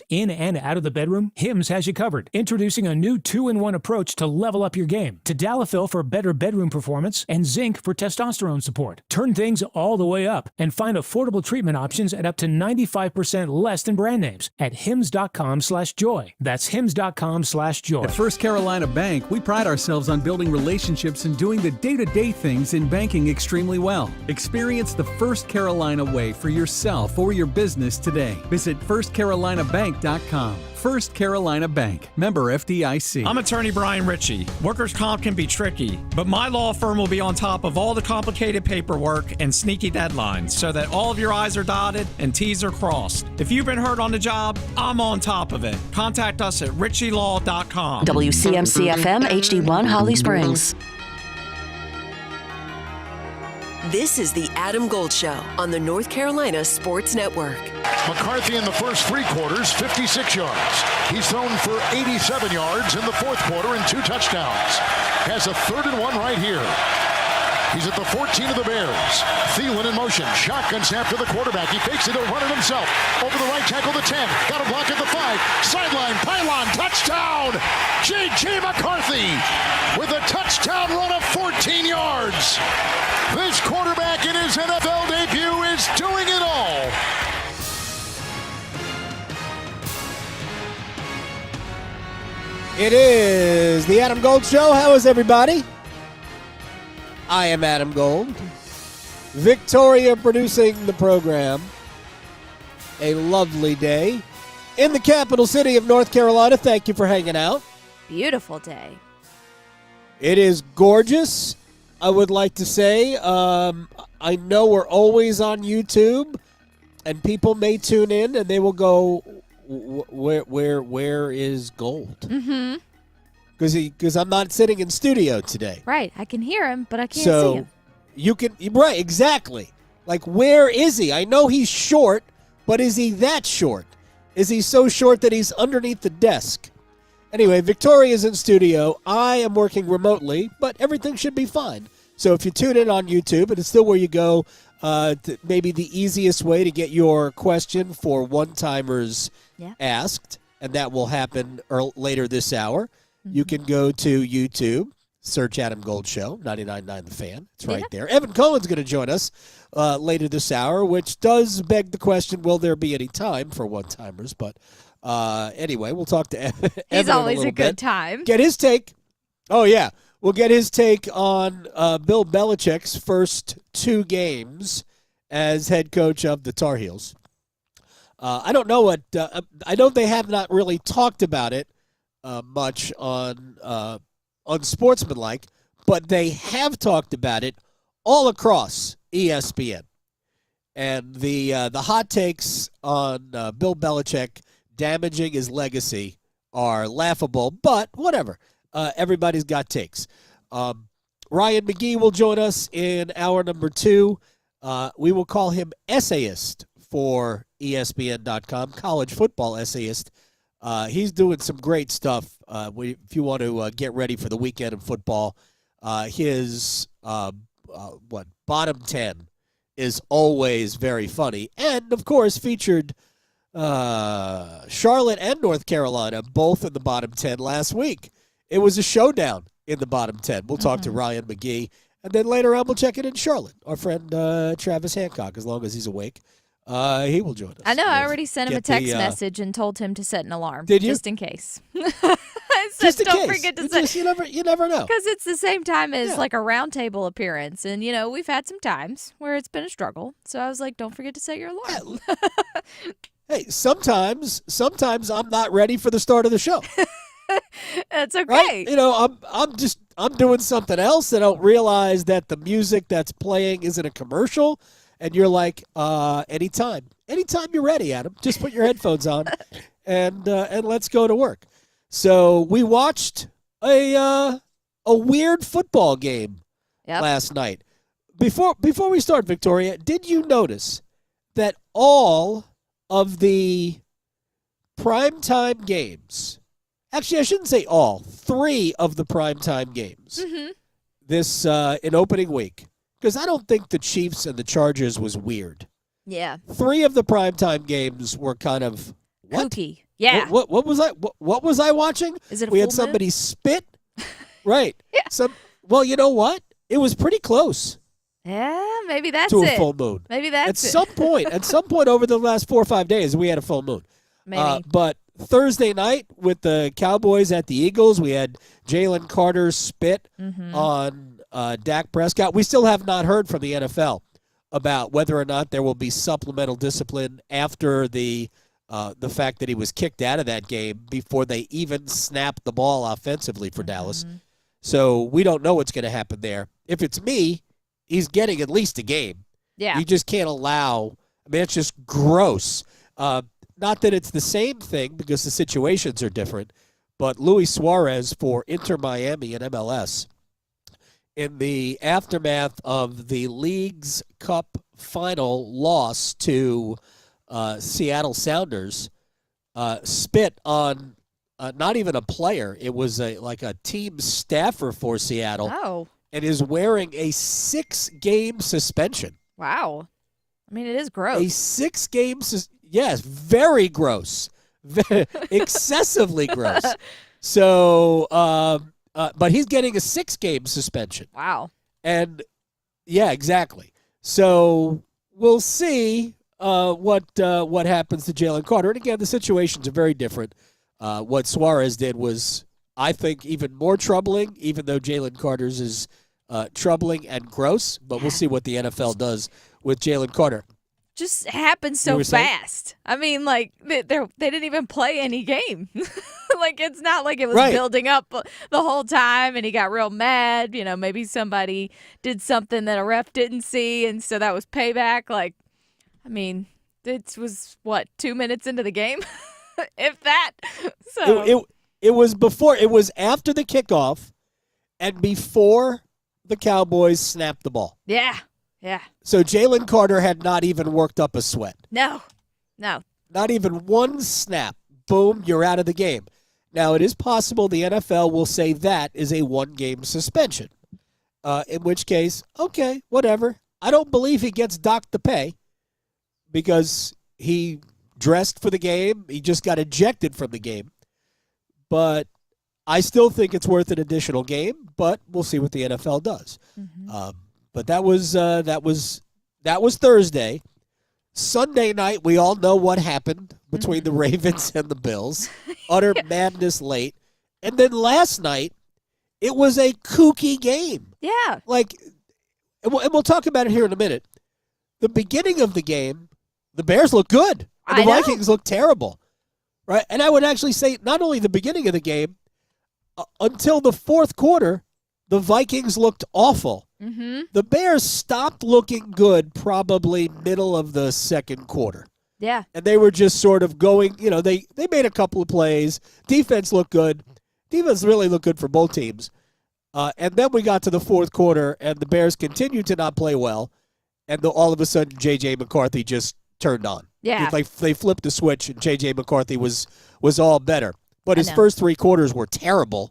in and out of the bedroom, Hims has you covered. Introducing a new 2-in-1 approach to level up your game. Tadalafil for better bedroom performance and zinc for testosterone support. Turn things all the way up and find affordable treatment options at up to 95% less than brand names at hims.com/joy. That's hims.com/joy. At First Carolina Bank, we pride ourselves on building relationships and doing the day-to-day things in banking extremely well. Experience the First Carolina way for yourself or your business today. Visit firstcarolinabank.com. First Carolina Bank. Member FDIC. I'm attorney Brian Ritchie. Workers' comp can be tricky, but my law firm will be on top of all the complicated paperwork and sneaky deadlines so that all of your I's are dotted and T's are crossed. If you've been hurt on the job, I'm on top of it. Contact us at ritchielaw.com. WCMC-FM HD1 Holly Springs. This is the Adam Gold Show on the North Carolina Sports Network. McCarthy in the first 3 quarters, 56 yards. He's thrown for 87 yards in the fourth quarter and 2 touchdowns. Has a 3rd and 1 right here. He's at the 14 of the Bears. Thielen in motion. Shotgun snap to the quarterback. He fakes it, he'll run it himself. Over the right tackle, the 10. Got a block at the 5. Sideline, pylon, touchdown! J.J. McCarthy with a touchdown run of 14 yards. This quarterback in his NFL debut is doing it all. It is the Adam Gold Show. How is everybody? I am Adam Gold. Victoria producing the program. A lovely day in the capital city of North Carolina. Thank you for hanging out. Beautiful day. It is gorgeous, I would like to say. I know we're always on YouTube, and people may tune in, and they will go, where is Gold? Mm-hmm. Because I'm not sitting in studio today. Right. I can hear him, but I can't see him. You can, right, exactly. Like, where is he? I know he's short, but is he that short? Is he so short that he's underneath the desk? Anyway, Victoria's in studio. I am working remotely, but everything should be fine. So if you tune in on YouTube, and it's still where you go, maybe the easiest way to get your question for one-timers asked, and that will happen later this hour. You can go to YouTube, search Adam Gold Show, 99.9 The Fan. It's right there. Evan Cohen's going to join us later this hour, which does beg the question, will there be any time for one-timers? But anyway, we'll talk to Evan He's always a good time. Get his take. Oh, yeah. We'll get his take on Bill Belichick's first 2 games as head coach of the Tar Heels. I don't know what I know they have not really talked about it much on Sportsmanlike, but they have talked about it all across ESPN. And the hot takes on Bill Belichick damaging his legacy are laughable, but whatever. Everybody's got takes. Ryan McGee will join us in hour number 2. We will call him essayist for ESPN.com, college football essayist. He's doing some great stuff. If you want to get ready for the weekend of football, his bottom 10 is always very funny, and of course featured Charlotte and North Carolina both in the bottom 10 last week. It was a showdown in the bottom 10. We'll talk to Ryan McGee, and then later on we'll check it in Charlotte. Our friend Travis Hancock, as long as he's awake. He will join us. I know. I already sent him a text message and told him to set an alarm. Did you? Just in case. I said, just in don't case. forget to set. You never know. Because it's the same time as like a roundtable appearance. And, we've had some times where it's been a struggle. So I was like, don't forget to set your alarm. Hey, sometimes I'm not ready for the start of the show. That's okay. Right? I'm doing something else. I don't realize that the music that's playing isn't a commercial. And you're like, anytime you're ready, Adam, just put your headphones on and let's go to work. So we watched a weird football game last night. Before we start, Victoria, did you notice that all of the primetime games, actually I shouldn't say all, 3 of the primetime games this in opening week, because I don't think the Chiefs and the Chargers was weird. Yeah. 3 of the primetime games were kind of What? Kooky. Yeah. What was I? What was I watching? Is it a we full had somebody moon? spit. Right. Yeah. Well, you know what? It was pretty close Yeah, maybe that's to it. a full moon. Maybe At that's it. some point over the last 4 or 5 days, we had a full moon. Maybe. But Thursday night with the Cowboys at the Eagles, we had Jalen Carter spit on Dak Prescott. We still have not heard from the NFL about whether or not there will be supplemental discipline after the fact that he was kicked out of that game before they even snapped the ball offensively for Dallas. So we don't know what's going to happen there. If it's me, he's getting at least a game. Yeah. You just can't allow – I mean, it's just gross. Not that it's the same thing because the situations are different, but Luis Suarez for Inter Miami and MLS in the aftermath of the League's Cup final loss to Seattle Sounders spit on not even a player. It was like a team staffer for Seattle. Oh. And is wearing a 6-game suspension. Wow. I mean, it is gross. A 6-game yes, very gross. Excessively gross. So, but he's getting a 6-game suspension. Wow. And, yeah, exactly. So we'll see what happens to Jalen Carter. And, again, the situations are very different. What Suarez did was, I think, even more troubling, even though Jalen Carter's is troubling and gross. But we'll see what the NFL does with Jalen Carter. Just happened so fast. I mean, like, they didn't even play any game. Like, it's not like it was building up the whole time and he got real mad. You know, maybe somebody did something that a ref didn't see, and so that was payback. Like, I mean, it was, 2 minutes into the game? If that. So it was after the kickoff and before the Cowboys snapped the ball. Yeah. Yeah. So Jalen Carter had not even worked up a sweat. No. Not even one snap. Boom, you're out of the game. Now, it is possible the NFL will say that is a 1-game suspension, in which case, okay, whatever. I don't believe he gets docked the pay because he dressed for the game. He just got ejected from the game. But I still think it's worth an additional game, but we'll see what the NFL does. But that was Thursday. Sunday night, we all know what happened between the Ravens and the Bills. Utter madness late. And then last night, it was a kooky game. Yeah. Like, and we'll talk about it here in a minute. The beginning of the game, the Bears look good. And the Vikings look terrible. Right? And I would actually say not only the beginning of the game, until the fourth quarter, the Vikings looked awful. The Bears stopped looking good probably middle of the second quarter. Yeah. And they were just sort of going, they made a couple of plays. Defense looked good. Defense really looked good for both teams. And then we got to the fourth quarter, and the Bears continued to not play well. And all of a sudden, J.J. McCarthy just turned on. Yeah. They flipped the switch, and J.J. McCarthy was all better. But his first 3 quarters were terrible.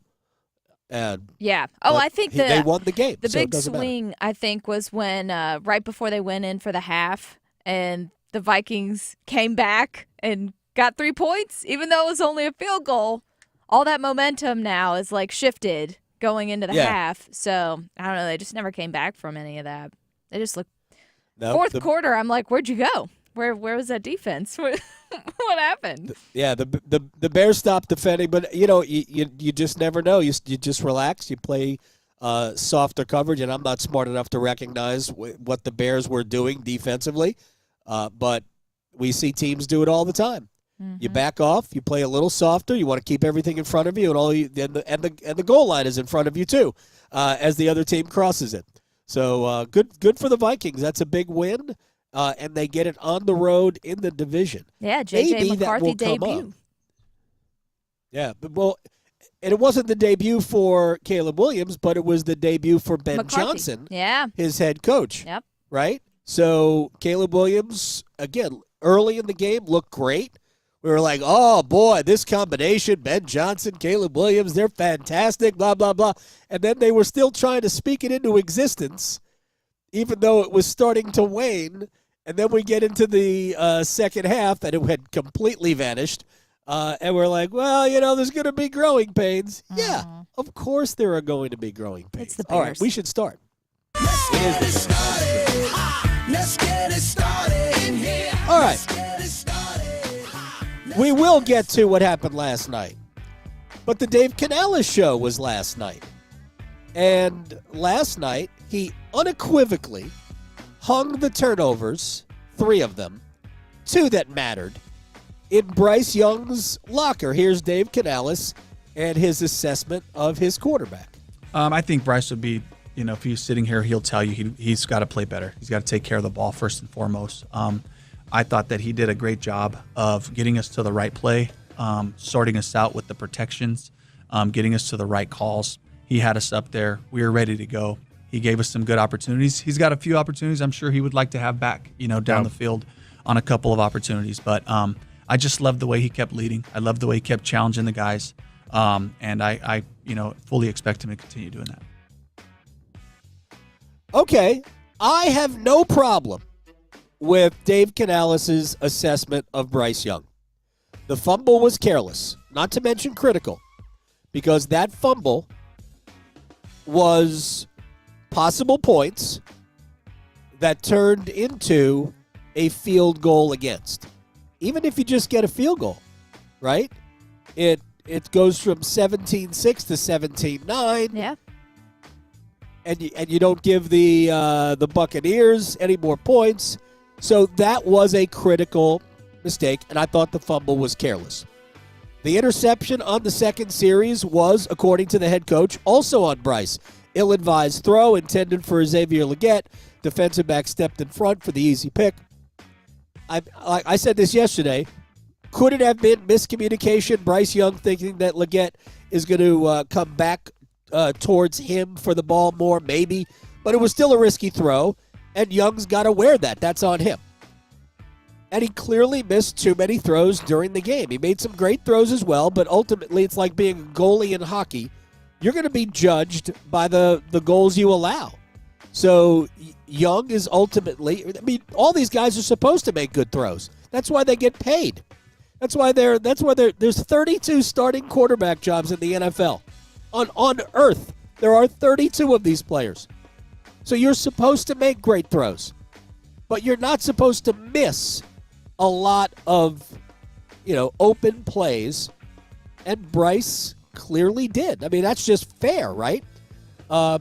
Yeah. Oh, I think they won the game. The so big swing, I think, was when right before they went in for the half, and the Vikings came back and got 3 points, even though it was only a field goal. All that momentum now is like shifted going into the half. So I don't know. They just never came back from any of that. They just looked. Fourth quarter, I'm like, where'd you go? Where was that defense? What happened? Yeah, the Bears stopped defending, but you just never know. You just relax. You play softer coverage, and I'm not smart enough to recognize what the Bears were doing defensively, but we see teams do it all the time. You back off. You play a little softer. You want to keep everything in front of you, and the goal line is in front of you too, as the other team crosses it. So good for the Vikings. That's a big win. And they get it on the road in the division. Yeah, J.J. McCarthy debut. debut. Yeah, and it wasn't the debut for Caleb Williams, but it was the debut for Ben McCarthy. Johnson, his head coach. Yep. Right? So Caleb Williams, again, early in the game, looked great. We were like, oh, boy, this combination, Ben Johnson, Caleb Williams, they're fantastic, blah, blah, blah. And then they were still trying to speak it into existence, even though it was starting to wane. And then we get into the second half, and it had completely vanished. And we're like, well, there's going to be growing pains. Yeah, of course there are going to be growing pains. It's the All right, Bears. we should start. Let's get it started in here. All right. Let's get it started. We will get to what happened last night. But the Dave Canales show was last night. And last night, he unequivocally hung the turnovers, 3 of them, 2 that mattered, in Bryce Young's locker. Here's Dave Canales and his assessment of his quarterback. I think Bryce would be, if he's sitting here, he'll tell you he's got to play better. He's got to take care of the ball first and foremost. I thought that he did a great job of getting us to the right play, sorting us out with the protections, getting us to the right calls. He had us up there. We were ready to go. He gave us some good opportunities. He's got a few opportunities I'm sure he would like to have back, down the field on a couple of opportunities. But I just loved the way he kept leading. I loved the way he kept challenging the guys. And I fully expect him to continue doing that. Okay, I have no problem with Dave Canales' assessment of Bryce Young. The fumble was careless, not to mention critical, because that fumble was possible points that turned into a field goal against. Even if you just get a field goal, right? It goes from 17-6 to 17-9. Yeah. And you don't give the Buccaneers any more points. So that was a critical mistake, and I thought the fumble was careless. The interception on the second series was, according to the head coach, also on Bryce. Ill-advised throw intended for Xavier Legette. Defensive back stepped in front for the easy pick. I said this yesterday. Could it have been miscommunication? Bryce Young thinking that Legette is going to come back towards him for the ball more? Maybe. But it was still a risky throw, and Young's got to wear that. That's on him. And he clearly missed too many throws during the game. He made some great throws as well, but ultimately it's like being a goalie in hockey. You're going to be judged by the goals you allow. So Young is ultimately, all these guys are supposed to make good throws. That's why they get paid. That's why there's 32 starting quarterback jobs in the NFL. On earth, there are 32 of these players. So you're supposed to make great throws. But you're not supposed to miss a lot of, open plays. And Bryce clearly did. That's just fair, right? By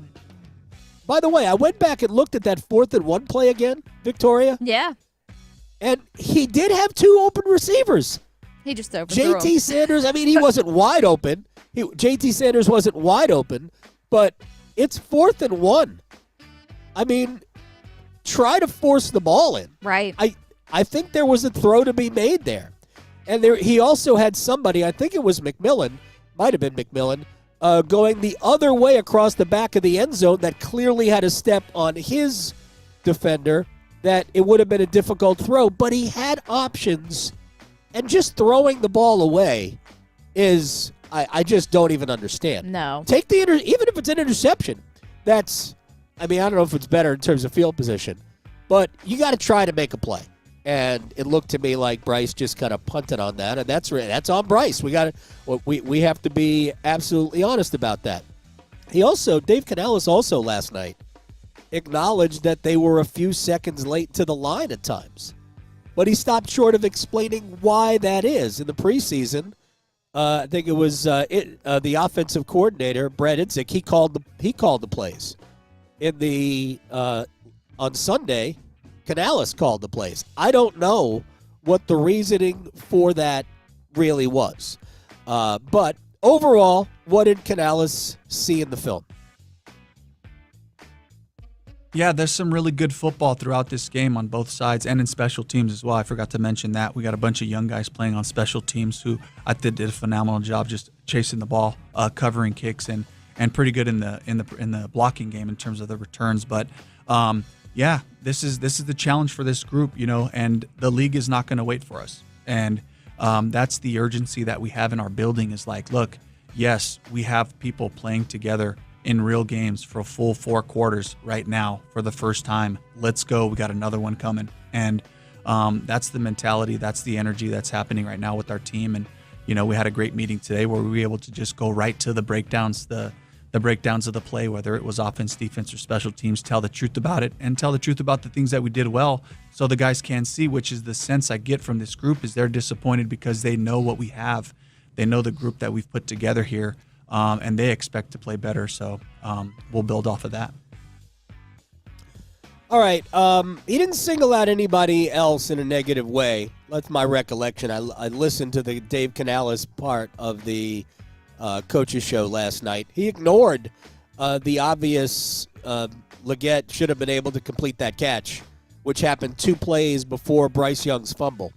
the way, I went back and looked at that 4th and 1 play again, Victoria. Yeah. And he did have 2 open receivers. He just overthrew JT Sanders, he wasn't wide open. JT Sanders wasn't wide open, but it's 4th and 1. Try to force the ball in. Right. I think there was a throw to be made there. And he also had somebody, I think it was McMillan, might have been McMillan, going the other way across the back of the end zone that clearly had a step on his defender that it would have been a difficult throw, but he had options. And just throwing the ball away is, I just don't even understand. No. Take even if it's an interception, that's, I don't know if it's better in terms of field position, but you got to try to make a play. And it looked to me like Bryce just kind of punted on that, and that's on Bryce. We have to be absolutely honest about that. Dave Canales also last night acknowledged that they were a few seconds late to the line at times. But he stopped short of explaining why that is. In the preseason, I think it was the offensive coordinator, Brad Idzik, he called the plays. On Sunday, Canales called the plays. I don't know what the reasoning for that really was. But overall, what did Canales see in the film? Yeah, there's some really good football throughout this game on both sides and in special teams as well. I forgot to mention that. We got a bunch of young guys playing on special teams who I think did a phenomenal job just chasing the ball, covering kicks, and pretty good in the blocking game in terms of the returns. But yeah, this is the challenge for this group, and the league is not going to wait for us. And that's the urgency that we have in our building is like, look, yes, we have people playing together in real games for a full 4 quarters right now for the first time. Let's go. We got another one coming. And that's the mentality. That's the energy that's happening right now with our team. And, we had a great meeting today where we were able to just go right to the breakdowns, the breakdowns of the play, whether it was offense, defense, or special teams, tell the truth about it and tell the truth about the things that we did well so the guys can see, which is the sense I get from this group is they're disappointed because they know what we have. They know the group that we've put together here, and they expect to play better. So we'll build off of that. All right. He didn't single out anybody else in a negative way. That's my recollection. I listened to the Dave Canales part of the coach's show last night. He ignored the obvious Leggett should have been able to complete that catch, which happened 2 plays before Bryce Young's fumble.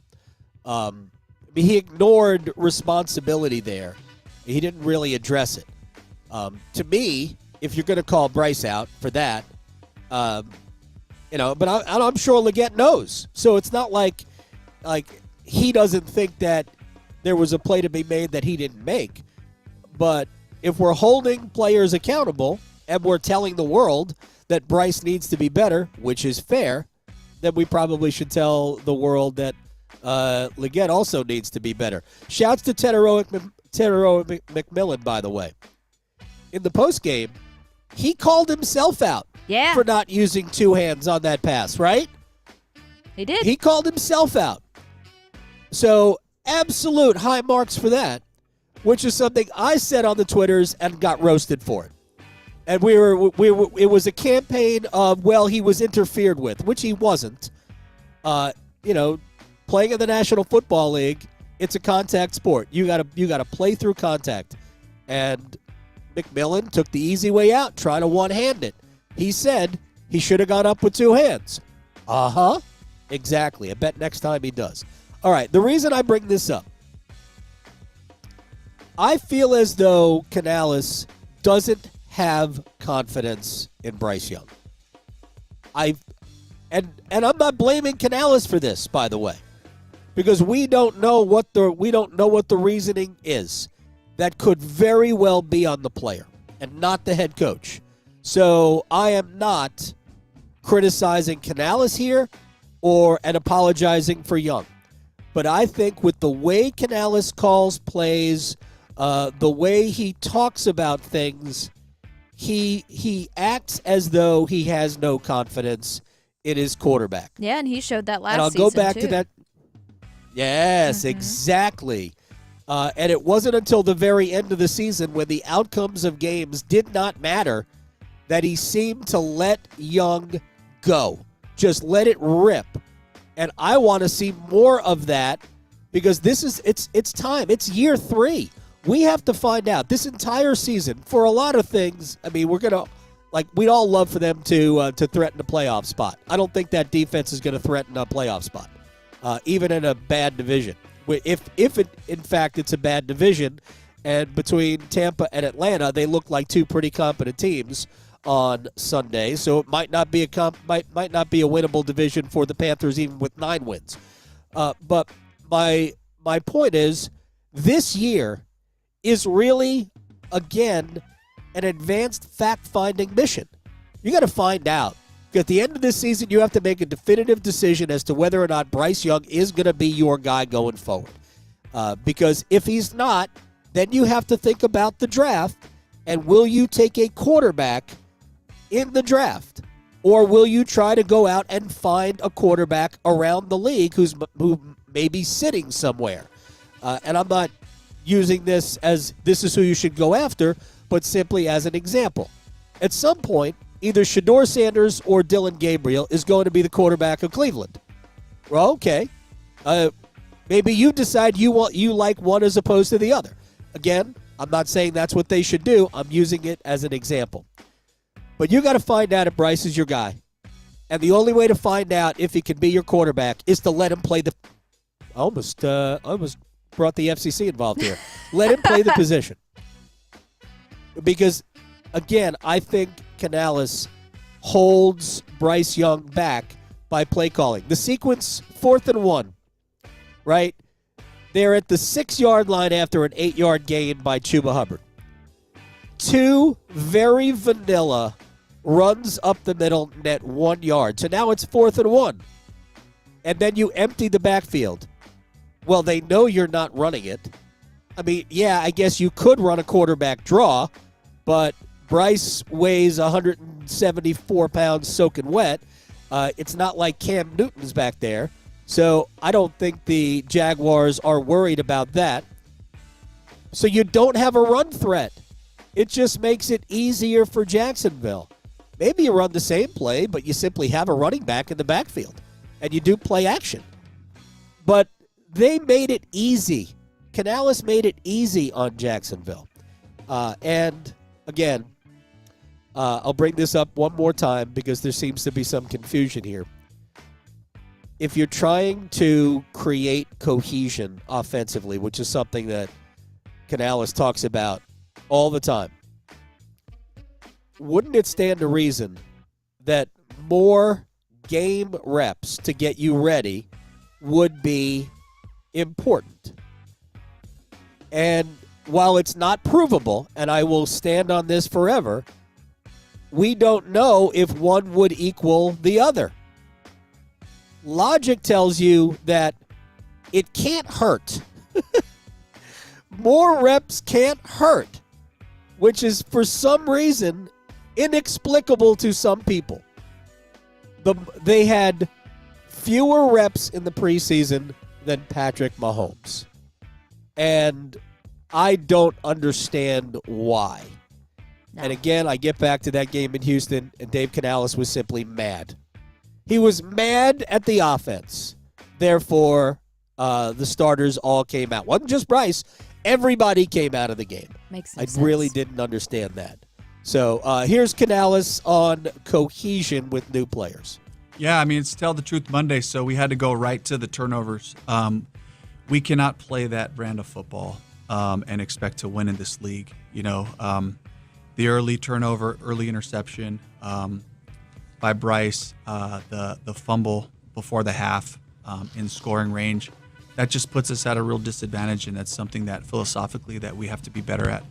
He ignored responsibility there. He didn't really address it. To me, if you're going to call Bryce out for that, but I'm sure Leggett knows. So it's not like he doesn't think that there was a play to be made that he didn't make. But if we're holding players accountable and we're telling the world that Bryce needs to be better, which is fair, then we probably should tell the world that Leggett also needs to be better. Shouts to Tedero McMillan, by the way. In the postgame, he called himself out for not using 2 hands on that pass, right? He did. He called himself out. So absolute high marks for that, which is something I said on the Twitters and got roasted for it. And it was a campaign of, he was interfered with, which he wasn't. Playing in the National Football League, it's a contact sport. You gotta play through contact. And McMillan took the easy way out, trying to one-hand it. He said he should have gone up with 2 hands. Uh-huh. Exactly. I bet next time he does. All right, the reason I bring this up, I feel as though Canales doesn't have confidence in Bryce Young. And I'm not blaming Canales for this, by the way, because we don't know what the reasoning is. That could very well be on the player and not the head coach. So I am not criticizing Canales here and apologizing for Young. But I think with the way Canales calls plays, the way he talks about things, he acts as though he has no confidence in his quarterback. Yeah, and he showed that last season. And I'll season, go back too. to that. Yes, exactly. And it wasn't until the very end of the season when the outcomes of games did not matter that he seemed to let Young go. Just let it rip. And I want to see more of that because it's time. It's year 3. We have to find out this entire season for a lot of things. I mean, we'd all love for them to threaten a playoff spot. I don't think that defense is going to threaten a playoff spot, even in a bad division. If in fact it's a bad division, and between Tampa and Atlanta, they look like 2 pretty competent teams on Sunday. So it might not be a winnable division for the Panthers, even with 9 wins. But my point is, this year is really, again, an advanced fact-finding mission. You got to find out. At the end of this season, you have to make a definitive decision as to whether or not Bryce Young is going to be your guy going forward. Because if he's not, then you have to think about the draft, and will you take a quarterback in the draft? Or will you try to go out and find a quarterback around the league who may be sitting somewhere? And I'm not using this as this is who you should go after, but simply as an example. At some point, either Shedeur Sanders or Dylan Gabriel is going to be the quarterback of Cleveland. Well, okay. Maybe you decide you like one as opposed to the other. Again, I'm not saying that's what they should do. I'm using it as an example. But you got to find out if Bryce is your guy. And the only way to find out if he can be your quarterback is to let him play the – I almost brought the FCC involved here. Let him play the position. Because, again, I think Canales holds Bryce Young back by play calling. The sequence, 4th and 1, right? They're at the 6-yard line after an 8-yard gain by Chuba Hubbard. 2 very vanilla runs up the middle, net 1 yard. So now it's 4th and 1. And then you empty the backfield. Well, they know you're not running it. I mean, yeah, I guess you could run a quarterback draw, but Bryce weighs 174 pounds soaking wet. It's not like Cam Newton's back there. So I don't think the Jaguars are worried about that. So you don't have a run threat. It just makes it easier for Jacksonville. Maybe you run the same play, but you simply have a running back in the backfield, and you do play action. But they made it easy. Canales made it easy on Jacksonville. And, again, I'll bring this up one more time because there seems to be some confusion here. If you're trying to create cohesion offensively, which is something that Canales talks about all the time, wouldn't it stand to reason that more game reps to get you ready would be important? And while it's not provable, and I will stand on this forever, we don't know if one would equal the other. Logic tells you that it can't hurt. More reps can't hurt, which is for some reason inexplicable to some people. They had fewer reps in the preseason than Patrick Mahomes. And I don't understand why. No. And again, I get back to that game in Houston, and Dave Canales was simply mad. He was mad at the offense. Therefore, the starters all came out. Wasn't just Bryce. Everybody came out of the game. Makes no sense. I really didn't understand that. So here's Canales on cohesion with new players. Yeah, I mean, it's Tell the Truth Monday, so we had to go right to the turnovers. We cannot play that brand of football and expect to win in this league. You know, the early turnover, early interception by Bryce, the fumble before the half in scoring range, that just puts us at a real disadvantage, and that's something that philosophically that we have to be better at.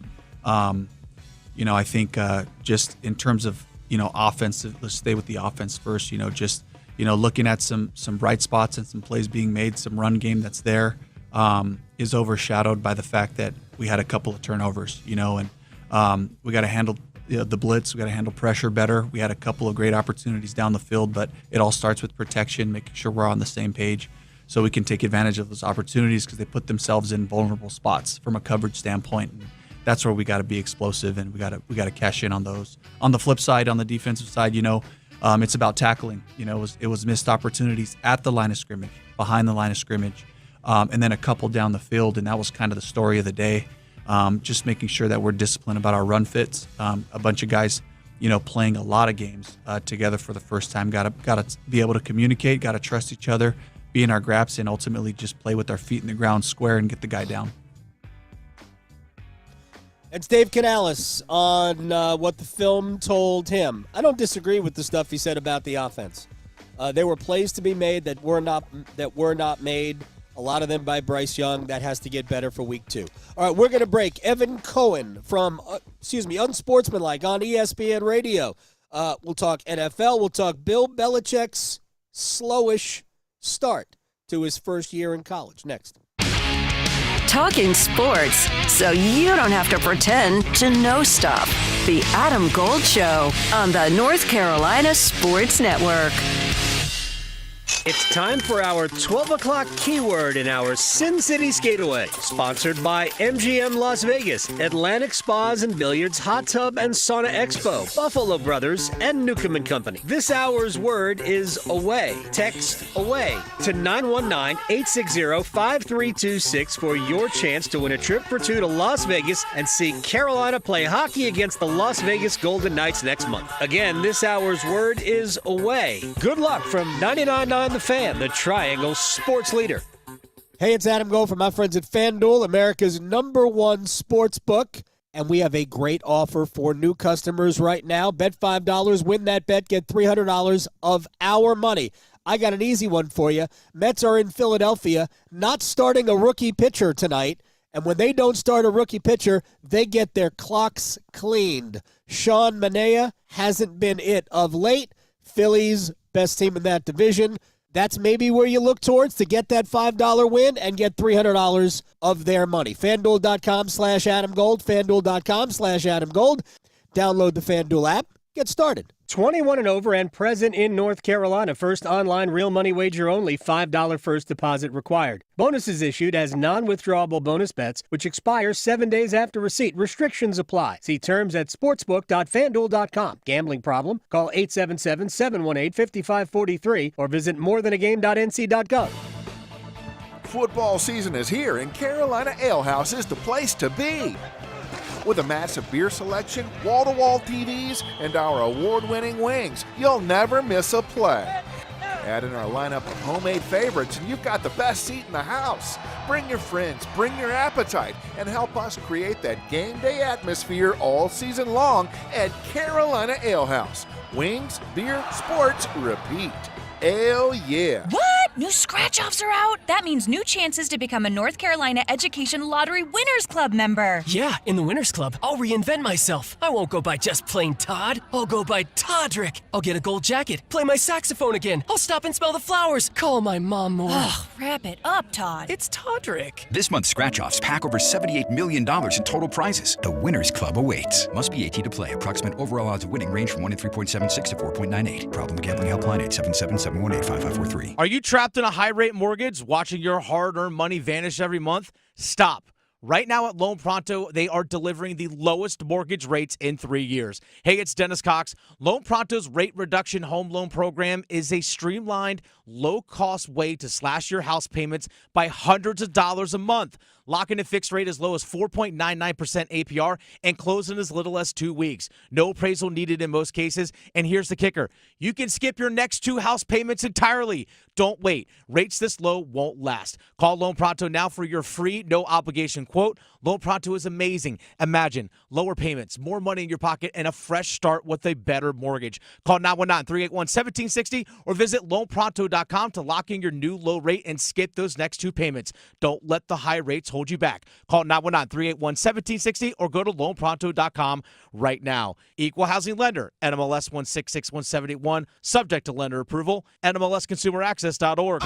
You know, I think just in terms of, you know, offense, let's stay with the offense first, you know, just, you know, looking at some bright spots and some plays being made, some run game that's there is overshadowed by the fact that we had a couple of turnovers, you know, and we got to handle the blitz. We got to handle pressure better. We had a couple of great opportunities down the field, but it all starts with protection, making sure we're on the same page so we can take advantage of those opportunities because they put themselves in vulnerable spots from a coverage standpoint. And that's where we got to be explosive, and we got to cash in on those. On the flip side, on the defensive side, you know, it's about tackling. You know, it was missed opportunities at the line of scrimmage, behind the line of scrimmage, and then a couple down the field, and that was kind of the story of the day. Just making sure that we're disciplined about our run fits. A bunch of guys, you know, playing a lot of games together for the first time. Got to be able to communicate. Got to trust each other, be in our graps, and ultimately just play with our feet in the ground square and get the guy down. It's Dave Canales on what the film told him. I don't disagree with the stuff he said about the offense. There were plays to be made that were not made. A lot of them by Bryce Young. That has to get better for week 2. All right, we're going to break. Evan Cohen from, Unsportsmanlike on ESPN Radio. We'll talk NFL. We'll talk Bill Belichick's slowish start to his first year in college. Next. Talking sports, so you don't have to pretend to know stuff. The Adam Gold Show on the North Carolina Sports Network. It's time for our 12 o'clock keyword in our Sin City Skateaway, sponsored by MGM Las Vegas, Atlantic Spas and Billiards, Hot Tub and Sauna Expo, Buffalo Brothers, and Newcomb & Company. This hour's word is away. Text away to 919-860-5326 for your chance to win a trip for 2 to Las Vegas and see Carolina play hockey against the Las Vegas Golden Knights next month. Again, this hour's word is away. Good luck from 99.9 The Fan, the Triangle Sports Leader. Hey, it's Adam Gold from my friends at FanDuel, America's #1 sports book. And we have a great offer for new customers right now. Bet $5, win that bet, get $300 of our money. I got an easy one for you. Mets are in Philadelphia, not starting a rookie pitcher tonight. And when they don't start a rookie pitcher, they get their clocks cleaned. Sean Manaea hasn't been it of late. Phillies, best team in that division. That's maybe where you look towards to get that $5 win and get $300 of their money. FanDuel.com/AdamGold, FanDuel.com/AdamGold. Download the FanDuel app. Get started. 21 and over and present in North Carolina. First online real money wager only. $5 first deposit required. Bonuses issued as non-withdrawable bonus bets, which expire 7 days after receipt. Restrictions apply. See terms at sportsbook.fanduel.com. Gambling problem? Call 877-718-5543 or visit morethanagame.nc.gov. Football season is here, and Carolina Ale House is the place to be. With a massive beer selection, wall-to-wall TVs, and our award-winning wings, you'll never miss a play. Add in our lineup of homemade favorites, and you've got the best seat in the house. Bring your friends, bring your appetite, and help us create that game day atmosphere all season long at Carolina Ale House. Wings, beer, sports, repeat. Ale yeah. What? New scratch-offs are out? That means new chances to become a North Carolina Education Lottery Winners Club member. Yeah, in the Winners Club, I'll reinvent myself. I won't go by just plain Todd. I'll go by Toddrick. I'll get a gold jacket, play my saxophone again. I'll stop and smell the flowers, call my mom more. Ugh, wrap it up, Todd. It's Toddrick. This month's scratch-offs pack over $78 million in total prizes. The Winners Club awaits. Must be 18 to play. Approximate overall odds of winning range from 1 in 3.76 to 4.98. Problem gambling helpline 877-718-5543. Are you trapped in a high-rate mortgage, watching your hard-earned money vanish every month? Stop. Right now at Loan Pronto, they are delivering the lowest mortgage rates in 3 years. Hey, it's Dennis Cox. Loan Pronto's rate reduction home loan program is a streamlined, low-cost way to slash your house payments by hundreds of dollars a month. Lock in a fixed rate as low as 4.99% APR and close in as little as 2 weeks. No appraisal needed in most cases. And here's the kicker. You can skip your next 2 house payments entirely. Don't wait. Rates this low won't last. Call Loan Pronto now for your free, no-obligation quote. Loan Pronto is amazing. Imagine lower payments, more money in your pocket, and a fresh start with a better mortgage. Call 919-381-1760 or visit loanpronto.com to lock in your new low rate and skip those next 2 payments. Don't let the high rates hold you back. Call 919-381-1760 or go to loanpronto.com right now. Equal housing lender, NMLS 1661781, subject to lender approval, NMLSconsumeraccess.org.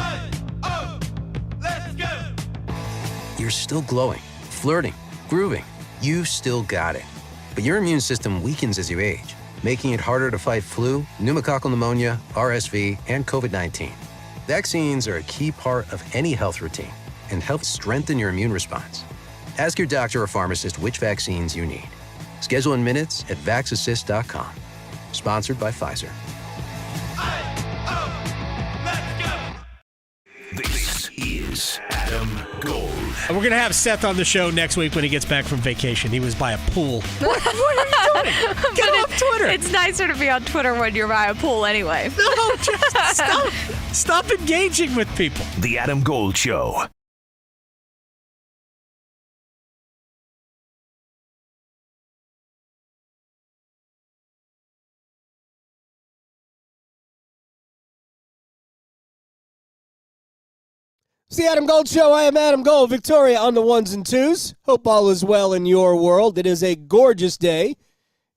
You're still glowing, flirting, grooving. You still got it. But your immune system weakens as you age, making it harder to fight flu, pneumococcal pneumonia, RSV, and COVID-19. Vaccines are a key part of any health routine and help strengthen your immune response. Ask your doctor or pharmacist which vaccines you need. Schedule in minutes at vaxassist.com. Sponsored by Pfizer. This is Adam Gold. And we're going to have Seth on the show next week when he gets back from vacation. He was by a pool. What are you doing? Get off Twitter. It's nicer to be on Twitter when you're by a pool anyway. No, just stop. Stop engaging with people. The Adam Gold Show. It's the Adam Gold Show. I am Adam Gold. Victoria on the ones and twos. Hope all is well in your world. It is a gorgeous day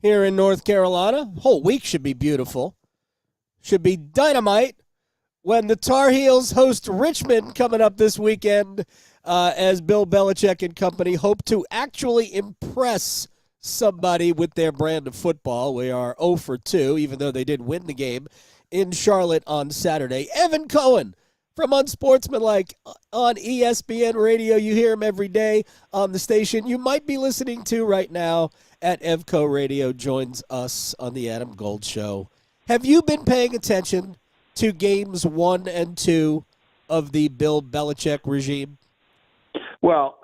here in North Carolina. Whole week should be beautiful. Should be dynamite when the Tar Heels host Richmond coming up this weekend as Bill Belichick and company hope to actually impress somebody with their brand of football. We are 0 for 2, even though they did win the game in Charlotte on Saturday. Evan Cohen from Unsportsmanlike on ESPN Radio. You hear him every day on the station you might be listening to right now at EVCO Radio, joins us on the Adam Gold Show. Have you been paying attention to games 1 and 2 of the Bill Belichick regime? Well,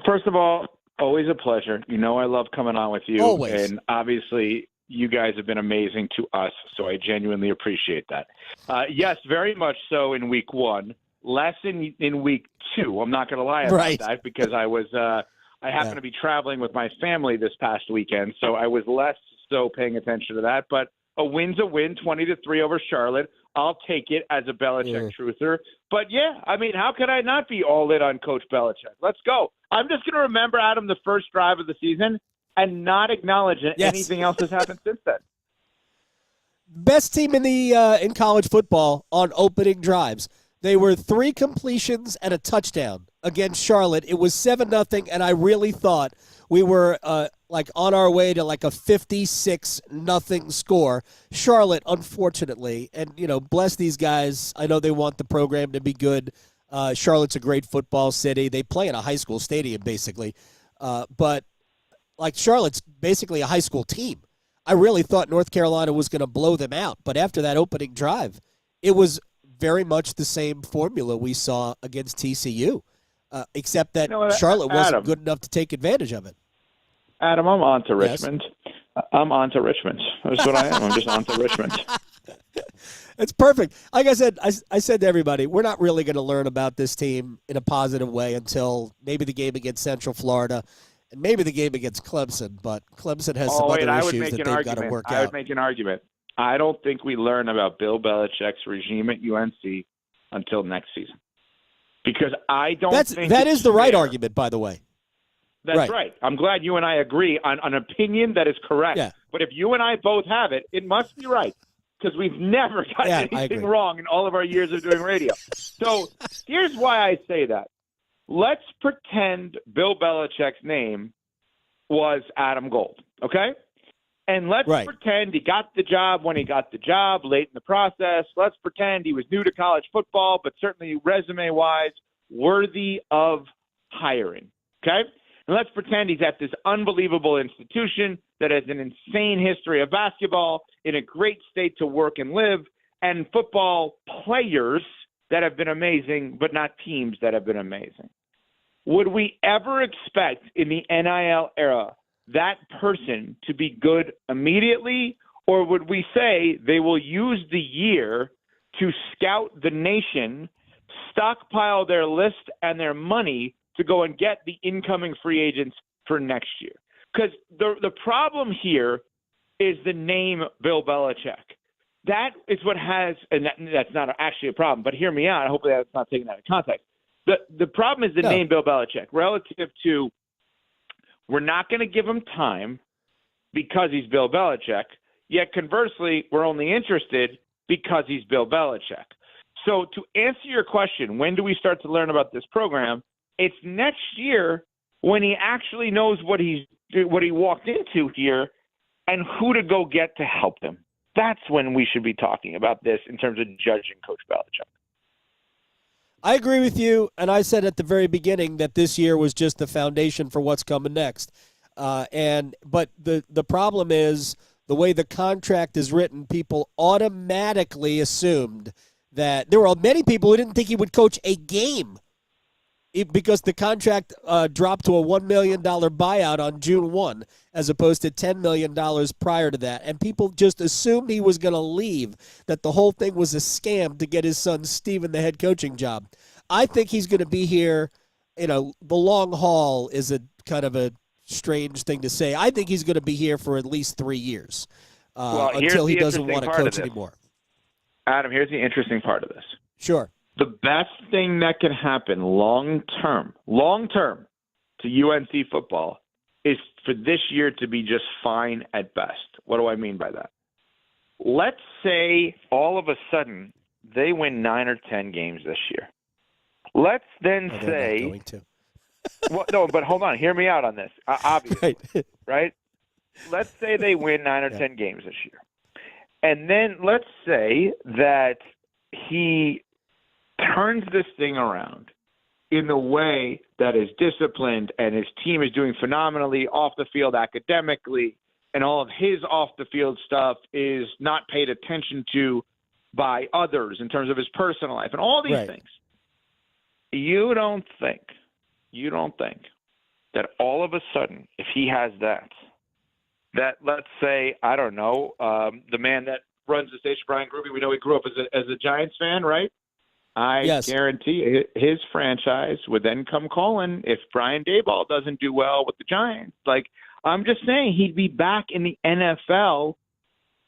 first of all, always a pleasure. You know I love coming on with you. Always. And obviously you guys have been amazing to us, so I genuinely appreciate that. Yes, very much so in week 1. Less in week 2. I'm not going to lie about that because I was I happened to be traveling with my family this past weekend, so I was less so paying attention to that. But a win's a win, 20-3 over Charlotte. I'll take it as a Belichick truther. But, yeah, I mean, how could I not be all in on Coach Belichick? Let's go. I'm just going to remember, Adam, the first drive of the season and not acknowledge that anything else has happened since then. Best team in college football on opening drives. They were 3 completions and a touchdown against Charlotte. It was 7-0, and I really thought we were on our way to like a 56-0 score. Charlotte, unfortunately, and bless these guys. I know they want the program to be good. Charlotte's a great football city. They play in a high school stadium basically, but Charlotte's basically a high school team. I really thought North Carolina was going to blow them out, but after that opening drive, it was very much the same formula we saw against TCU, except that Charlotte wasn't good enough to take advantage of it. Adam, I'm on to Richmond. I'm on to Richmond. That's what I am. I'm just on to Richmond. It's perfect. Like I said, I said to everybody, we're not really going to learn about this team in a positive way until maybe the game against Central Florida and maybe the game against Clemson. But Clemson has some other issues that they've got to work out. I would make an argument. I don't think we learn about Bill Belichick's regime at UNC until next season. Because I don't think that is the right argument, by the way. That's right. I'm glad you and I agree on an opinion that is correct. Yeah. But if you and I both have it, it must be right. Because we've never gotten anything wrong in all of our years of doing radio. So here's why I say that. Let's pretend Bill Belichick's name was Adam Gold, okay? And let's pretend he got the job when he got the job, late in the process. Let's pretend he was new to college football, but certainly resume-wise worthy of hiring, okay? And let's pretend he's at this unbelievable institution that has an insane history of basketball, in a great state to work and live, and football players that have been amazing, but not teams that have been amazing. Would we ever expect in the NIL era that person to be good immediately, or would we say they will use the year to scout the nation, stockpile their list and their money to go and get the incoming free agents for next year? Because the problem here is the name Bill Belichick. That is what has, and that's not actually a problem, but hear me out. Hopefully that's not taken out of context. The problem is the name Bill Belichick relative to we're not going to give him time because he's Bill Belichick, yet conversely, we're only interested because he's Bill Belichick. So to answer your question, when do we start to learn about this program? It's next year when he actually knows what he walked into here and who to go get to help him. That's when we should be talking about this in terms of judging Coach Belichick. I agree with you, and I said at the very beginning that this year was just the foundation for what's coming next. But the problem is the way the contract is written, people automatically assumed that there were many people who didn't think he would coach a game because the contract dropped to a $1 million buyout on June 1 as opposed to $10 million prior to that. And people just assumed he was going to leave, that the whole thing was a scam to get his son Steven the head coaching job. I think he's going to be here. The long haul is a kind of a strange thing to say. I think he's going to be here for at least 3 years until he doesn't want to coach anymore. Adam, here's the interesting part of this. Sure. The best thing that can happen long term to UNC football is for this year to be just fine at best. What do I mean by that? Let's say all of a sudden they win 9 or 10 games this year. Let's then say, not going to. Well, no, but hold on, hear me out on this. Obviously, right? Let's say they win 9 or 10 games this year, and then let's say that he turns this thing around in the way that is disciplined and his team is doing phenomenally off the field academically, and all of his off the field stuff is not paid attention to by others in terms of his personal life and all these things. You don't think that all of a sudden, if he has that let's say, I don't know, the man that runs the station, Brian Gruby, we know he grew up as a Giants fan, right? I guarantee his franchise would then come calling if Brian Daboll doesn't do well with the Giants. Like, I'm just saying he'd be back in the NFL,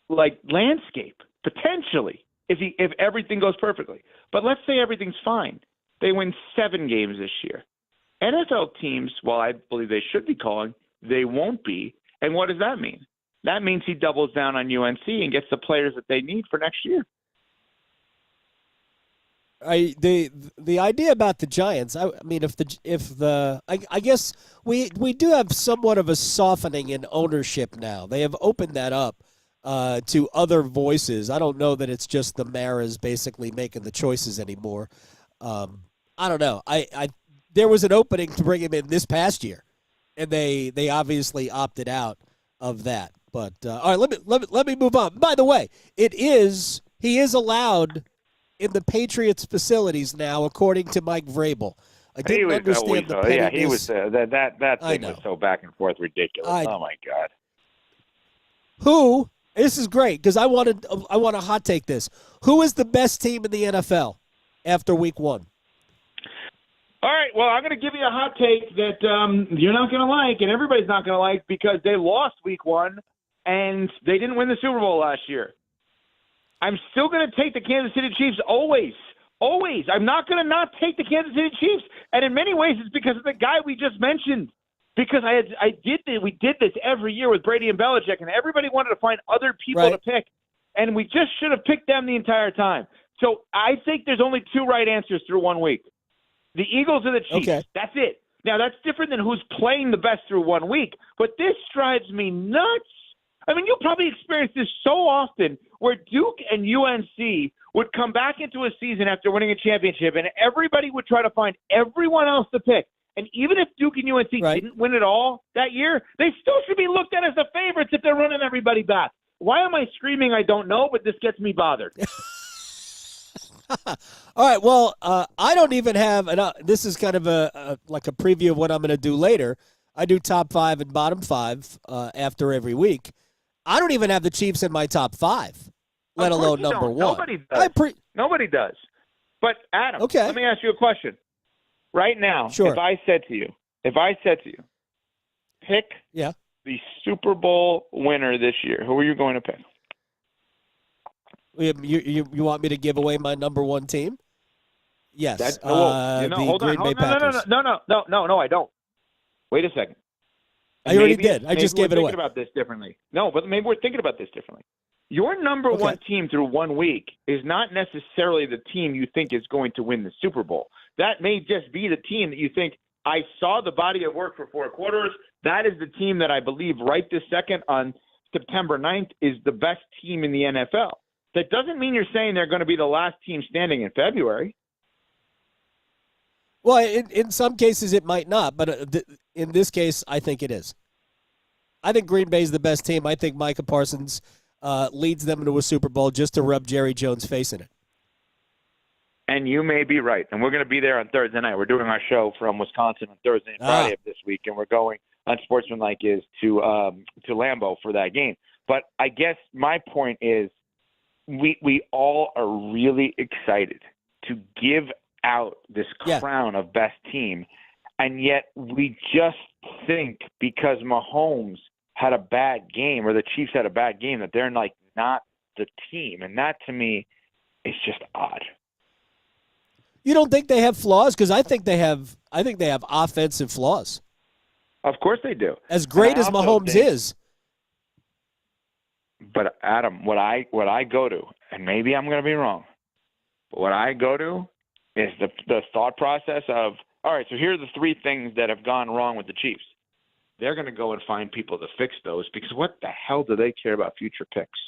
landscape, potentially, if everything goes perfectly. But let's say everything's fine. They win 7 games this year. NFL teams, while I believe they should be calling, they won't be. And what does that mean? That means he doubles down on UNC and gets the players that they need for next year. The idea about the Giants, I mean, I guess we do have somewhat of a softening in ownership now. They have opened that up to other voices. I don't know that it's just the Maras basically making the choices anymore. I don't know. There was an opening to bring him in this past year, and they obviously opted out of that. But all right, let me move on. By the way, he is allowed in the Patriots facilities now, according to Mike Vrabel. I didn't understand the pettiness. Yeah, he was that thing was so back and forth ridiculous. Oh my God. This is great because I want to hot take this. Who is the best team in the NFL after week 1? All right, well, I'm going to give you a hot take that you're not going to like and everybody's not going to like because they lost week 1 and they didn't win the Super Bowl last year. I'm still going to take the Kansas City Chiefs always. Always. I'm not going to not take the Kansas City Chiefs. And in many ways, it's because of the guy we just mentioned. Because we did this every year with Brady and Belichick, and everybody wanted to find other people to pick. And we just should have picked them the entire time. So I think there's only 2 right answers through 1 week. The Eagles and the Chiefs. Okay. That's it. Now, that's different than who's playing the best through 1 week. But this drives me nuts. I mean, you'll probably experience this so often where Duke and UNC would come back into a season after winning a championship, and everybody would try to find everyone else to pick. And even if Duke and UNC didn't win it all that year, they still should be looked at as the favorites if they're running everybody back. Why am I screaming? I don't know, but this gets me bothered. All right, well, I don't even have – this is kind of like a preview of what I'm going to do later. I do top 5 and bottom 5 after every week. I don't even have the Chiefs in my top 5, let alone number 1. Nobody does. Nobody does. But, Adam, let me ask you a question. Right now, if I said to you, pick the Super Bowl winner this year, who are you going to pick? You want me to give away my number 1 team? Yes. Hold on. Packers. No, I don't. Wait a second. I already did. I just gave it away. Maybe we're thinking about this differently. No, but maybe we're thinking about this differently. Your number 1 team through 1 week is not necessarily the team you think is going to win the Super Bowl. That may just be the team that you think, I saw the body of work for 4 quarters. That is the team that I believe right this second on September 9th is the best team in the NFL. That doesn't mean you're saying they're going to be the last team standing in February. Well, in some cases it might not, but in this case, I think it is. I think Green Bay is the best team. I think Micah Parsons leads them into a Super Bowl just to rub Jerry Jones' face in it. And you may be right. And we're going to be there on Thursday night. We're doing our show from Wisconsin on Thursday and Friday of this week, and we're going on Sportsmanlike is to Lambeau for that game. But I guess my point is we all are really excited to give out this crown of best team, and yet we just think because Mahomes had a bad game or the Chiefs had a bad game that they're like not the team, and that to me is just odd. You don't think they have flaws? Because I think they have offensive flaws. Of course they do. As great as Mahomes is. But Adam, what I go to, and maybe I'm going to be wrong, but what I go to is the thought process of, all right, so here are the 3 things that have gone wrong with the Chiefs. They're going to go and find people to fix those because what the hell do they care about future picks?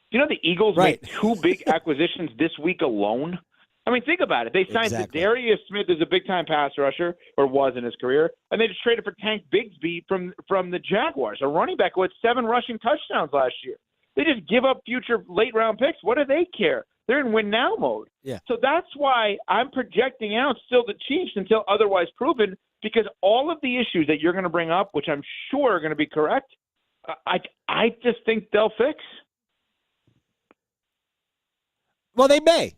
You know the Eagles made 2 big acquisitions this week alone? I mean, think about it. They signed Darius Smith as a big-time pass rusher, or was in his career, and they just traded for Tank Bigsby from the Jaguars, a running back who had 7 rushing touchdowns last year. They just give up future late-round picks. What do they care? They're in win-now mode. Yeah. So that's why I'm projecting out still the Chiefs until otherwise proven, because all of the issues that you're going to bring up, which I'm sure are going to be correct, I just think they'll fix. Well, they may.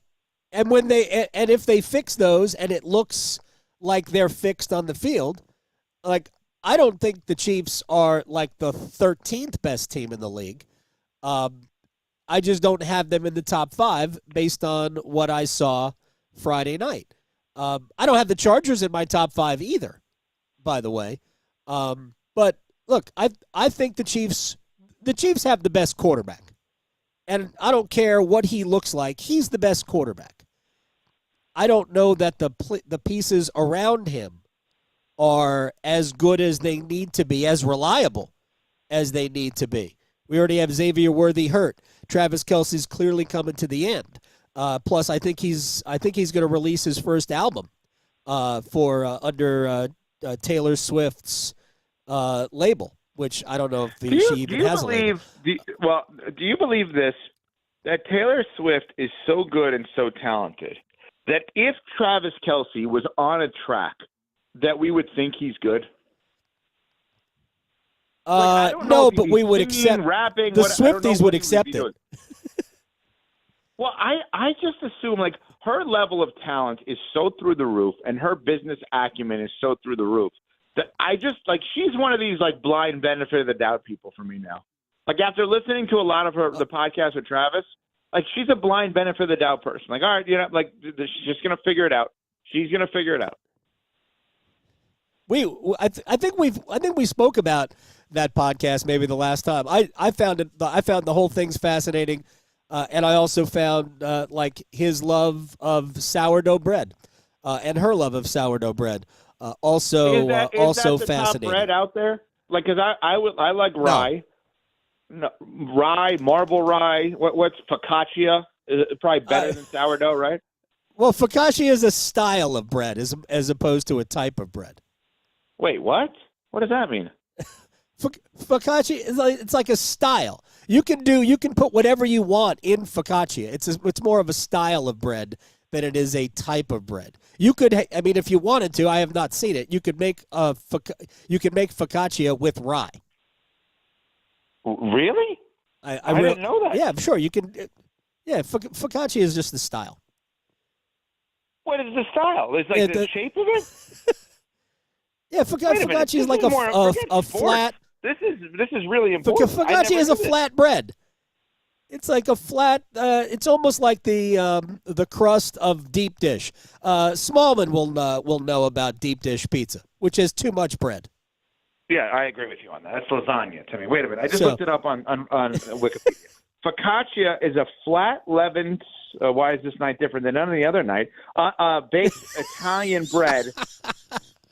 And if they fix those and it looks like they're fixed on the field, like I don't think the Chiefs are like the 13th best team in the league. I just don't have them in the top 5 based on what I saw Friday night. I don't have the Chargers in my top 5 either, by the way. But look, I think the Chiefs have the best quarterback. And I don't care what he looks like. He's the best quarterback. I don't know that the pieces around him are as good as they need to be, as reliable as they need to be. We already have Xavier Worthy hurt. Travis Kelce's clearly coming to the end. Plus, I think he's going to release his first album under Taylor Swift's label, which I don't know if she even has a label. Do you believe this, that Taylor Swift is so good and so talented that if Travis Kelce was on a track, that we would think he's good? No, but we would accept. Rapping, the Swifties would accept it. Well, I just assume like her level of talent is so through the roof, and her business acumen is so through the roof that I just like she's one of these like blind benefit of the doubt people for me now. Like after listening to a lot of the podcast with Travis, like she's a blind benefit of the doubt person. Like all right, like she's just gonna figure it out. She's gonna figure it out. I think we spoke about that podcast maybe the last time. I found the whole thing's fascinating, and I also found like his love of sourdough bread, and her love of sourdough bread, also is that fascinating. Top bread out there, like because I like rye, rye, marble rye. What's focaccia? Is it probably better than sourdough, right? Well, focaccia is a style of bread as opposed to a type of bread. Wait, what? What does that mean? Focaccia it's like a style. You can put whatever you want in focaccia. It's more of a style of bread than it is a type of bread. You could, I mean, if you wanted to, I have not seen it. You could make focaccia with rye. Really? I didn't know that. Yeah, sure. You can. Yeah, focaccia is just the style. What is the style? It's like the shape of it. Yeah, focaccia is like a flat. This is really important. Focaccia is a flat bread. It's like a flat. It's almost like the crust of deep dish. Smallman will know about deep dish pizza, which is too much bread. Yeah, I agree with you on that. That's lasagna to me. Wait a minute, I just looked it up on Wikipedia. Focaccia is a flat leavened. Why is this night different than any other night? Baked Italian bread.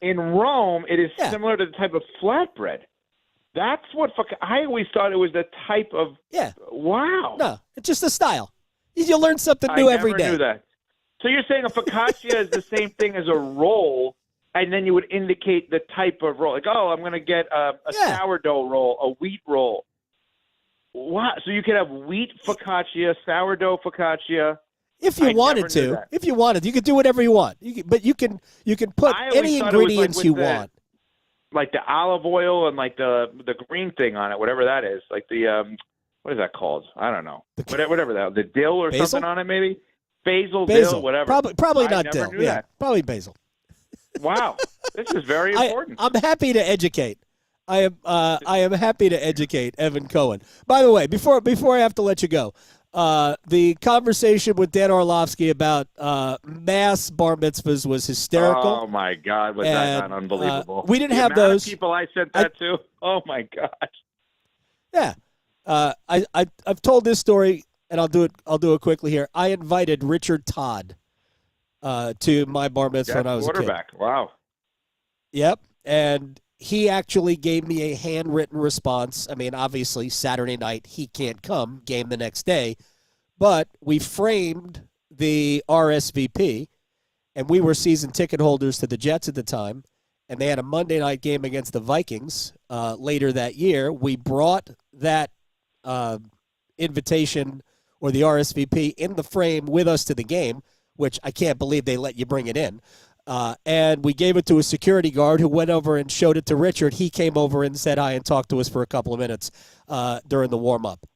In Rome, it is similar to the type of flatbread. That's what I always thought it was the type of. Yeah. Wow. No, it's just a style. You learn something new every day. I never knew that. So you're saying a focaccia is the same thing as a roll, and then you would indicate the type of roll. Like, oh, I'm going to get a sourdough roll, a wheat roll. Wow. So you could have wheat focaccia, sourdough focaccia. If you wanted to, you could do whatever you want. But you can put any ingredients you want. Like the olive oil and like the green thing on it, whatever that is. Like the what is that called? I don't know. Whatever that, the dill or basil? something on it, maybe basil, dill, whatever. Probably not dill. Knew that. Probably basil. Wow, this is very important. I'm happy to educate. I am happy to educate Evan Cohen. By the way, before I have to let you go. The conversation with Dan Orlovsky about mass bar mitzvahs was hysterical. Oh my God, was that not unbelievable? We didn't have those people I sent that to. Oh my God. Yeah, I've told this story, and I'll do it quickly here. I invited Richard Todd to my bar mitzvah when I was a kid. Quarterback. Wow. Yep, and he actually gave me a handwritten response. I mean, obviously, Saturday night, he can't come, game the next day. But we framed the RSVP, and we were season ticket holders to the Jets at the time, and they had a Monday night game against the Vikings later that year. We brought that invitation or the RSVP in the frame with us to the game, which I can't believe they let you bring it in. And we gave it to a security guard who went over and showed it to Richard. He came over and said hi and talked to us for a couple of minutes during the warm-up.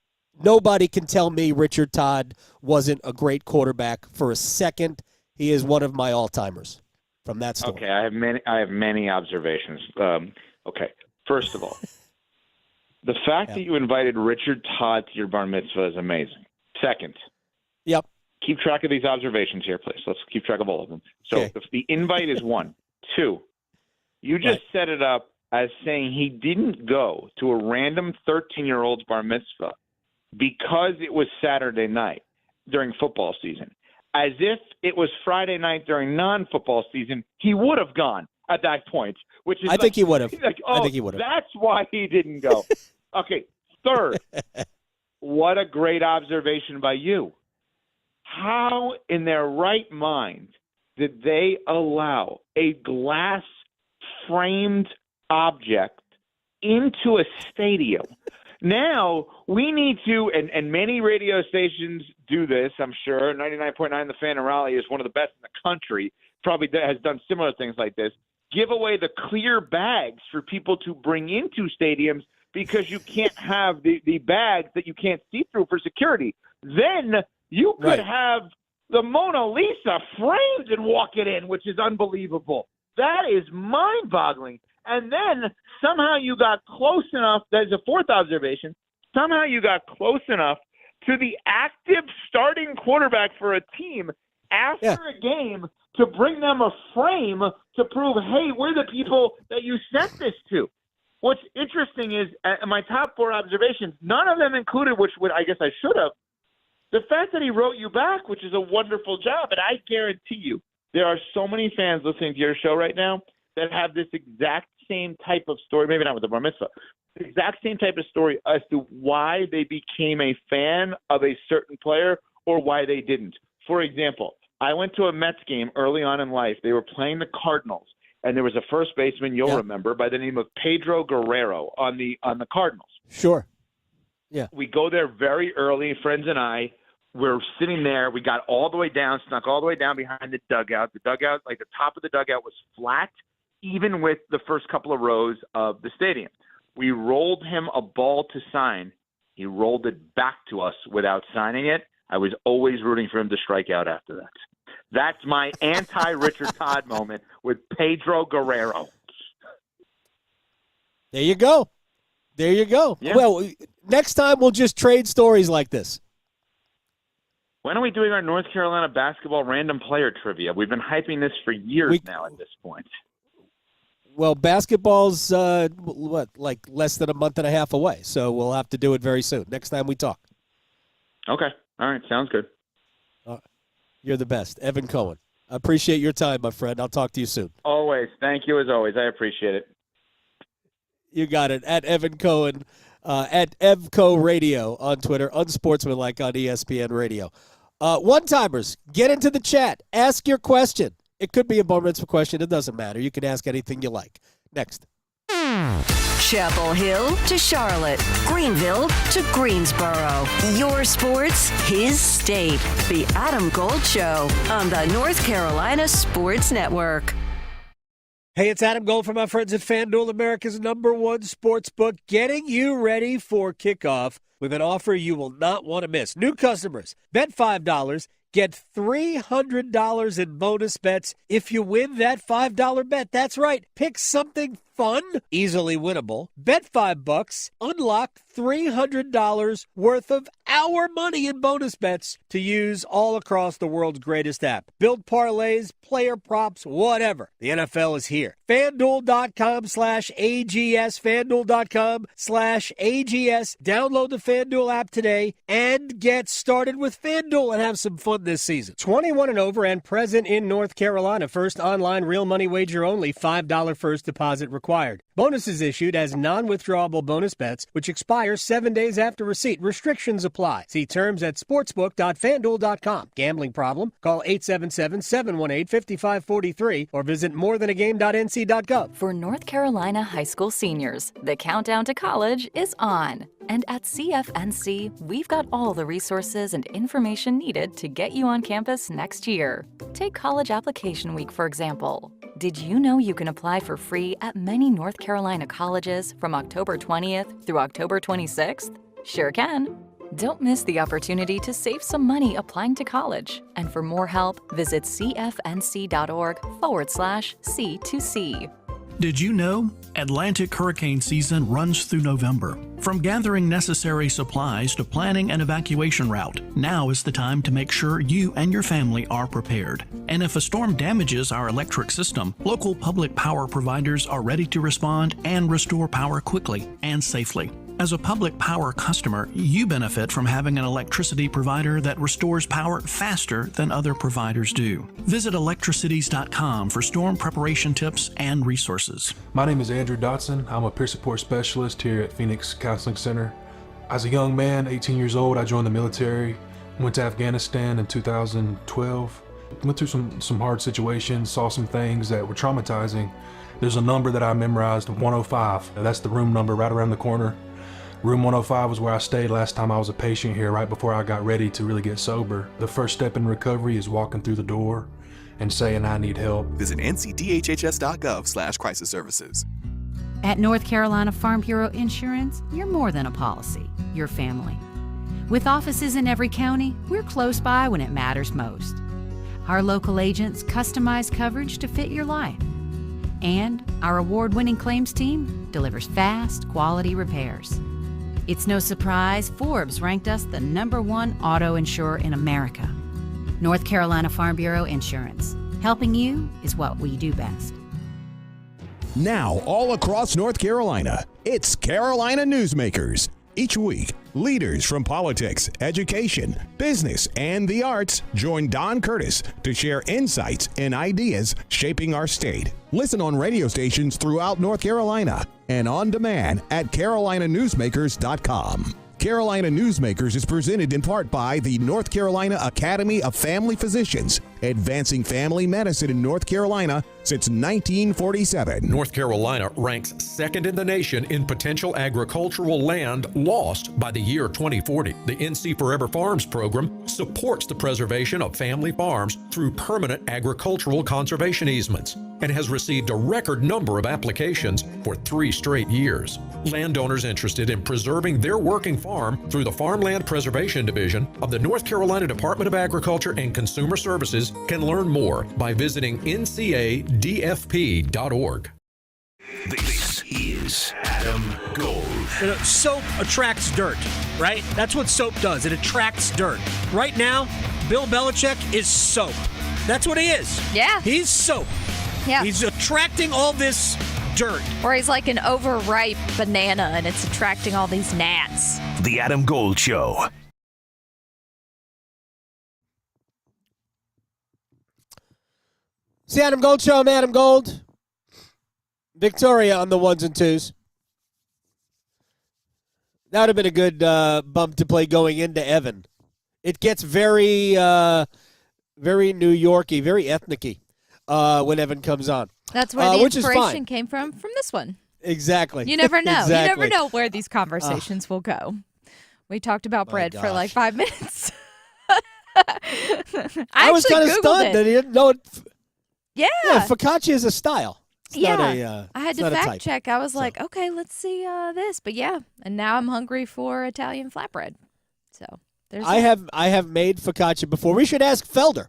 Nobody can tell me Richard Todd wasn't a great quarterback for a second. He is one of my all-timers from that story. Okay, I have many observations. Okay, first of all, the fact that you invited Richard Todd to your bar mitzvah is amazing. Second. Yep. Keep track of these observations here, please. Let's keep track of all of them. So if the invite is 1. 2, you just set it up as saying he didn't go to a random 13-year-old's bar mitzvah because it was Saturday night during football season. As if it was Friday night during non-football season, he would have gone at that point. Which is I think he would have. Like, oh, I think he would have. That's why he didn't go. Okay, third, what a great observation by you. How in their right mind did they allow a glass-framed object into a stadium? Now, we need to, and many radio stations do this, I'm sure. 99.9 The Fan in Raleigh is one of the best in the country, probably has done similar things like this. Give away the clear bags for people to bring into stadiums because you can't have the bags that you can't see through for security. Then you could have the Mona Lisa framed and walk it in, which is unbelievable. That is mind-boggling. And then somehow you got close enough, there's a fourth observation, somehow you got close enough to the active starting quarterback for a team after a game to bring them a frame to prove, hey, we're the people that you sent this to. What's interesting is my top 4 observations, none of them included, which I guess I should have, the fact that he wrote you back, which is a wonderful job. And I guarantee you there are so many fans listening to your show right now that have this exact same type of story, maybe not with the bar mitzvah, the exact same type of story as to why they became a fan of a certain player or why they didn't. For example, I went to a Mets game early on in life. They were playing the Cardinals, and there was a first baseman you'll remember by the name of Pedro Guerrero on the Cardinals. Sure. Yeah. We go there very early, friends and I. We're sitting there. We got all the way down, snuck all the way down behind the dugout. The dugout, like the top of the dugout was flat, even with the first couple of rows of the stadium. We rolled him a ball to sign. He rolled it back to us without signing it. I was always rooting for him to strike out after that. That's my anti-Richard Todd moment with Pedro Guerrero. There you go. There you go. Yeah. Well, next time we'll just trade stories like this. When are we doing our North Carolina basketball random player trivia? We've been hyping this for years now at this point. Well, basketball's, like less than a month and a half away, so we'll have to do it very soon, next time we talk. Okay. All right. Sounds good. You're the best. Evan Cohen. I appreciate your time, my friend. I'll talk to you soon. Always. Thank you as always. I appreciate it. You got it. At Evan Cohen, at EvCo Radio on Twitter, Unsportsmanlike on ESPN Radio. One-timers, get into the chat. Ask your question. It could be a bar mitzvah question. It doesn't matter. You can ask anything you like. Next. Chapel Hill to Charlotte, Greenville to Greensboro. Your sports, his state. The Adam Gold Show on the North Carolina Sports Network. Hey, it's Adam Gold from our friends at FanDuel, America's #1 sports book, getting you ready for kickoff with an offer you will not want to miss. New customers, bet $5, get $300 in bonus bets if you win that $5 bet. That's right. Pick something fun, easily winnable. Bet $5, unlock $300 worth of our money in bonus bets to use all across the world's greatest app. Build parlays, player props, whatever. The NFL is here. FanDuel.com/AGS, FanDuel.com/AGS. Download the FanDuel app today and get started with FanDuel and have some fun this season. 21 and over and present in North Carolina. First online real money wager only. $5 first deposit required. Bonuses issued as non-withdrawable bonus bets, which expire 7 days after receipt. Restrictions apply. See terms at sportsbook.fanduel.com. Gambling problem? Call 877-718-5543 or visit morethanagame.nc.gov. For North Carolina high school seniors, the countdown to college is on. And at CFNC, we've got all the resources and information needed to get you on campus next year. Take College Application Week, for example. Did you know you can apply for free at many North Carolina colleges from October 20th through October 26th? Sure can. Don't miss the opportunity to save some money applying to college. And for more help, visit cfnc.org/C2C. Did you know? Atlantic hurricane season runs through November. From gathering necessary supplies to planning an evacuation route, now is the time to make sure you and your family are prepared. And if a storm damages our electric system, local public power providers are ready to respond and restore power quickly and safely. As a public power customer, you benefit from having an electricity provider that restores power faster than other providers do. Visit electricities.com for storm preparation tips and resources. My name is Andrew Dotson. I'm a peer support specialist here at Phoenix Counseling Center. As a young man, 18 years old, I joined the military, went to Afghanistan in 2012, went through some hard situations, saw some things that were traumatizing. There's a number that I memorized, 105. That's the room number right around the corner. Room 105 was where I stayed last time I was a patient here, right before I got ready to really get sober. The first step in recovery is walking through the door and saying I need help. Visit ncdhhs.gov/crisis services. At North Carolina Farm Bureau Insurance, you're more than a policy, you're family. With offices in every county, we're close by when it matters most. Our local agents customize coverage to fit your life. And our award-winning claims team delivers fast, quality repairs. It's no surprise Forbes ranked us the #1 auto insurer in America. North Carolina Farm Bureau Insurance. Helping you is what we do best. Now, all across North Carolina, it's Carolina Newsmakers. Each week, leaders from politics, education, business, and the arts join Don Curtis to share insights and ideas shaping our state. Listen on radio stations throughout North Carolina and on demand at carolinanewsmakers.com. Carolina Newsmakers is presented in part by the North Carolina Academy of Family Physicians, advancing family medicine in North Carolina since 1947. North Carolina ranks second in the nation in potential agricultural land lost by the year 2040. The NC Forever Farms program supports the preservation of family farms through permanent agricultural conservation easements and has received a record number of applications for 3 straight years. Landowners interested in preserving their working farm through the Farmland Preservation Division of the North Carolina Department of Agriculture and Consumer Services can learn more by visiting ncadfp.org. This is Adam Gold. You know, soap attracts dirt, right? That's what soap does. It attracts dirt. Right now, Bill Belichick is soap. That's what he is. Yeah. He's soap. Yeah. He's attracting all this dirt. Or he's like an overripe banana and it's attracting all these gnats. The Adam Gold Show. It's the Adam Gold Show. I'm Adam Gold. Victoria on the 1s and 2s. That would have been a good bump to play going into Evan. It gets very, very New Yorky, very ethnic-y when Evan comes on. That's where the inspiration came from this one. Exactly. You never know. Exactly. You never know where these conversations will go. We talked about bread for like 5 minutes. I was kind of stunned that he didn't know it. Yeah. Focaccia is a style. It's not a, I had to fact check. I was like, okay, let's see this. But yeah, and now I'm hungry for Italian flatbread. So there's I have made focaccia before. We should ask Felder.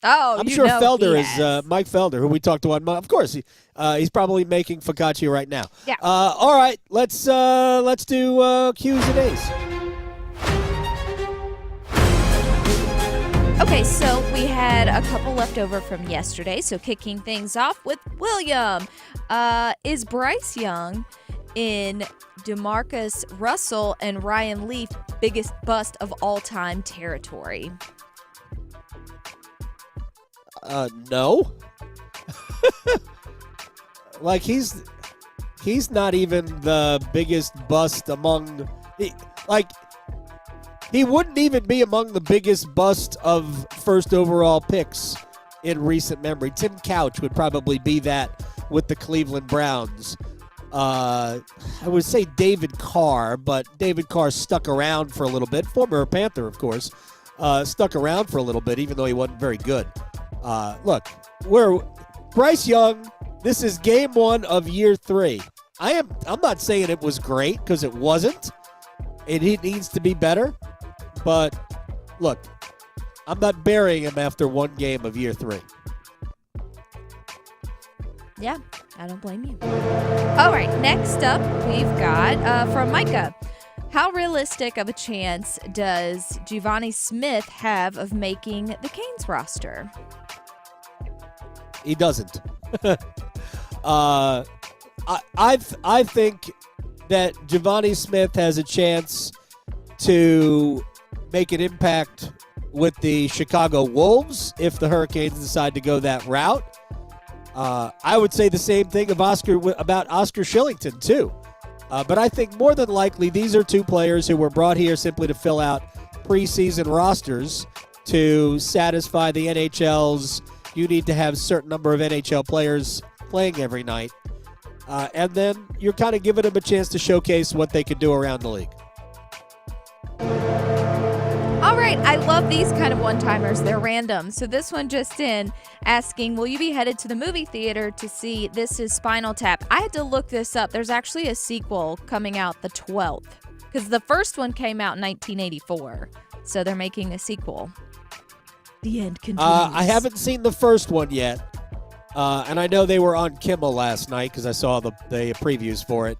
Oh, I'm sure Felder is Mike Felder, who we talked to on. Of course, he's probably making focaccia right now. Yeah. All right, let's do Q's and A's. Okay, so we had a couple left over from yesterday. So kicking things off with William. Is Bryce Young in DeMarcus Russell and Ryan Leaf biggest bust of all time territory? No. Like he's not even the biggest bust among he wouldn't even be among the biggest bust of first overall picks in recent memory. Tim Couch would probably be that with the Cleveland Browns. I would say David Carr, but David Carr stuck around for a little bit. Former Panther, of course, stuck around for a little bit, even though he wasn't very good. Look, we're Bryce Young. This is game 1 of year 3. I'm not saying it was great because it wasn't. It needs to be better. But look, I'm not burying him after 1 game of year 3. Yeah, I don't blame you. All right, next up, we've got from Micah. How realistic of a chance does Giovanni Smith have of making the Canes roster? He doesn't. I think that Giovanni Smith has a chance to make an impact with the Chicago Wolves if the Hurricanes decide to go that route. I would say the same thing about Oscar Shillington, too. But I think more than likely these are two players who were brought here simply to fill out preseason rosters to satisfy the NHL's you need to have a certain number of NHL players playing every night. And then you're kind of giving them a chance to showcase what they can do around the league. All right, I love these kind of one-timers. They're random. So this one just in, asking, will you be headed to the movie theater to see This Is Spinal Tap? I had to look this up. There's actually a sequel coming out the 12th because the first one came out in 1984. So they're making a sequel. The end continues. I haven't seen the first one yet. And I know they were on Kimmel last night because I saw the previews for it.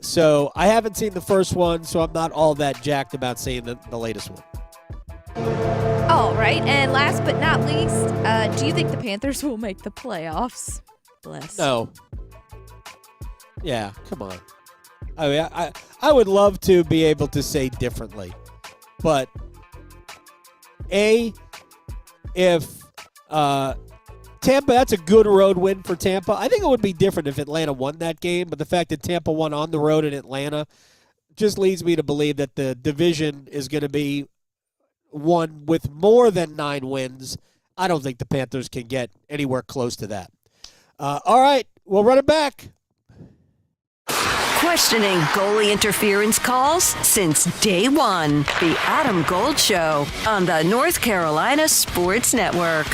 So I haven't seen the first one, so I'm not all that jacked about seeing the latest one. All right, and last but not least, do you think the Panthers will make the playoffs? Bless. No. Yeah, come on. I mean, I would love to be able to say differently, but if Tampa, that's a good road win for Tampa. I think it would be different if Atlanta won that game, but the fact that Tampa won on the road in Atlanta just leads me to believe that the division is going to be one with more than 9 wins. I don't think the Panthers can get anywhere close to that. All right, we'll run it back. Questioning goalie interference calls since day one. The Adam Gold Show on the North Carolina Sports Network.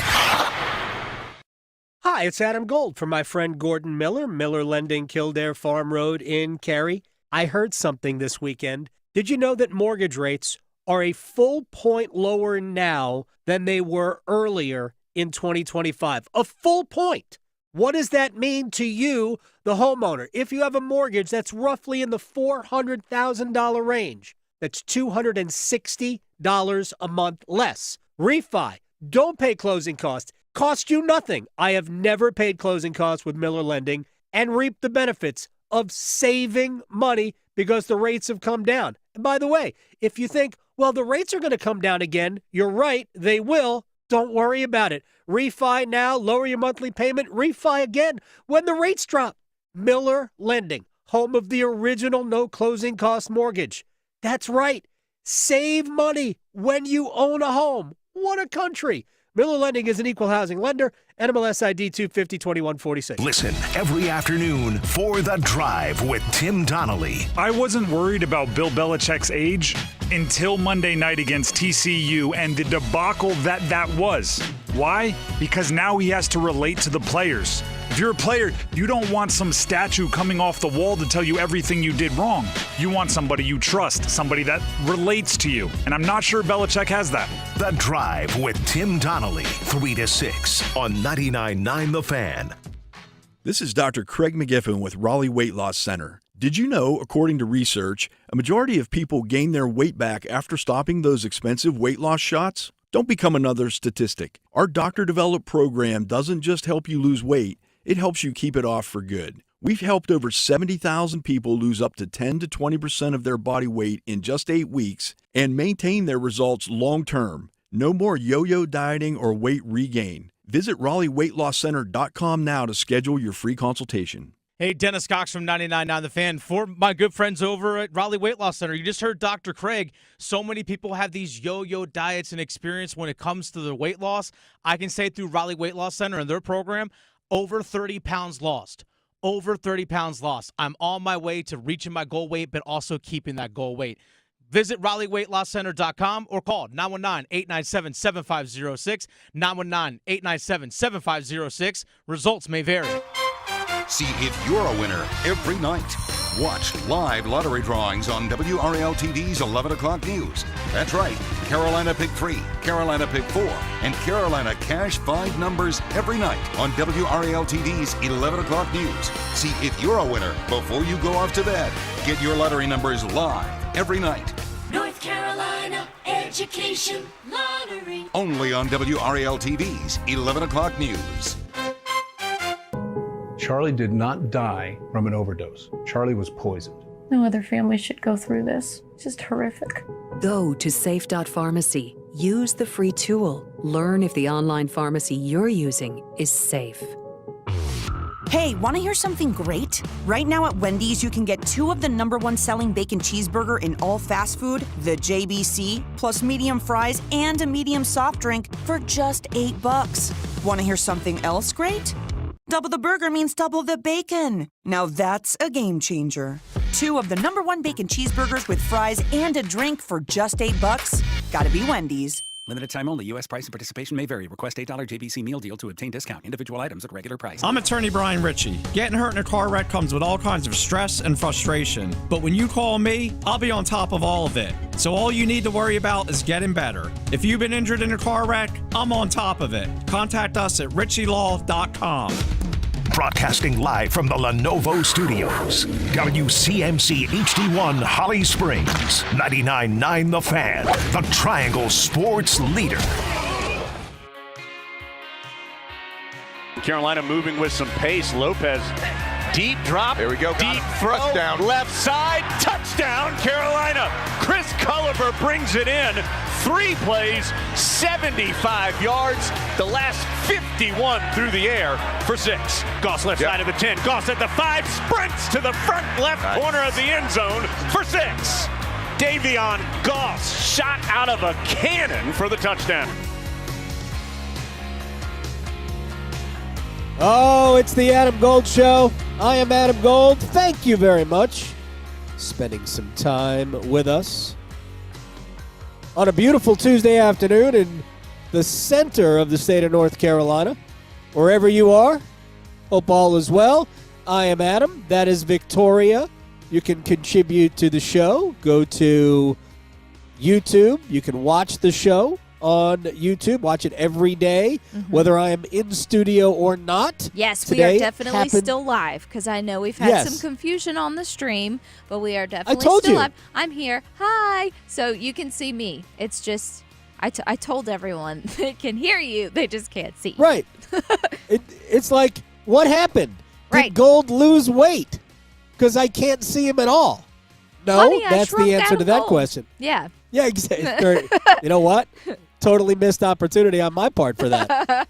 Hi, it's Adam Gold from my friend Gordon Miller, Miller Lending, Kildare Farm Road in Cary. I heard something this weekend. Did you know that mortgage rates are a full point lower now than they were earlier in 2025? A full point. What does that mean to you, the homeowner? If you have a mortgage that's roughly in the $400,000 range, that's $260 a month less. Refi, don't pay closing costs. Cost you nothing. I have never paid closing costs with Miller Lending and reaped the benefits of saving money because the rates have come down. And by the way, if you think, well, the rates are going to come down again, you're right, they will. Don't worry about it. Refi now, lower your monthly payment, refi again when the rates drop. Miller Lending, home of the original no closing cost mortgage. That's right. Save money when you own a home. What a country. Miller Lending is an equal housing lender. NMLS ID 250-2146. Listen every afternoon for The Drive with Tim Donnelly. I wasn't worried about Bill Belichick's age until Monday night against TCU and the debacle that was. Why? Because now he has to relate to the players. If you're a player, you don't want some statue coming off the wall to tell you everything you did wrong. You want somebody you trust, somebody that relates to you. And I'm not sure Belichick has that. The Drive with Tim Donnelly, 3 to 6 on 99.9 The Fan. This is Dr. Craig McGiffin with Raleigh Weight Loss Center. Did you know, according to research, a majority of people gain their weight back after stopping those expensive weight loss shots? Don't become another statistic. Our doctor-developed program doesn't just help you lose weight, it helps you keep it off for good. We've helped over 70,000 people lose up to 10 to 20% of their body weight in just 8 weeks and maintain their results long-term. No more yo-yo dieting or weight regain. Visit RaleighWeightLossCenter.com now to schedule your free consultation. Hey, Dennis Cox from 99.9 The Fan. For my good friends over at Raleigh Weight Loss Center, you just heard Dr. Craig. So many people have these yo-yo diets and experience when it comes to their weight loss. I can say through Raleigh Weight Loss Center and their program, over 30 pounds lost. Over 30 pounds lost. I'm on my way to reaching my goal weight, but also keeping that goal weight. Visit RaleighWeightLossCenter.com or call 919-897-7506, 919-897-7506. Results may vary. See if you're a winner every night. Watch live lottery drawings on WRAL-TV's 11 o'clock news. That's right, Carolina Pick 3, Carolina Pick 4, and Carolina Cash 5 numbers every night on WRAL-TV's 11 o'clock news. See if you're a winner before you go off to bed. Get your lottery numbers live every night. North Carolina Education Lottery. Only on WRAL-TV's 11 o'clock news. Charlie did not die from an overdose. Charlie was poisoned. No other family should go through this. It's just horrific. Go to safe.pharmacy. Use the free tool. Learn if the online pharmacy you're using is safe. Hey, want to hear something great? Right now at Wendy's, you can get 2 of the #1 selling bacon cheeseburger in all fast food, the JBC, plus medium fries and a medium soft drink for just $8. Want to hear something else great? Double the burger means double the bacon. Now that's a game changer. 2 of the #1 bacon cheeseburgers with fries and a drink for just $8. Gotta be Wendy's. Limited time only. U.S. price and participation may vary. Request $8 JBC meal deal to obtain discount. Individual items at regular price. I'm attorney Brian Ritchie. Getting hurt in a car wreck comes with all kinds of stress and frustration. But when you call me, I'll be on top of all of it. So all you need to worry about is getting better. If you've been injured in a car wreck, I'm on top of it. Contact us at ritchielaw.com. Broadcasting live from the Lenovo Studios. WCMC HD1 Holly Springs. 99.9 The Fan. The Triangle Sports Leader. Carolina moving with some pace. Lopez, deep drop. There we go. Deep throw. Touchdown. Left side. Touchdown, Carolina. Chris Culliver brings it in. 3 plays, 75 yards. The last 51 through the air for 6. Goss left side of the 10. Goss at the 5. Sprints to the front left corner of the end zone for 6. Davion Goss shot out of a cannon for the touchdown. Oh, it's the Adam Gold Show. I am Adam Gold. Thank you very much spending some time with us on a beautiful Tuesday afternoon in the center of the state of North Carolina. Wherever you are, hope all is well. I am Adam. That is Victoria. You can contribute to the show. Go to YouTube. You can watch the show on YouTube. Watch it every day, whether I am in studio or not. Yes, Today we are definitely still live because I know we've had some confusion on the stream, but we are definitely still live. I'm here. Hi. So you can see me. It's just, I told everyone they can hear you. They just can't see you. Right. It's like, what happened? Did Gold lose weight? Because I can't see him at all. No, Honey, that's the answer to that question. Yeah. Yeah, exactly. You know what? Totally missed opportunity on my part for that.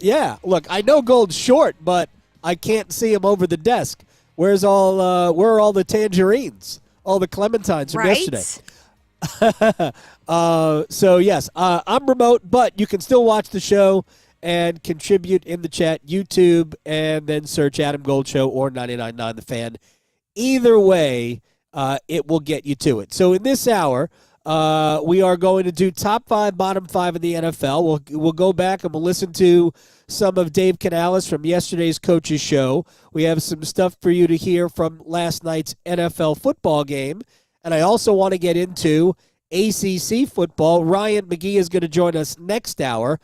Yeah, look, I know Gold's short, but I can't see him over the desk. Where are all the tangerines? All the clementines from yesterday. So, yes, I'm remote, but you can still watch the show and contribute in the chat, YouTube, and then search Adam Gold Show or 99.9 The Fan. Either way, it will get you to it. So in this hour, we are going to do top 5, bottom 5 in the NFL. We'll go back and we'll listen to some of Dave Canales from yesterday's coach's show. We have some stuff for you to hear from last night's NFL football game. And I also want to get into ACC football. Ryan McGee is going to join us next hour.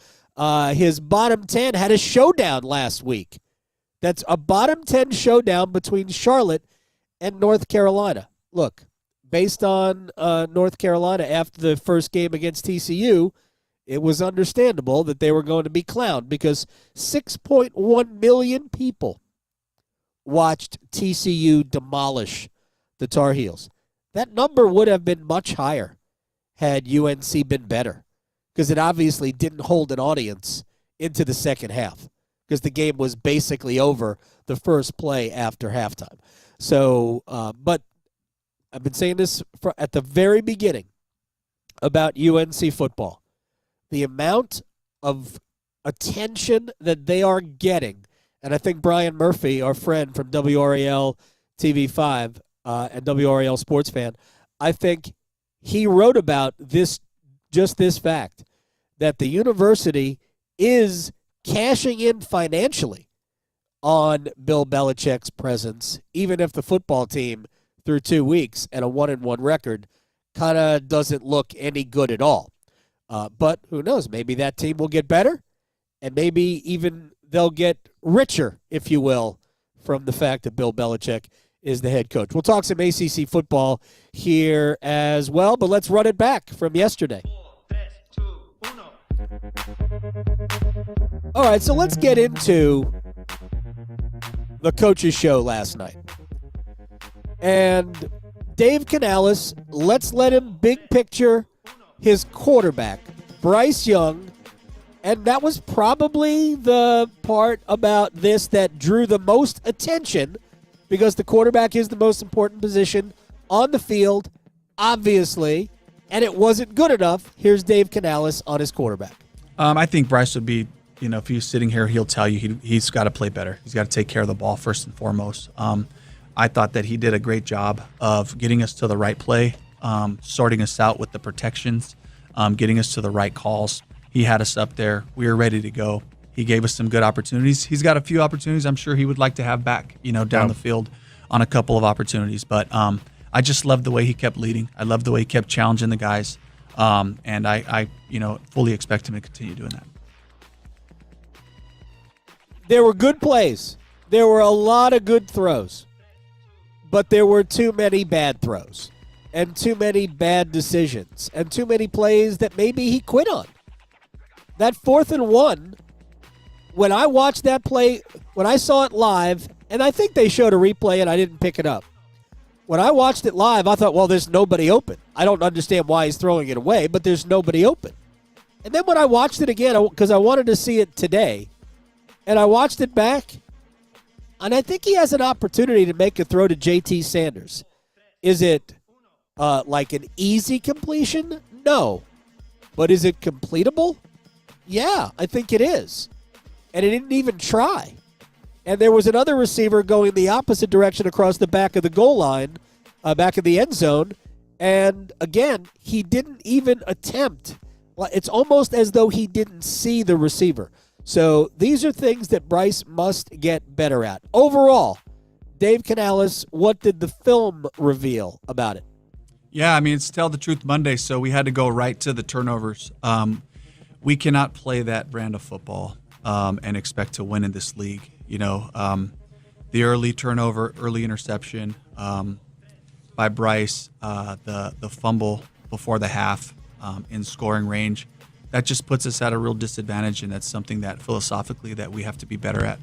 His bottom 10 had a showdown last week. That's a bottom 10 showdown between Charlotte and North Carolina. Look, based on North Carolina after the first game against TCU, it was understandable that they were going to be clowned because 6.1 million people watched TCU demolish the Tar Heels. That number would have been much higher had UNC been better because it obviously didn't hold an audience into the second half because the game was basically over the first play after halftime. So, but I've been saying this at the very beginning about UNC football. The amount of attention that they are getting, and I think Brian Murphy, our friend from WRAL TV5 and WRAL Sports Fan, I think he wrote about this fact, that the university is cashing in financially on Bill Belichick's presence, even if the football team through 2 weeks and a 1-1 record kind of doesn't look any good at all. But who knows? Maybe that team will get better, and maybe even they'll get richer, if you will, from the fact that Bill Belichick is the head coach. We'll talk some ACC football here as well, but let's run it back from yesterday. All right, so let's get into the coach's show last night. And Dave Canales, let's let him big picture his quarterback, Bryce Young. And that was probably the part about this that drew the most attention, because the quarterback is the most important position on the field, obviously, and it wasn't good enough. Here's Dave Canales on his quarterback. I think Bryce would be, if he was sitting here, he'll tell you he's got to play better. He's got to take care of the ball first and foremost. I thought that he did a great job of getting us to the right play, sorting us out with the protections, getting us to the right calls. He had us up there. We were ready to go. He gave us some good opportunities. He's got a few opportunities I'm sure he would like to have back, down the field on a couple of opportunities. But I just loved the way he kept leading. I loved the way he kept challenging the guys. And I fully expect him to continue doing that. There were good plays. There were a lot of good throws. But there were too many bad throws and too many bad decisions and too many plays that maybe he quit on. That 4th and 1, when I watched that play, when I saw it live, and I think they showed a replay and I didn't pick it up. When I watched it live, I thought, well, there's nobody open. I don't understand why he's throwing it away, but there's nobody open. And then when I watched it again, because I wanted to see it today, and I watched it back, and I think he has an opportunity to make a throw to J.T. Sanders. Is it like an easy completion? No. But is it completable? Yeah, I think it is. And he didn't even try. And there was another receiver going the opposite direction across the back of the goal line, back of the end zone. And again, he didn't even attempt. It's almost as though he didn't see the receiver. So these are things that Bryce must get better at. Overall, Dave Canales, what did the film reveal about it? Yeah, I mean, it's Tell the Truth Monday, so we had to go right to the turnovers. We cannot play that brand of football and expect to win in this league. The early turnover, early interception by Bryce, the fumble before the half in scoring range, that just puts us at a real disadvantage, and that's something that philosophically that we have to be better at.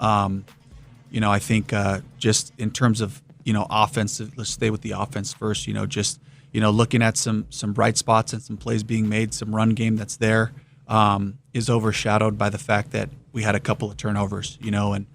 I think just in terms of offense, let's stay with the offense first. Looking at some bright spots and some plays being made, some run game that's there is overshadowed by the fact that we had a couple of turnovers. And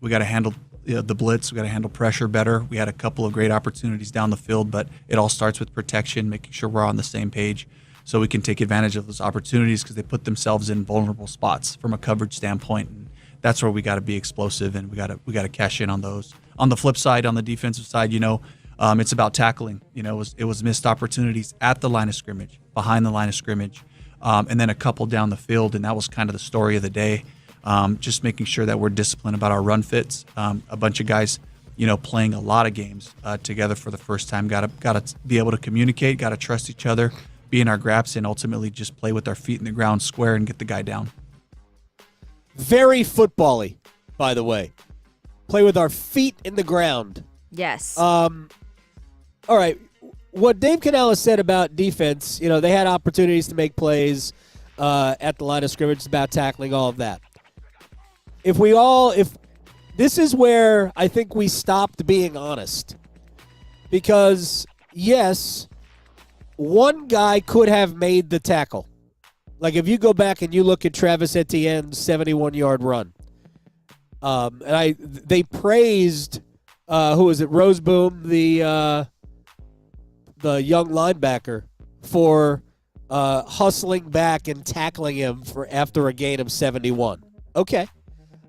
we got to handle the blitz. We got to handle pressure better. We had a couple of great opportunities down the field, but it all starts with protection, making sure we're on the same page, so we can take advantage of those opportunities because they put themselves in vulnerable spots from a coverage standpoint. And that's where we got to be explosive, and we got to cash in on those. On the flip side, on the defensive side, it's about tackling. It was missed opportunities at the line of scrimmage, behind the line of scrimmage, and then a couple down the field, and that was kind of the story of the day. Just making sure that we're disciplined about our run fits. A bunch of guys, playing a lot of games together for the first time. Got to be able to communicate. Got to trust each other, be in our graps, and ultimately just play with our feet in the ground square and get the guy down. Very football-y, by the way. Play with our feet in the ground. Yes. All right. What Dave Canales said about defense, they had opportunities to make plays at the line of scrimmage, about tackling, all of that. If this is where I think we stopped being honest. Because, yes, one guy could have made the tackle. Like if you go back and you look at Travis Etienne's 71-yard run, and they praised who was it, Roseboom, the young linebacker, for hustling back and tackling him after a gain of 71. Okay,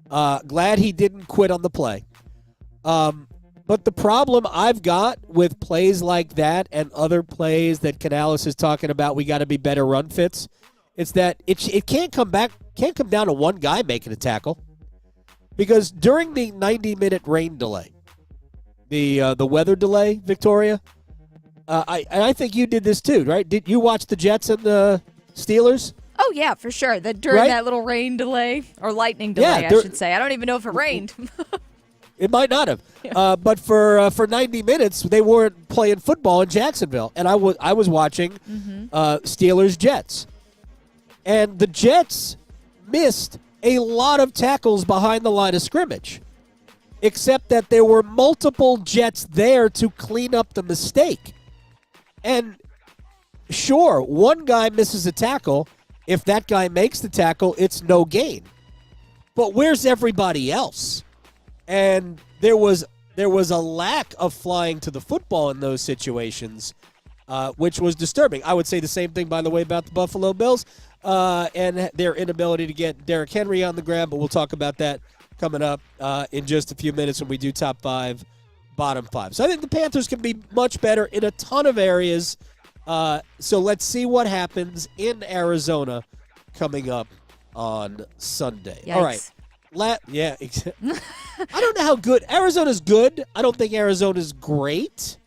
glad he didn't quit on the play. But the problem I've got with plays like that and other plays that Canales is talking about, we got to be better run fits. It's that it can't come down to one guy making a tackle, Because during the 90-minute rain delay, the weather delay, Victoria, I think you did this too, right? Did you watch the Jets and the Steelers? Oh, yeah, for sure. During that little rain delay, or lightning delay, I should say. I don't even know if it rained. It might not have. Yeah. But for 90 minutes, they weren't playing football in Jacksonville. And I was watching Steelers-Jets. And the Jets missed a lot of tackles behind the line of scrimmage, except that there were multiple Jets there to clean up the mistake. And sure, one guy misses a tackle. If that guy makes the tackle, it's no gain. But where's everybody else? And there was a lack of flying to the football in those situations, which was disturbing. I would say the same thing, by the way, about the Buffalo Bills and their inability to get Derrick Henry on the ground, but we'll talk about that coming up in just a few minutes when we do top 5, bottom 5. So I think the Panthers can be much better in a ton of areas. So let's see what happens in Arizona coming up on Sunday. Yikes. All right. I don't know how good Arizona's good. I don't think Arizona's great.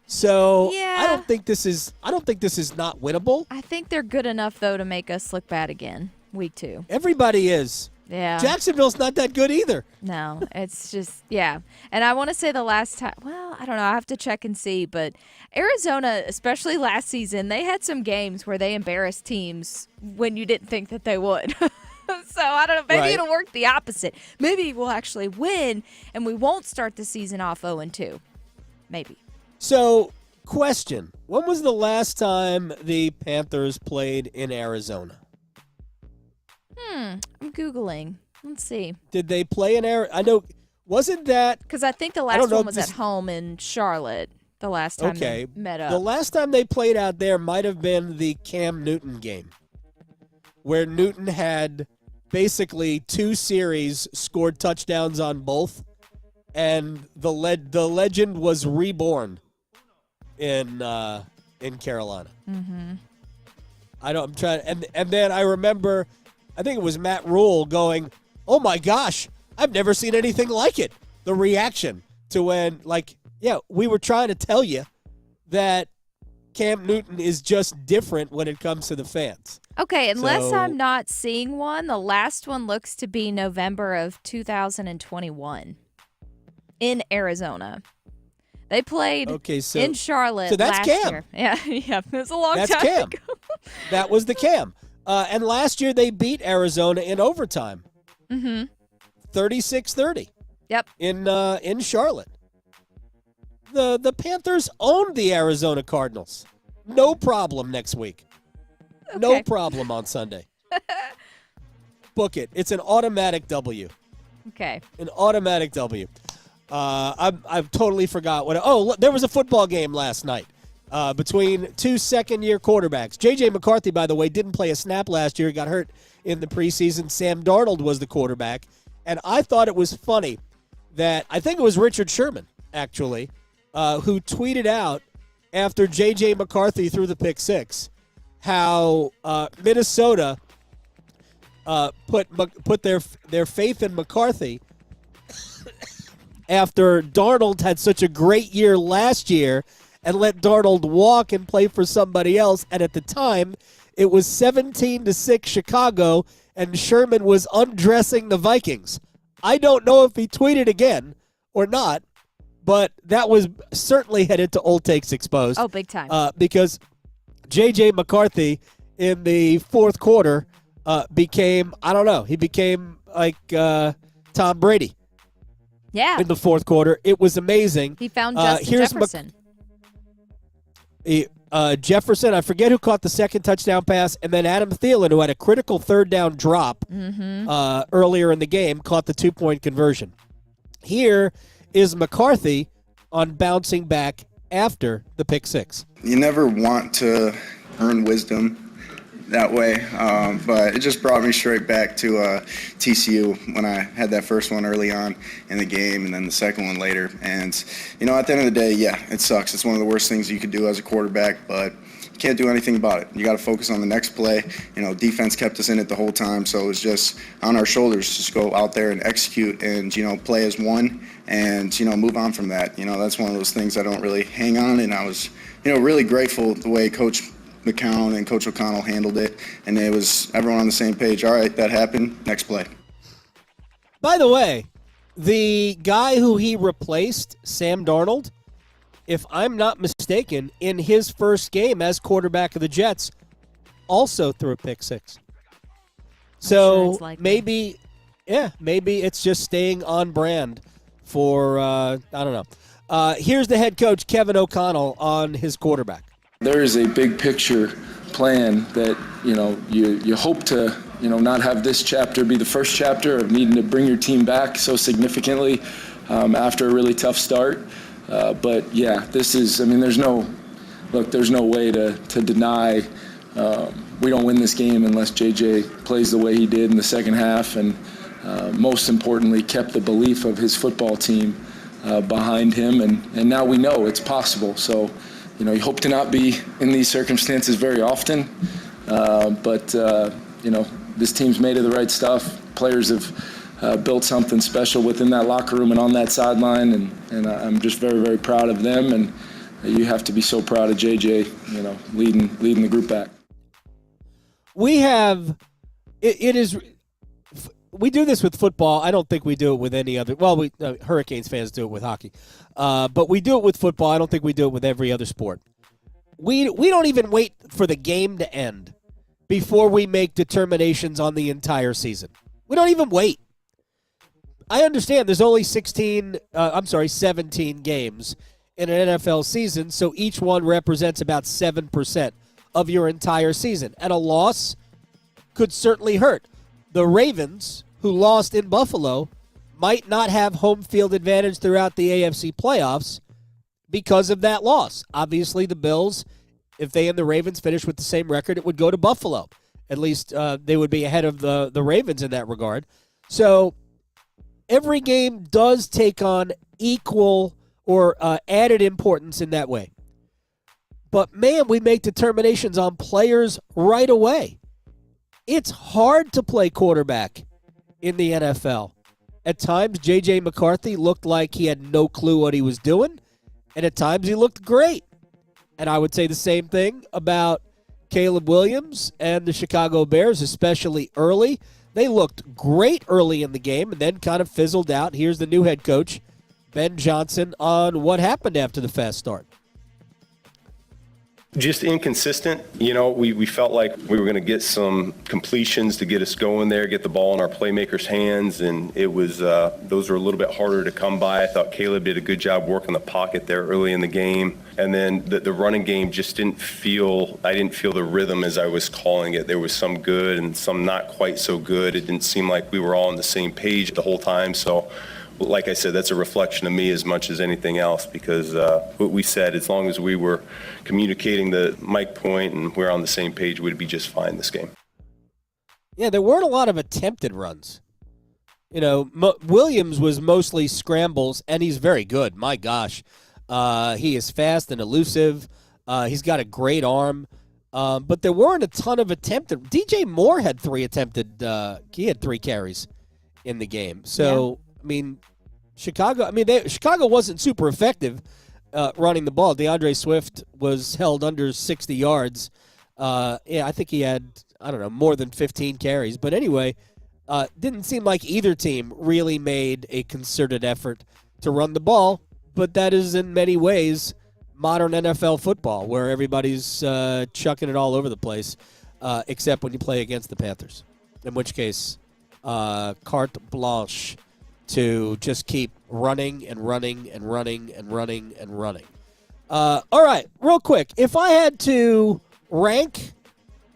So I don't think this is not winnable. I think they're good enough though to make us look bad again week 2. Everybody is. Yeah. Jacksonville's not that good either. No, it's just, yeah. And I want to say the last time, well, I don't know. I have to check and see. But Arizona, especially last season, they had some games where they embarrassed teams when you didn't think that they would. So I don't know. Maybe it'll work the opposite. Maybe we'll actually win and we won't start the season off 0-2. Maybe. So, question. When was the last time the Panthers played in Arizona? I'm Googling. Let's see. Did they play in Arizona? I know, wasn't that? Because I think the last one was at home in Charlotte the last time they met up. The last time they played out there might have been the Cam Newton game, where Newton had basically 2 series, scored touchdowns on both, and the legend was reborn in Carolina. Mm-hmm. I'm trying, and then I remember, I think it was Matt Rule going, "Oh my gosh, I've never seen anything like it." The reaction to when, we were trying to tell you that Cam Newton is just different when it comes to the fans. Okay, unless I'm not seeing one, the last one looks to be November of 2021 in Arizona. They played in Charlotte so that's last Cam. year. Yeah, it was a long that's time Cam. ago. That was the Cam. And last year they beat Arizona in overtime. Mm-hmm. 36-30. Yep. In Charlotte. The Panthers owned the Arizona Cardinals. No problem next week. Okay. No problem on Sunday. Book it. It's an automatic W. Okay. An automatic W. I've totally forgot what. Oh, there was a football game last night between 2 second-year quarterbacks. J.J. McCarthy, by the way, didn't play a snap last year. He got hurt in the preseason. Sam Darnold was the quarterback. And I thought it was funny that I think it was Richard Sherman, actually, who tweeted out after J.J. McCarthy threw the pick 6 how Minnesota put their faith in McCarthy after Darnold had such a great year last year and let Darnold walk and play for somebody else. And at the time, it was 17-6 Chicago, and Sherman was undressing the Vikings. I don't know if he tweeted again or not, but that was certainly headed to Old Takes Exposed. Oh, big time. Because J.J. McCarthy in the fourth quarter became, I don't know, he became like Tom Brady. Yeah. In the fourth quarter. It was amazing. He found Justin Jefferson. Jefferson, I forget who caught the second touchdown pass, and then Adam Thielen, who had a critical third down drop earlier in the game, caught the 2-point conversion. Here is McCarthy on bouncing back after the pick 6. You never want to earn wisdom that way, but it just brought me straight back to TCU when I had that first one early on in the game and then the second one later. And, at the end of the day, yeah, it sucks. It's one of the worst things you could do as a quarterback, but you can't do anything about it. You got to focus on the next play. Defense kept us in it the whole time, so it was just on our shoulders to just go out there and execute and, play as one and, move on from that. That's one of those things I don't really hang on, and I was, really grateful the way Coach McCown and Coach O'Connell handled it, and it was everyone on the same page. All right, that happened. Next play. By the way, the guy who he replaced, Sam Darnold, if I'm not mistaken, in his first game as quarterback of the Jets, also threw a pick six. So maybe it's just staying on brand for, I don't know. Here's the head coach, Kevin O'Connell, on his quarterback. There is a big picture plan that, you hope to, not have this chapter be the first chapter of needing to bring your team back so significantly after a really tough start. But yeah, this is, there's no way to deny we don't win this game unless JJ plays the way he did in the second half and most importantly kept the belief of his football team behind him. And now we know it's possible. So, you hope to not be in these circumstances very often. But this team's made of the right stuff. Players have built something special within that locker room and on that sideline, and I'm just very, very proud of them. And you have to be so proud of JJ, leading the group back. We have we do this with football. I don't think we do it with any other. Well, Hurricanes fans do it with hockey, but we do it with football. I don't think we do it with every other sport. We don't even wait for the game to end before we make determinations on the entire season. We don't even wait. I understand there's only 17 games in an NFL season, so each one represents about 7% of your entire season. And a loss could certainly hurt. The Ravens, who lost in Buffalo, might not have home field advantage throughout the AFC playoffs because of that loss. Obviously, the Bills, if they and the Ravens finish with the same record, it would go to Buffalo. At least they would be ahead of the Ravens in that regard. So every game does take on equal or added importance in that way. But, man, we make determinations on players right away. It's hard to play quarterback in the NFL. At times, J.J. McCarthy looked like he had no clue what he was doing, and at times he looked great. And I would say the same thing about Caleb Williams and the Chicago Bears, especially early. They looked great early in the game and then kind of fizzled out. Here's the new head coach, Ben Johnson, on what happened after the fast start. Just inconsistent. We felt like we were going to get some completions to get us going there, get the ball in our playmakers' hands, and it was those were a little bit harder to come by. I thought Caleb did a good job working the pocket there early in the game, and then the running game just I didn't feel the rhythm as I was calling it. There was some good and some not quite so good. It didn't seem like we were all on the same page the whole time, so like I said, that's a reflection of me as much as anything else, because what we said, as long as we were communicating the mic point and we're on the same page, we'd be just fine this game. Yeah, there weren't a lot of attempted runs. Williams was mostly scrambles, and he's very good. My gosh. He is fast and elusive. He's got a great arm. But there weren't a ton of attempted. DJ Moore had 3 attempted. He had 3 carries in the game. So, yeah. Chicago wasn't super effective running the ball. DeAndre Swift was held under 60 yards. I think he had, more than 15 carries. But anyway, didn't seem like either team really made a concerted effort to run the ball. But that is in many ways modern NFL football, where everybody's chucking it all over the place, except when you play against the Panthers, in which case carte blanche to just keep running and running and running and running and running. All right, real quick. If I had to rank,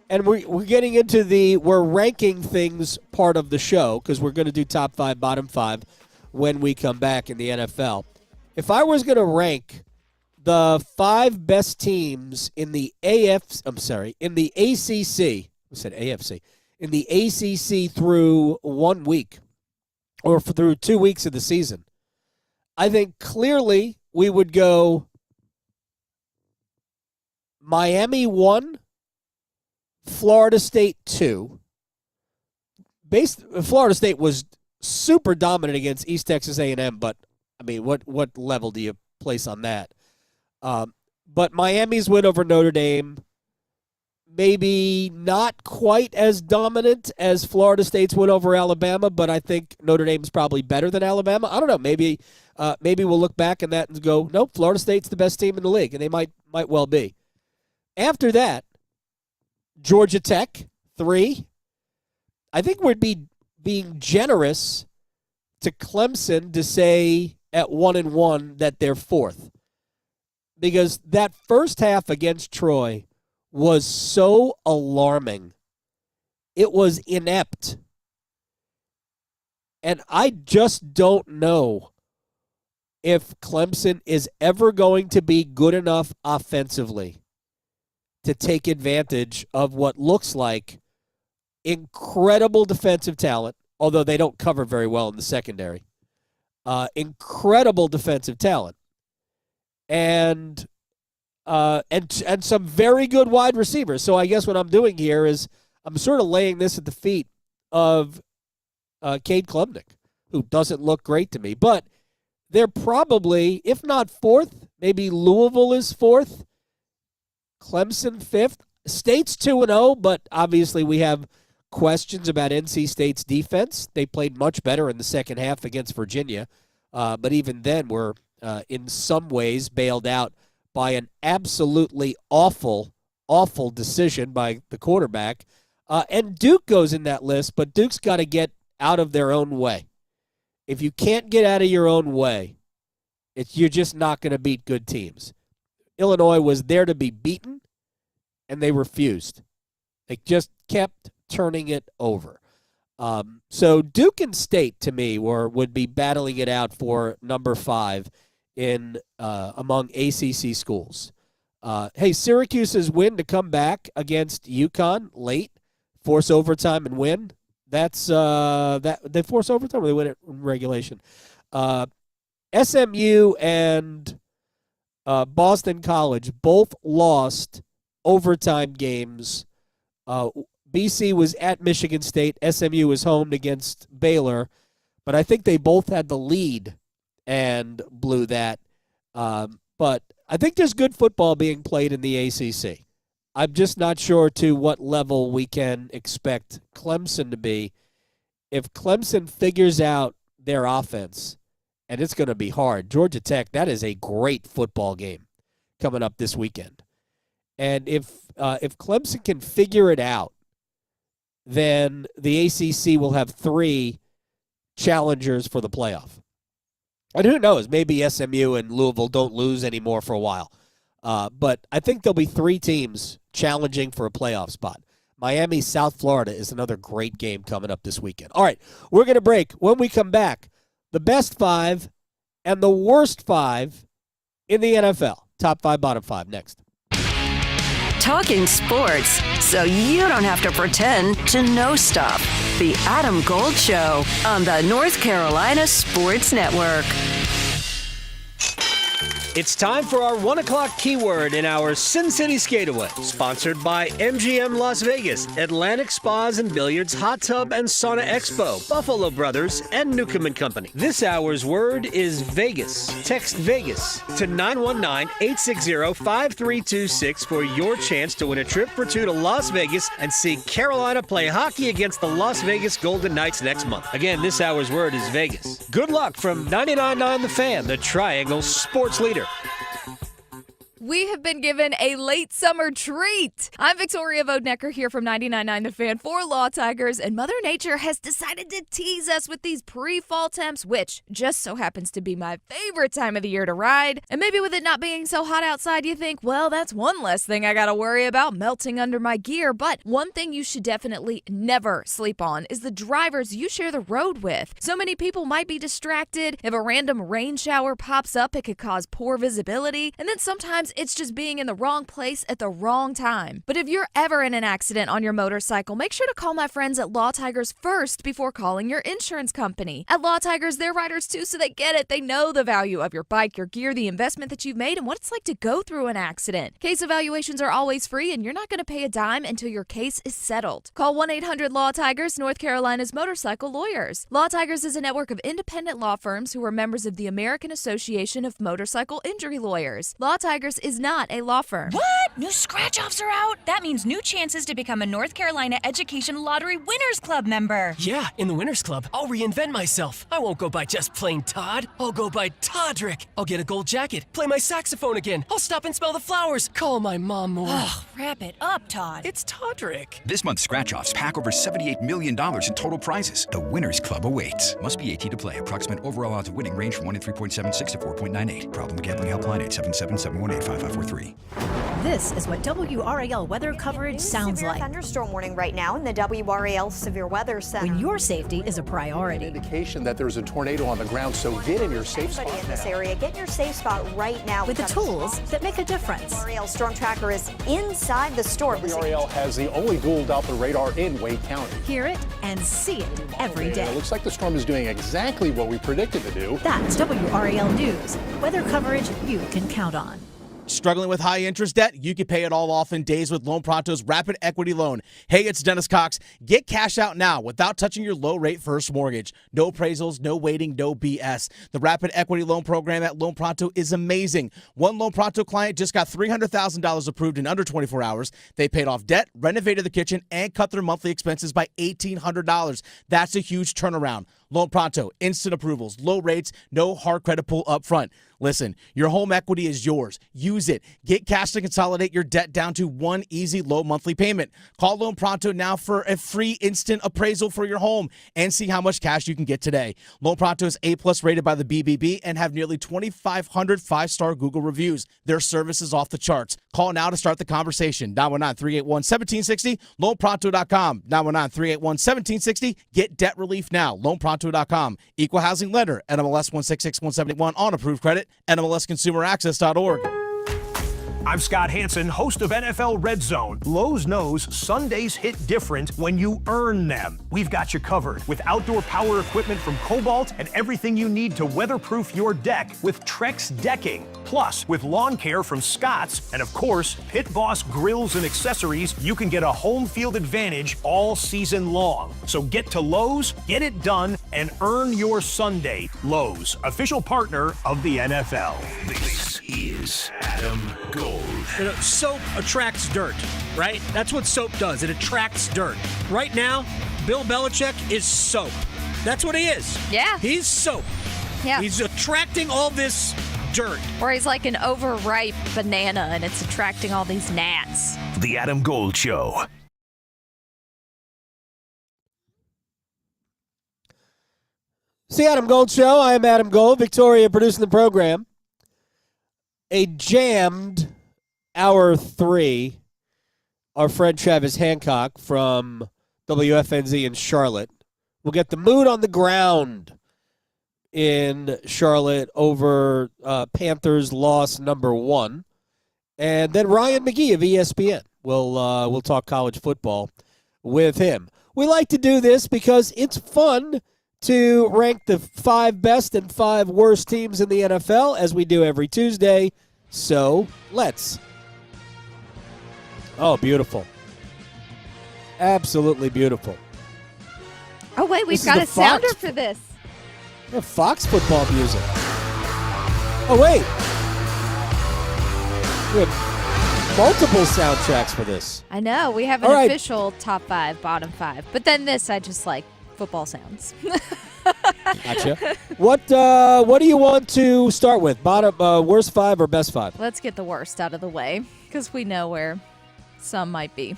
and we're getting into we're ranking things part of the show, because we're going to do top 5, bottom 5 when we come back in the NFL. If I was going to rank the 5 best teams in the in the ACC, I said AFC, in the ACC through 1 week, or through 2 weeks of the season, I think clearly we would go Miami 1, Florida State 2. Florida State was super dominant against East Texas A&M, but, I mean, what level do you place on that? But Miami's win over Notre Dame, maybe not quite as dominant as Florida State's win over Alabama, but I think Notre Dame's probably better than Alabama. I don't know. Maybe we'll look back at that and go, nope, Florida State's the best team in the league, and they might well be. After that, Georgia Tech, 3. I think we'd be being generous to Clemson to say at 1-1 that they're 4th. Because that first half against Troy was so alarming. It was inept. And I just don't know if Clemson is ever going to be good enough offensively to take advantage of what looks like incredible defensive talent, although they don't cover very well in the secondary. Incredible defensive talent. And some very good wide receivers. So I guess what I'm doing here is I'm sort of laying this at the feet of Cade Klubnik, who doesn't look great to me. But they're probably, if not 4th, maybe Louisville is 4th, Clemson 5th. State's 2-0, but obviously we have questions about NC State's defense. They played much better in the second half against Virginia, but even then we're in some ways bailed out by an absolutely awful decision by the quarterback. And Duke goes in that list, but Duke's got to get out of their own way. If you can't get out of your own way, you're just not going to beat good teams. Illinois was there to be beaten, and they refused. They just kept turning it over. So Duke and State, to me, would be battling it out for number 5 in among ACC schools. Hey, Syracuse's win to come back against UConn late, force overtime and win. That's that they force overtime or they win it in regulation. SMU and Boston College both lost overtime games. BC was at Michigan State. SMU was home against Baylor, but I think they both had the lead and blew that. But I think there's good football being played in the ACC. I'm just not sure to what level we can expect Clemson to be. If Clemson figures out their offense, and it's going to be hard, Georgia Tech, that is a great football game coming up this weekend. And if Clemson can figure it out, then the ACC will have 3 challengers for the playoff. And who knows, maybe SMU and Louisville don't lose anymore for a while. But I think there'll be 3 teams challenging for a playoff spot. Miami, South Florida is another great game coming up this weekend. All right, we're going to break. When we come back, the best 5 and the worst 5 in the NFL. Top 5, bottom 5 next. Talking sports so you don't have to pretend to know stuff. The Adam Gold Show on the North Carolina Sports Network. It's time for our 1 o'clock keyword in our Sin City Skateaway, sponsored by MGM Las Vegas, Atlantic Spas and Billiards, Hot Tub and Sauna Expo, Buffalo Brothers, and Newcomb & Company. This hour's word is Vegas. Text Vegas to 919-860-5326 for your chance to win a trip for 2 to Las Vegas and see Carolina play hockey against the Las Vegas Golden Knights next month. Again, this hour's word is Vegas. Good luck from 99.9 The Fan, the Triangle Sports Leader. We have been given a late summer treat. I'm Victoria Vodnecker here from 99.9 The Fan for Law Tigers, and Mother Nature has decided to tease us with these pre-fall temps, which just so happens to be my favorite time of the year to ride. And maybe with it not being so hot outside, you think, well, that's one less thing I gotta worry about melting under my gear. But one thing you should definitely never sleep on is the drivers you share the road with. So many people might be distracted. If a random rain shower pops up, it could cause poor visibility. And then sometimes it's just being in the wrong place at the wrong time. But if you're ever in an accident on your motorcycle, make sure to call my friends at Law Tigers first before calling your insurance company. At Law Tigers, they're riders too, so they get it. They know the value of your bike, your gear, the investment that you've made, and what it's like to go through an accident. Case evaluations are always free, and you're not going to pay a dime until your case is settled. Call 1-800-LAW-TIGERS, North Carolina's motorcycle lawyers. Law Tigers is a network of independent law firms who are members of the American Association of Motorcycle Injury Lawyers. Law Tigers is not a law firm. What? New scratch-offs are out? That means new chances to become a North Carolina Education Lottery Winners Club member. Yeah, in the Winners Club, I'll reinvent myself. I won't go by just plain Todd. I'll go by Toddrick. I'll get a gold jacket, play my saxophone again. I'll stop and smell the flowers, call my mom more. Ugh, wrap it up, Todd. It's Toddrick. This month's scratch-offs pack over $78 million in total prizes. The Winners Club awaits. Must be 18 to play. Approximate overall odds of winning range from 1 in 3.76 to 4.98. Problem gambling helpline 877-718-5543. This is what WRAL weather coverage sounds like. Thunderstorm warning right now in the WRAL Severe Weather Center. When your safety is a priority. An indication that there's a tornado on the ground, so get in your safe spot in this area, get in your safe spot right now. With the tools that make a difference. WRAL Storm Tracker is inside the storm. WRAL has the only dual Doppler radar in Wade County. Hear it and see it every day. It looks like the storm is doing exactly what we predicted to do. That's WRAL News. Weather coverage you can count on. Struggling with high interest debt? You can pay it all off in days with Loan Pronto's Rapid Equity Loan. Hey, it's Dennis Cox. Get cash out now without touching your low rate first mortgage. No appraisals, no waiting, no BS. The Rapid Equity Loan program at Loan Pronto is amazing. One Loan Pronto client just got $300,000 approved in under 24 hours. They paid off debt, renovated the kitchen, and cut their monthly expenses by $1,800. That's a huge turnaround. Loan Pronto, instant approvals, low rates, no hard credit pull up front. Listen, your home equity is yours. Use it. Get cash to consolidate your debt down to one easy low monthly payment. Call Loan Pronto now for a free instant appraisal for your home and see how much cash you can get today. Loan Pronto is A+ rated by the BBB and have nearly 2,500 5-star Google reviews. Their service is off the charts. Call now to start the conversation. 919-381-1760, loanpronto.com. 919-381-1760. Get debt relief now. Loanpronto.com. Equal housing lender. NMLS 166171 on approved credit. NMLSconsumeraccess.org. I'm Scott Hansen, host of NFL Red Zone. Lowe's knows Sundays hit different when you earn them. We've got you covered with outdoor power equipment from Cobalt and everything you need to weatherproof your deck with Trex decking. Plus, with lawn care from Scott's and, of course, Pit Boss grills and accessories, you can get a home field advantage all season long. So get to Lowe's, get it done, and earn your Sunday. Lowe's, official partner of the NFL. This is Adam Gold. You know, soap attracts dirt, right? That's what soap does. It attracts dirt. Right now, Bill Belichick is soap. That's what he is. Yeah. He's soap. Yeah. He's attracting all this dirt. Or he's like an overripe banana and it's attracting all these gnats. The Adam Gold Show. It's the Adam Gold Show. I am Adam Gold. Victoria producing the program. A jammed Hour 3. Our friend Travis Hancock from WFNZ in Charlotte will get the mood on the ground in Charlotte over Panthers loss number 1. And then Ryan McGee of ESPN. We'll talk college football with him. We like to do this because it's fun to rank the 5 best and 5 worst teams in the NFL, as we do every Tuesday. So let's. Oh, beautiful. Absolutely beautiful. Oh, wait, we've got a sounder for this. The Fox football music. Oh, wait. We have multiple soundtracks for this. I know. We have an official top 5, bottom 5. But then this, I just like football sounds. Gotcha. What do you want to start with? Bottom, worst 5 or best 5? Let's get the worst out of the way because we know where some might be.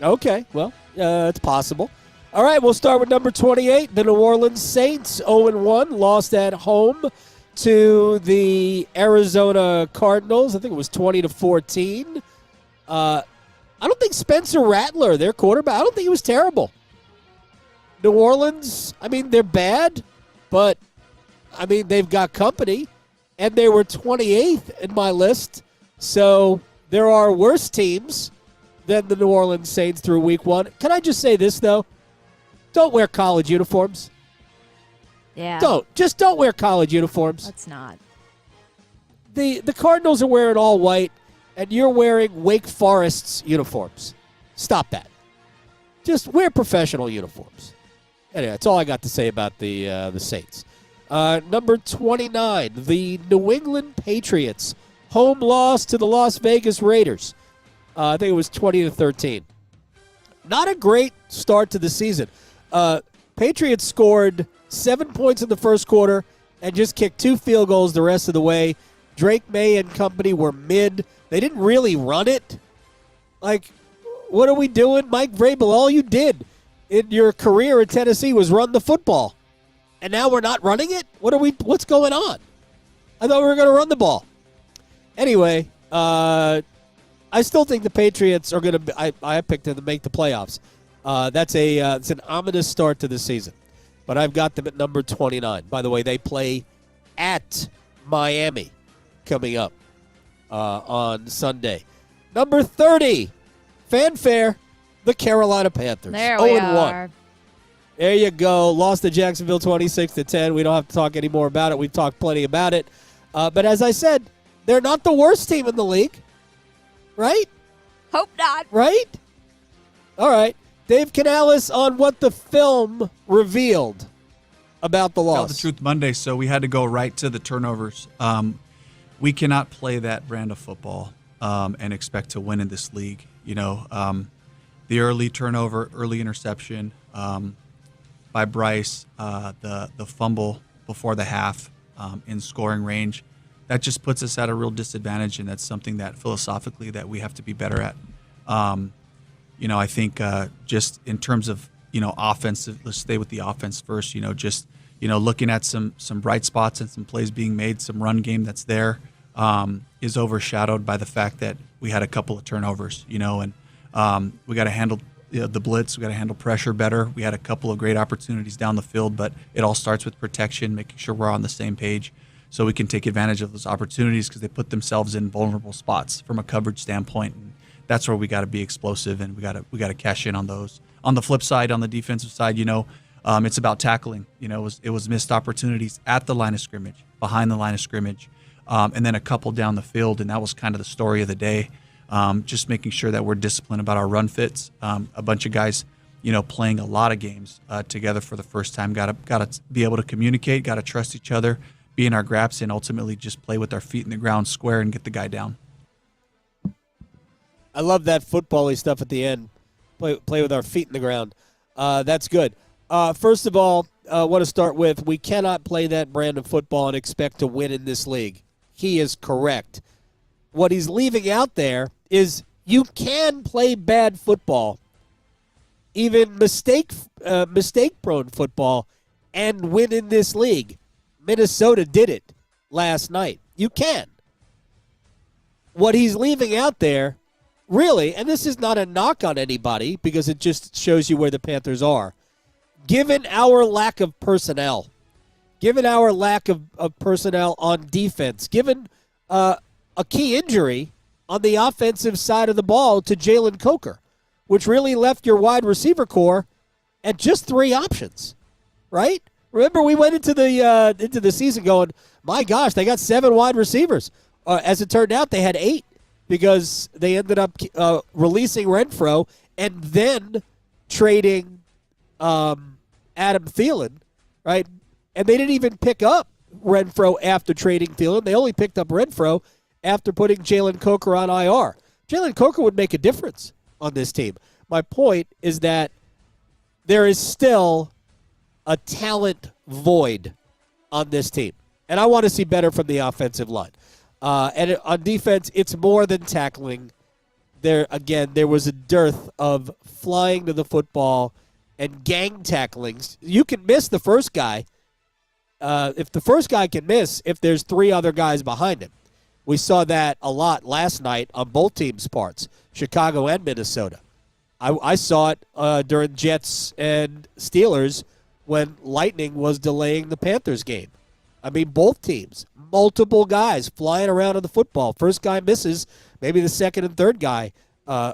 Okay, well, it's possible. All right, we'll start with number 28. The New Orleans Saints, 0-1, lost at home to the Arizona Cardinals. I think it was 20-14. I don't think Spencer Rattler, their quarterback, I don't think he was terrible. New Orleans, I mean, they're bad, but, I mean, they've got company. and they were 28th in my list. So there are worse teams than the New Orleans Saints through week 1. Can I just say this, though? Don't wear college uniforms. Yeah. Just don't wear college uniforms. Let's not. The Cardinals are wearing all white, and you're wearing Wake Forest's uniforms. Stop that. Just wear professional uniforms. Anyway, that's all I got to say about the Saints. Number 29, the New England Patriots. Home loss to the Las Vegas Raiders. I think it was 20-13. Not a great start to the season. Patriots scored 7 points in the first quarter and just kicked 2 field goals the rest of the way. Drake May and company were mid. They didn't really run it. Like, what are we doing? Mike Vrabel, all you did in your career at Tennessee was run the football. And now we're not running it? What's going on? I thought we were going to run the ball. Anyway, I still think the Patriots are going to I picked them to make the playoffs. It's an ominous start to the season. But I've got them at number 29. By the way, they play at Miami coming up on Sunday. Number 30, fanfare, the Carolina Panthers. There we 0-1. are. There you go. Lost to Jacksonville 26-10. We don't have to talk any more about it. We've talked plenty about it. But as I said, they're not the worst team in the league. Right? Hope not. Right? All right. Dave Canales on what the film revealed about the loss. Tell the truth Monday, so we had to go right to the turnovers. We cannot play that brand of football and expect to win in this league. The early turnover, early interception by Bryce, the fumble before the half in scoring range, that just puts us at a real disadvantage, and that's something that philosophically that we have to be better at. I think just in terms of offense, let's stay with the offense first. Looking at some bright spots and some plays being made, some run game that's there is overshadowed by the fact that we had a couple of turnovers. And we got to handle the blitz. We got to handle pressure better. We had a couple of great opportunities down the field, but it all starts with protection, making sure we're on the same page so we can take advantage of those opportunities because they put themselves in vulnerable spots from a coverage standpoint. And that's where we got to be explosive, and we got to cash in on those. On the flip side, on the defensive side, it's about tackling. It was missed opportunities at the line of scrimmage, behind the line of scrimmage, and then a couple down the field, and that was kind of the story of the day. Just making sure that we're disciplined about our run fits. A bunch of guys, playing a lot of games together for the first time. Got to be able to communicate. Got to trust each other. Be in our graps and ultimately just play with our feet in the ground square and get the guy down. I love that football-y stuff at the end. Play with our feet in the ground. That's good. First of all, I want to start with we cannot play that brand of football and expect to win in this league. He is correct. What he's leaving out there is you can play bad football, even mistake-prone football, and win in this league. Minnesota did it last night. You can. What he's leaving out there, really, and this is not a knock on anybody because it just shows you where the Panthers are, given our lack of personnel, on defense, given a key injury on the offensive side of the ball to Jalen Coker, which really left your wide receiver core at just 3 options, right? Remember, we went into the season going, my gosh, they got 7 wide receivers. As it turned out, they had 8 because they ended up releasing Renfro and then trading Adam Thielen, right? And they didn't even pick up Renfro after trading Thielen. They only picked up Renfro after putting Jalen Coker on IR. Jalen Coker would make a difference on this team. My point is that there is still a talent void on this team. And I want to see better from the offensive line. And on defense, it's more than tackling. There was a dearth of flying to the football and gang tacklings. You can miss the first guy. If the first guy can miss, if there's 3 other guys behind him. We saw that a lot last night on both teams' parts, Chicago and Minnesota. I saw it during Jets and Steelers when Lightning was delaying the Panthers game. I mean, both teams, multiple guys flying around on the football. First guy misses, maybe the second and third guy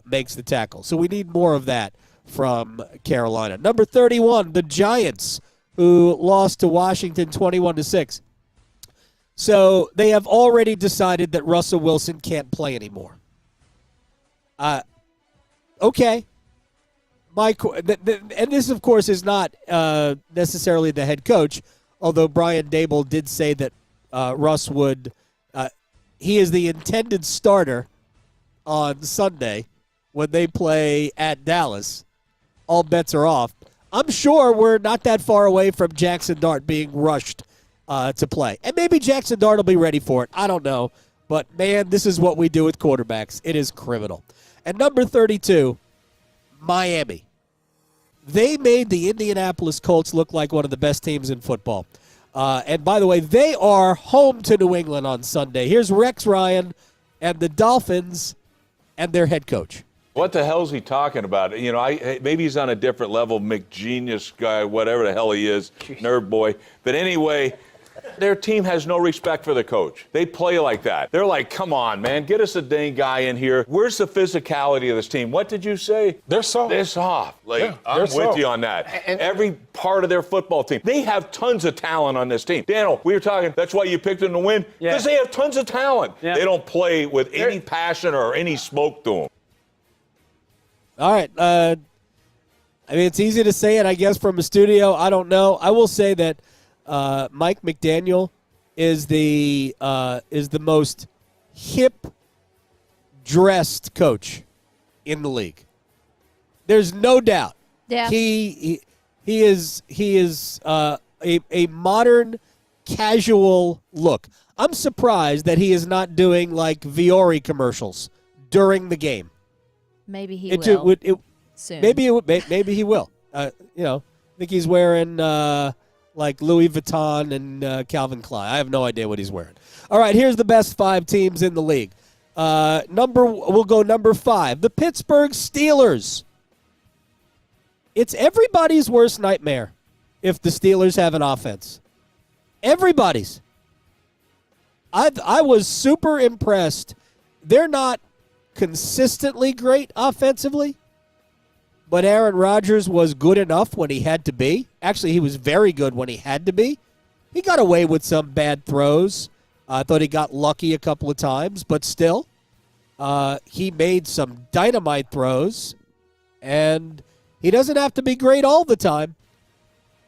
makes the tackle. So we need more of that from Carolina. Number 31, the Giants, who lost to Washington 21-6. So they have already decided that Russell Wilson can't play anymore. Okay. And this, of course, is not necessarily the head coach, although Brian Dable did say that Russ would he is the intended starter on Sunday when they play at Dallas. All bets are off. I'm sure we're not that far away from Jackson Dart being rushed to play. And maybe Jackson Dart will be ready for it. I don't know. But, man, this is what we do with quarterbacks. It is criminal. And number 32, Miami. They made the Indianapolis Colts look like one of the best teams in football. And, by the way, they are home to New England on Sunday. Here's Rex Ryan and the Dolphins and their head coach. What the hell is he talking about? You know, maybe he's on a different level, McGenius guy, whatever the hell he is, nerd boy. But anyway, their team has no respect for the coach. They play like that. They're like, come on, man, get us a dang guy in here. Where's the physicality of this team? What did you say? They're soft. They're soft. Like, yeah, I'm with you on that. And every part of their football team. They have tons of talent on this team. Daniel, we were talking, that's why you picked them to win? Because they have tons of talent. Yeah. They don't play with any passion or any smoke to them. All right. I mean, it's easy to say it, I guess, from a studio. I don't know. I will say that Mike McDaniel is the most hip-dressed coach in the league. There's no doubt. Yeah. He is a modern, casual look. I'm surprised that he is not doing like Viore commercials during the game. Maybe he will. Soon. Maybe he will. I think he's wearing like Louis Vuitton and Calvin Klein. I have no idea what he's wearing. All right, here's the best 5 teams in the league. We'll go number 5, the Pittsburgh Steelers. It's everybody's worst nightmare if the Steelers have an offense. Everybody's. I was super impressed. They're not consistently great offensively, but Aaron Rodgers was good enough when he had to be. Actually, he was very good when he had to be. He got away with some bad throws. I thought he got lucky a couple of times, but still, he made some dynamite throws, and he doesn't have to be great all the time,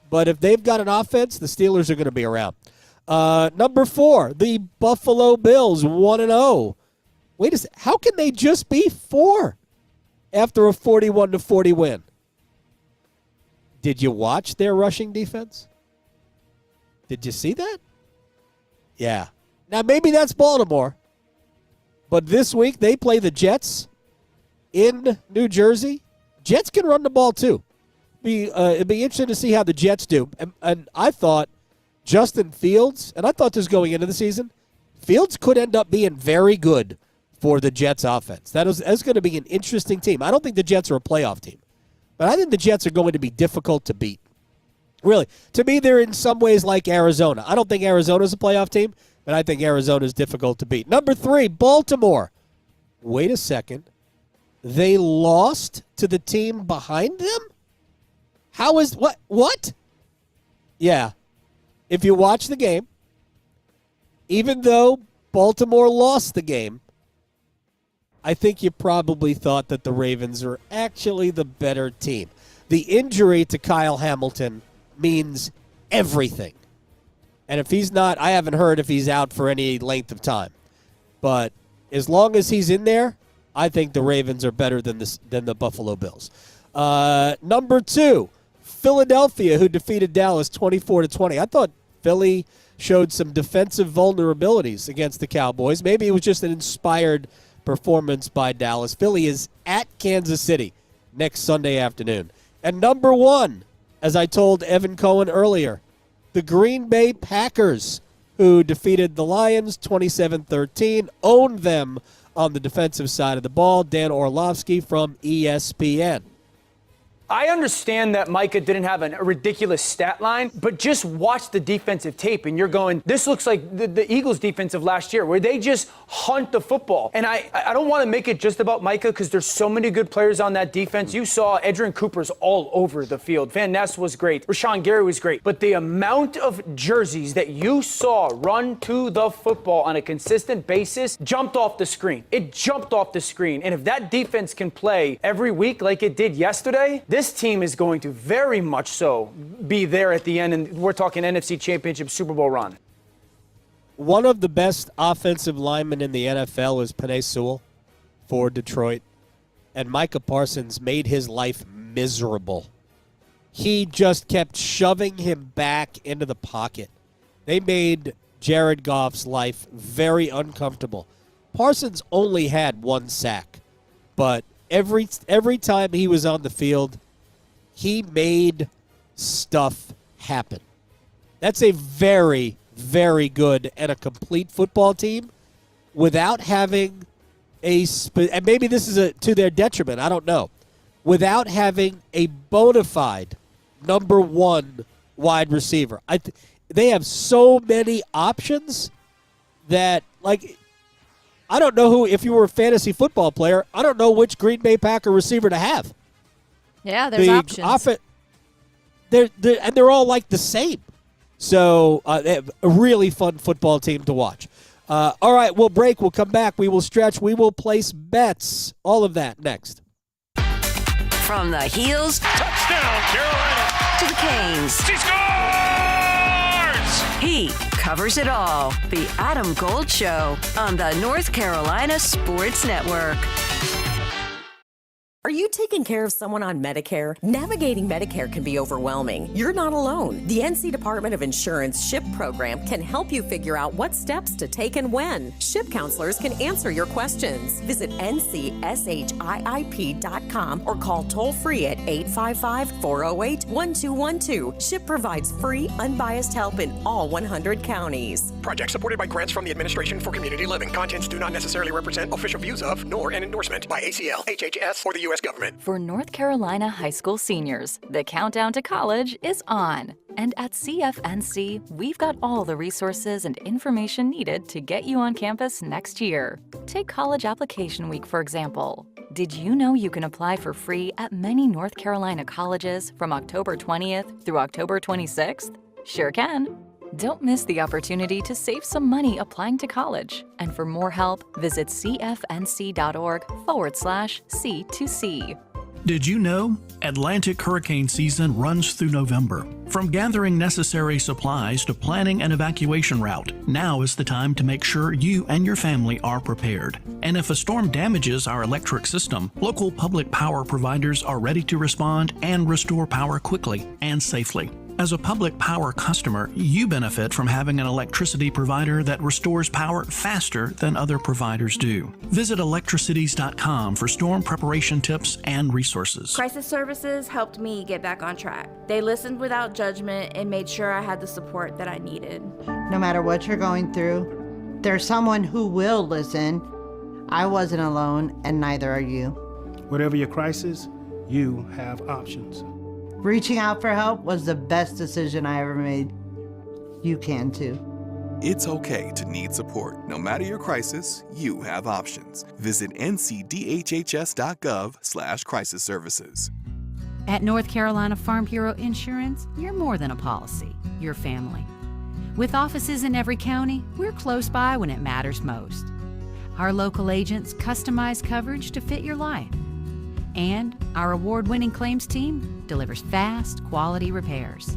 but if they've got an offense, the Steelers are going to be around. Number 4, the Buffalo Bills, 1-0. Wait a second. How can they just be 4 after a 41-40 win? Did you watch their rushing defense? Did you see that? Yeah. Now, maybe that's Baltimore, but this week they play the Jets in New Jersey. Jets can run the ball, too. It'd be interesting to see how the Jets do. And I thought Justin Fields, and I thought this going into the season, Fields could end up being very good for the Jets offense. That's going to be an interesting team. I don't think the Jets are a playoff team, but I think the Jets are going to be difficult to beat. Really. To me, they're in some ways like Arizona. I don't think Arizona's a playoff team, but I think Arizona's difficult to beat. Number 3, Baltimore. Wait a second. They lost to the team behind them? How is what? Yeah. If you watch the game, even though Baltimore lost the game, I think you probably thought that the Ravens are actually the better team. The injury to Kyle Hamilton means everything. And if he's not, I haven't heard if he's out for any length of time. But as long as he's in there, I think the Ravens are better than the Buffalo Bills. Number 2, Philadelphia, who defeated Dallas 24-20. I thought Philly showed some defensive vulnerabilities against the Cowboys. Maybe it was just an inspired performance by Dallas. Philly is at Kansas City next Sunday afternoon. And number 1, as I told Evan Cohen earlier, the Green Bay Packers, who defeated the Lions 27-13, owned them on the defensive side of the ball. Dan Orlovsky from ESPN. I understand that Micah didn't have a ridiculous stat line, but just watch the defensive tape and you're going, this looks like the Eagles defense of last year where they just hunt the football. And I don't want to make it just about Micah because there's so many good players on that defense. You saw Edgerrin Cooper's all over the field. Van Ness was great. Rashawn Gary was great. But the amount of jerseys that you saw run to the football on a consistent basis jumped off the screen. It jumped off the screen. And if that defense can play every week like it did yesterday, this team is going to very much so be there at the end, and we're talking NFC Championship, Super Bowl run. One of the best offensive linemen in the NFL is Penei Sewell for Detroit, and Micah Parsons made his life miserable. He just kept shoving him back into the pocket. They made Jared Goff's life very uncomfortable. Parsons only had 1 sack, but every time he was on the field, he made stuff happen. That's a very, very good and a complete football team without having and maybe this is to their detriment, I don't know, without having a bona fide number 1 wide receiver. They have so many options that, like, I don't know if you were a fantasy football player, I don't know which Green Bay Packer receiver to have. Yeah, there's options. They're all like the same. So they have a really fun football team to watch. All right, we'll break. We'll come back. We will stretch. We will place bets. All of that next. From the heels. Touchdown, Carolina. To the canes. She scores! He covers it all. The Adam Gold Show on the North Carolina Sports Network. Are you taking care of someone on Medicare? Navigating Medicare can be overwhelming. You're not alone. The NC Department of Insurance SHIP program can help you figure out what steps to take and when. SHIP counselors can answer your questions. Visit ncshiip.com or call toll-free at 855-408-1212. SHIP provides free, unbiased help in all 100 counties. Project supported by grants from the Administration for Community Living. Contents do not necessarily represent official views of, nor an endorsement by ACL, HHS, or the U.S. government. For North Carolina high school seniors, the countdown to college is on. And at CFNC, we've got all the resources and information needed to get you on campus next year. Take College Application Week, for example. Did you know you can apply for free at many North Carolina colleges from October 20th through October 26th? Sure can. Don't miss the opportunity to save some money applying to college. And for more help, visit cfnc.org/C2C. Did you know? Atlantic hurricane season runs through November. From gathering necessary supplies to planning an evacuation route, now is the time to make sure you and your family are prepared. And if a storm damages our electric system, local public power providers are ready to respond and restore power quickly and safely. As a public power customer, you benefit from having an electricity provider that restores power faster than other providers do. Visit electricities.com for storm preparation tips and resources. Crisis Services helped me get back on track. They listened without judgment and made sure I had the support that I needed. No matter what you're going through, there's someone who will listen. I wasn't alone, and neither are you. Whatever your crisis, you have options. Reaching out for help was the best decision I ever made. You can too. It's okay to need support. No matter your crisis, you have options. Visit ncdhhs.gov/crisis services. At North Carolina Farm Bureau Insurance, you're more than a policy, you're family. With offices in every county, we're close by when it matters most. Our local agents customize coverage to fit your life. And our award-winning claims team delivers fast, quality repairs.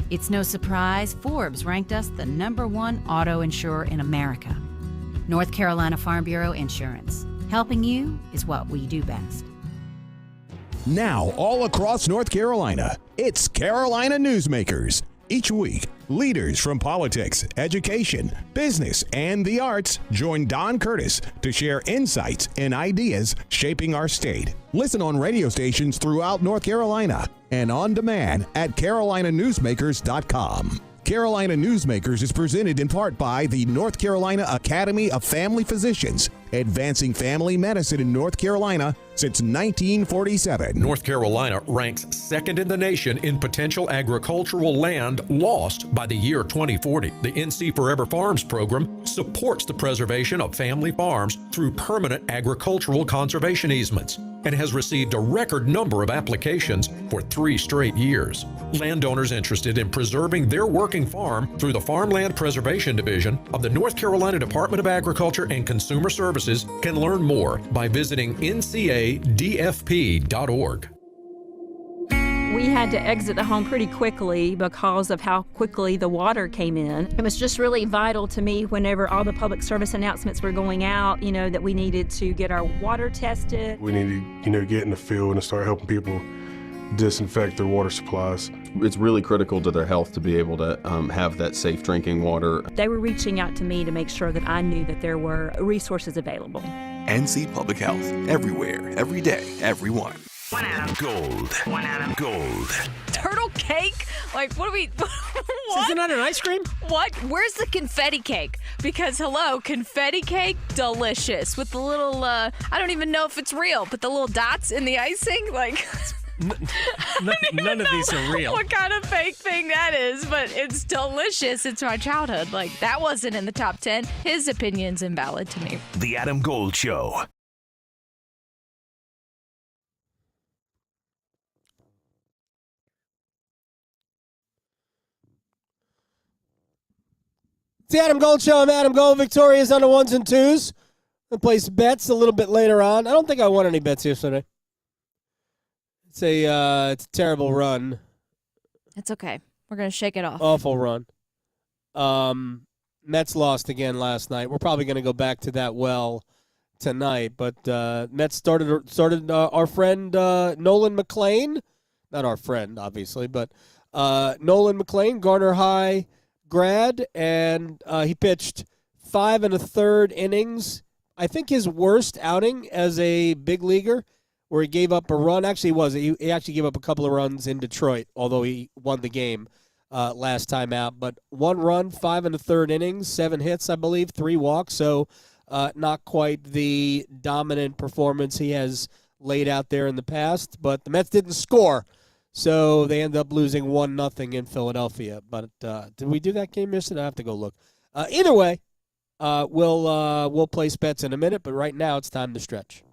It's no surprise Forbes ranked us the #1 auto insurer in America. North Carolina Farm Bureau Insurance. Helping you is what we do best. Now, all across North Carolina, it's Carolina Newsmakers. Each week, leaders from politics, education, business, and the arts join Don Curtis to share insights and ideas shaping our state. Listen on radio stations throughout North Carolina and on demand at carolinanewsmakers.com. Carolina Newsmakers is presented in part by the North Carolina Academy of Family Physicians, advancing family medicine in North Carolina since 1947. North Carolina ranks second in the nation in potential agricultural land lost by the year 2040. The NC Forever Farms program supports the preservation of family farms through permanent agricultural conservation easements and has received a record number of applications for 3 straight years. Landowners interested in preserving their working farm through the Farmland Preservation Division of the North Carolina Department of Agriculture and Consumer Services can learn more by visiting ncadfp.org. We had to exit the home pretty quickly because of how quickly the water came in. It was just really vital to me whenever all the public service announcements were going out, that we needed to get our water tested. We need to, get in the field and start helping people disinfect their water supplies. It's really critical to their health to be able to have that safe drinking water. They were reaching out to me to make sure that I knew that there were resources available. NC Public Health, everywhere, every day, everyone. One Adam Gold. One Adam Gold. Turtle cake? Like, what are we... What? Isn't that an ice cream? What? Where's the confetti cake? Because, hello, confetti cake, delicious. With the little, I don't even know if it's real, but the little dots in the icing, like... None of these are real. What kind of fake thing that is, but it's delicious. It's my childhood. Like, that wasn't in the top 10. His opinion's invalid to me. The Adam Gold Show. It's the Adam Gold Show. I'm Adam Gold. Victoria's on the 1s and 2s. I'll place bets a little bit later on. I don't think I won any bets yesterday. It's a terrible run. It's okay. We're going to shake it off. Awful run. Mets lost again last night. We're probably going to go back to that tonight. But Mets started our friend Nolan McLean. Not our friend, obviously, but Nolan McLean, Garner High grad, and he pitched 5 1/3 innings. I think his worst outing as a big leaguer, where he gave up a run. Actually, he actually gave up a couple of runs in Detroit, although he won the game last time out. But 1 run, 5 1/3 innings, 7 hits, I believe, 3 walks. So not quite the dominant performance he has laid out there in the past. But the Mets didn't score, so they ended up losing 1-0 in Philadelphia. But did we do that game yesterday? I have to go look. Either way, we'll place bets in a minute. But right now, it's time to stretch.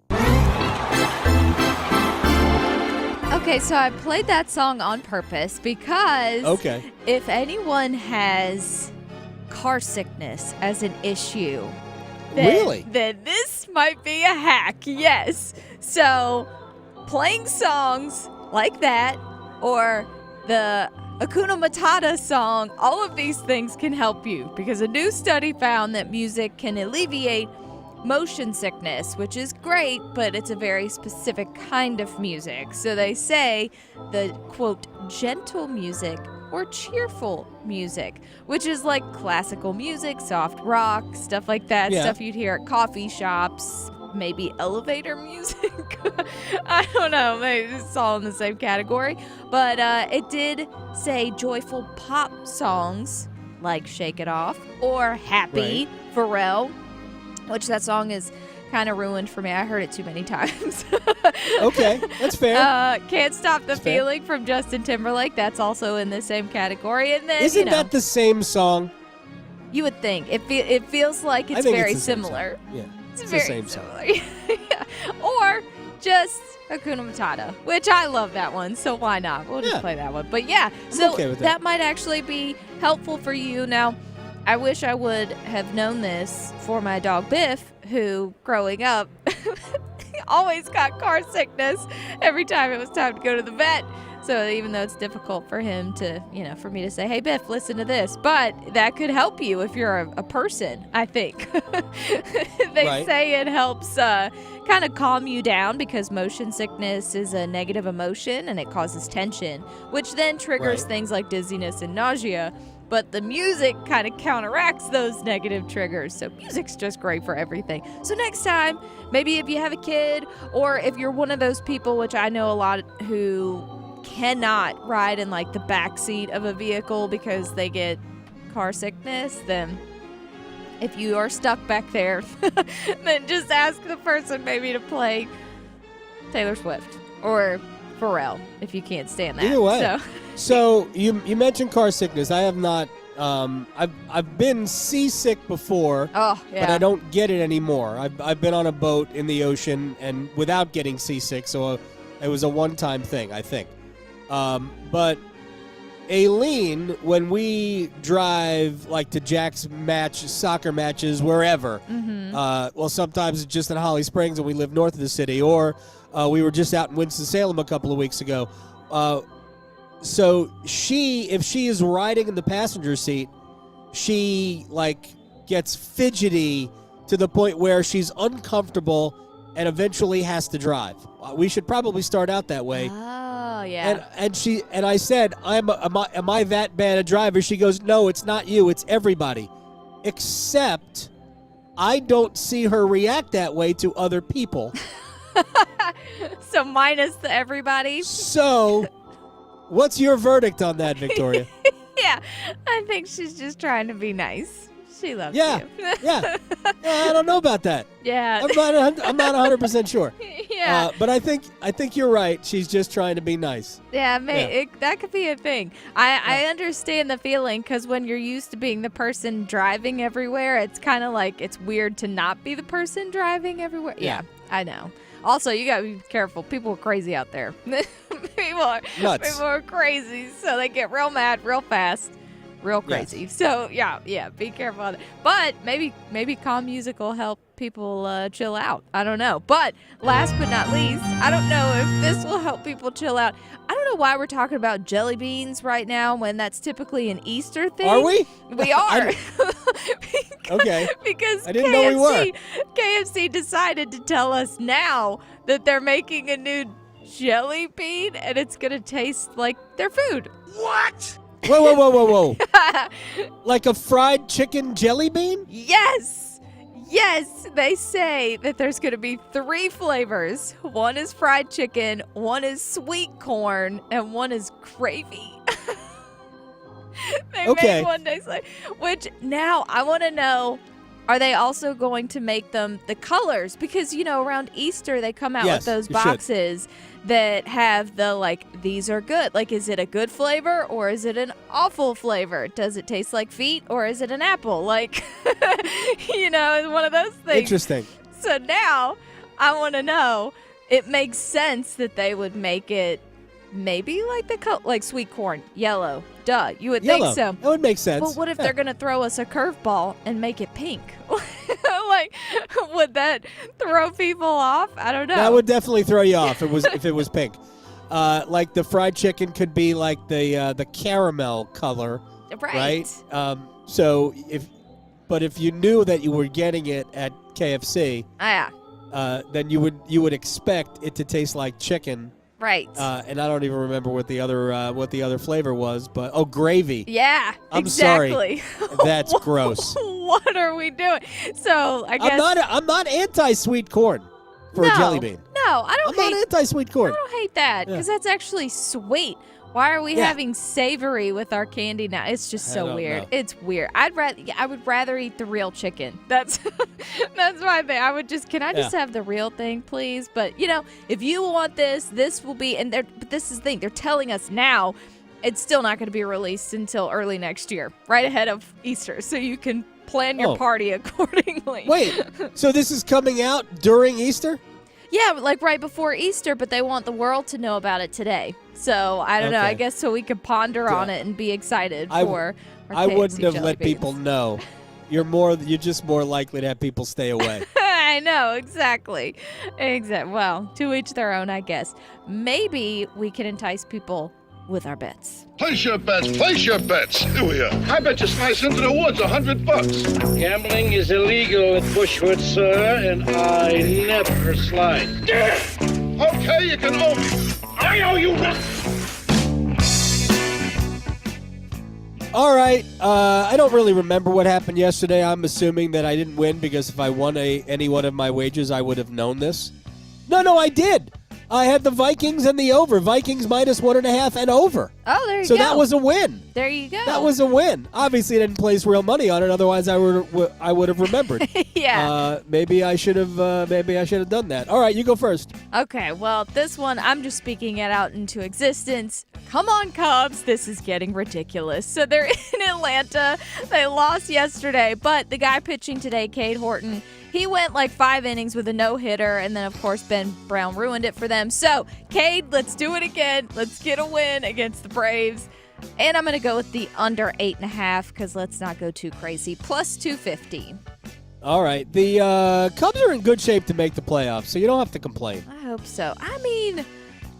Okay, so I played that song on purpose because if anyone has car sickness as an issue, then this might be a hack, yes. So playing songs like that or the Hakuna Matata song, all of these things can help you because a new study found that music can alleviate motion sickness, which is great, but it's a very specific kind of music. So they say the, quote, gentle music or cheerful music, which is like classical music, soft rock, stuff like that, stuff you'd hear at coffee shops, maybe elevator music. I don't know, maybe it's all in the same category. But it did say joyful pop songs like Shake It Off or Happy, Pharrell, which that song is kind of ruined for me. I heard it too many times. Okay, that's fair. Can't Stop the Feeling from Justin Timberlake. That's also in the same category. And then, Isn't that the same song? You would think. It feels like it's very similar. Yeah, it's the very same similar. Yeah. Or just Hakuna Matata, which I love that one, so why not? We'll just play that one. But yeah, so okay with that might actually be helpful for you. Now, I wish I would have known this for my dog Biff, who, growing up, always got car sickness every time it was time to go to the vet. So even though it's difficult for him to, for me to say, hey, Biff, listen to this. But that could help you if you're a person, I think. They say it helps kind of calm you down because motion sickness is a negative emotion and it causes tension, which then triggers things like dizziness and nausea. But the music kind of counteracts those negative triggers. So music's just great for everything. So next time, maybe if you have a kid or if you're one of those people, which I know a lot who cannot ride in like the back seat of a vehicle because they get car sickness, then if you are stuck back there, then just ask the person maybe to play Taylor Swift or Pharrell if you can't stand that. Either way. So you mentioned car sickness. I have not. I've been seasick before. Oh, yeah. But I don't get it anymore. I've been on a boat in the ocean and without getting seasick, so it was a one-time thing, I think. But Aileen, when we drive like to Jack's soccer matches, wherever, well, sometimes it's just in Holly Springs and we live north of the city, or we were just out in Winston-Salem a couple of weeks ago. So if she is riding in the passenger seat, she like gets fidgety to the point where she's uncomfortable and eventually has to drive. We should probably start out that way. Oh, yeah. And I said, am I that bad a driver? She goes, no, it's not you, it's everybody. Except I don't see her react that way to other people. So minus the everybody. So what's your verdict on that, Victoria? Yeah, I think she's just trying to be nice. She loves you. Yeah, I don't know about that. Yeah. I'm not 100% sure. Yeah. But I think you're right. She's just trying to be nice. Yeah, that could be a thing. I understand the feeling because when you're used to being the person driving everywhere, it's kind of like it's weird to not be the person driving everywhere. Yeah, I know. Also, you got to be careful. People are crazy out there. People are crazy, so they get real mad real fast, real crazy. Yes. So, yeah, be careful of that. But maybe calm music will help people chill out. I don't know. But last but not least, I don't know if this will help people chill out. I don't know why we're talking about jelly beans right now when that's typically an Easter thing. Are we? We are. Okay. Because I didn't know we were. KFC decided to tell us now that they're making a new jelly bean and it's going to taste like their food. What? Whoa. Like a fried chicken jelly bean? Yes, they say that there's going to be 3 flavors. One is fried chicken, one is sweet corn, and one is gravy. They made one taste like, which now I want to know, are they also going to make them the colors? Because, around Easter, they come out with those boxes that have the, like, these are good. Like, is it a good flavor or is it an awful flavor? Does it taste like feet or is it an apple? Like, it's one of those things. Interesting. So now I want to know, it makes sense that they would make it maybe like sweet corn, yellow. Duh, you would think so. That would make sense. But what if they're going to throw us a curveball and make it pink? Like, would that throw people off? I don't know. That would definitely throw you off if it was pink. Like the fried chicken could be like the caramel color, right? So if you knew that you were getting it at KFC, then you would expect it to taste like chicken. Right. And I don't even remember what the other flavor was, but gravy. Yeah. I'm exactly. sorry. That's gross. What are we doing? So I guess I'm not anti-sweet corn for a jelly bean. No, I don't. I'm not anti-sweet corn. I don't hate that because that's actually sweet. Why are we having savory with our candy now? It's just so weird. It's weird. I would rather eat the real chicken. That's my thing. Can I just have the real thing, please? But if you want this will be. But this is the thing. They're telling us now. It's still not going to be released until early next year, right ahead of Easter, so you can plan your party accordingly. Wait, so this is coming out during Easter? Yeah, like right before Easter, but they want the world to know about it today. So I don't know. I guess so we could ponder on it and be excited for. I wouldn't have let people know. You're just more likely to have people stay away. I know, exactly. Well, to each their own, I guess. Maybe we can entice people with our bets. Place your bets. Here we are. I bet you slice into the woods $100. Gambling is illegal at Bushwood, sir, and I never slide. Okay, you can owe me. I owe you nothing. All right. I don't really remember what happened yesterday. I'm assuming that I didn't win because if I won any one of my wagers, I would have known this. No, I did. I had the Vikings and the over. Vikings minus 1.5 and over. Oh, there you go. So that was a win. There you go. That was a win. Obviously, I didn't place real money on it. Otherwise, I would have remembered. Yeah. Maybe I should have done that. All right, you go first. Okay, well, this one, I'm just speaking it out into existence. Come on, Cubs. This is getting ridiculous. So they're in Atlanta. They lost yesterday, but the guy pitching today, Cade Horton, he went like 5 innings with a no-hitter, and then, of course, Ben Brown ruined it for them. So, Cade, let's do it again. Let's get a win against the Braves. And I'm going to go with the under 8.5 because let's not go too crazy. Plus 250. All right. The Cubs are in good shape to make the playoffs, so you don't have to complain. I hope so. I mean,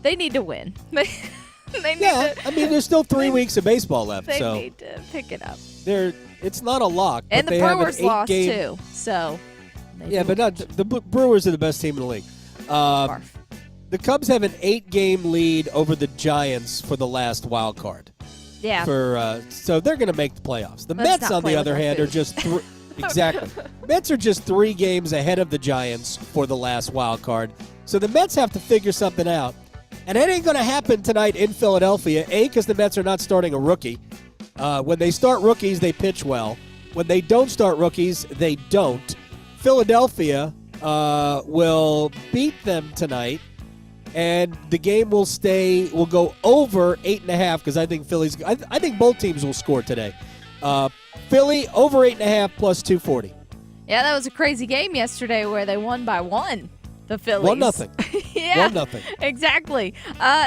they need to win. They need to. I mean, there's still 3 weeks of baseball left. They so need to pick it up. It's not a lock. And but the they have Brewers an 8 lost, game, too. So, yeah, but not the Brewers are the best team in the league. The Cubs have an 8-game lead over the Giants for the last wild card. Yeah. So they're going to make the playoffs. The Let's Mets, not on play the with other our hand, food. are just exactly. Mets are just 3 games ahead of the Giants for the last wild card. So the Mets have to figure something out. And it ain't going to happen tonight in Philadelphia, because the Mets are not starting a rookie. When they start rookies, they pitch well. When they don't start rookies, they don't. Philadelphia will beat them tonight, and the game will go over 8.5 because I think I think both teams will score today. Philly over 8.5 plus 240. Yeah, that was a crazy game yesterday where they won by 1. The Phillies. 1-0. Yeah, 1-0. Exactly.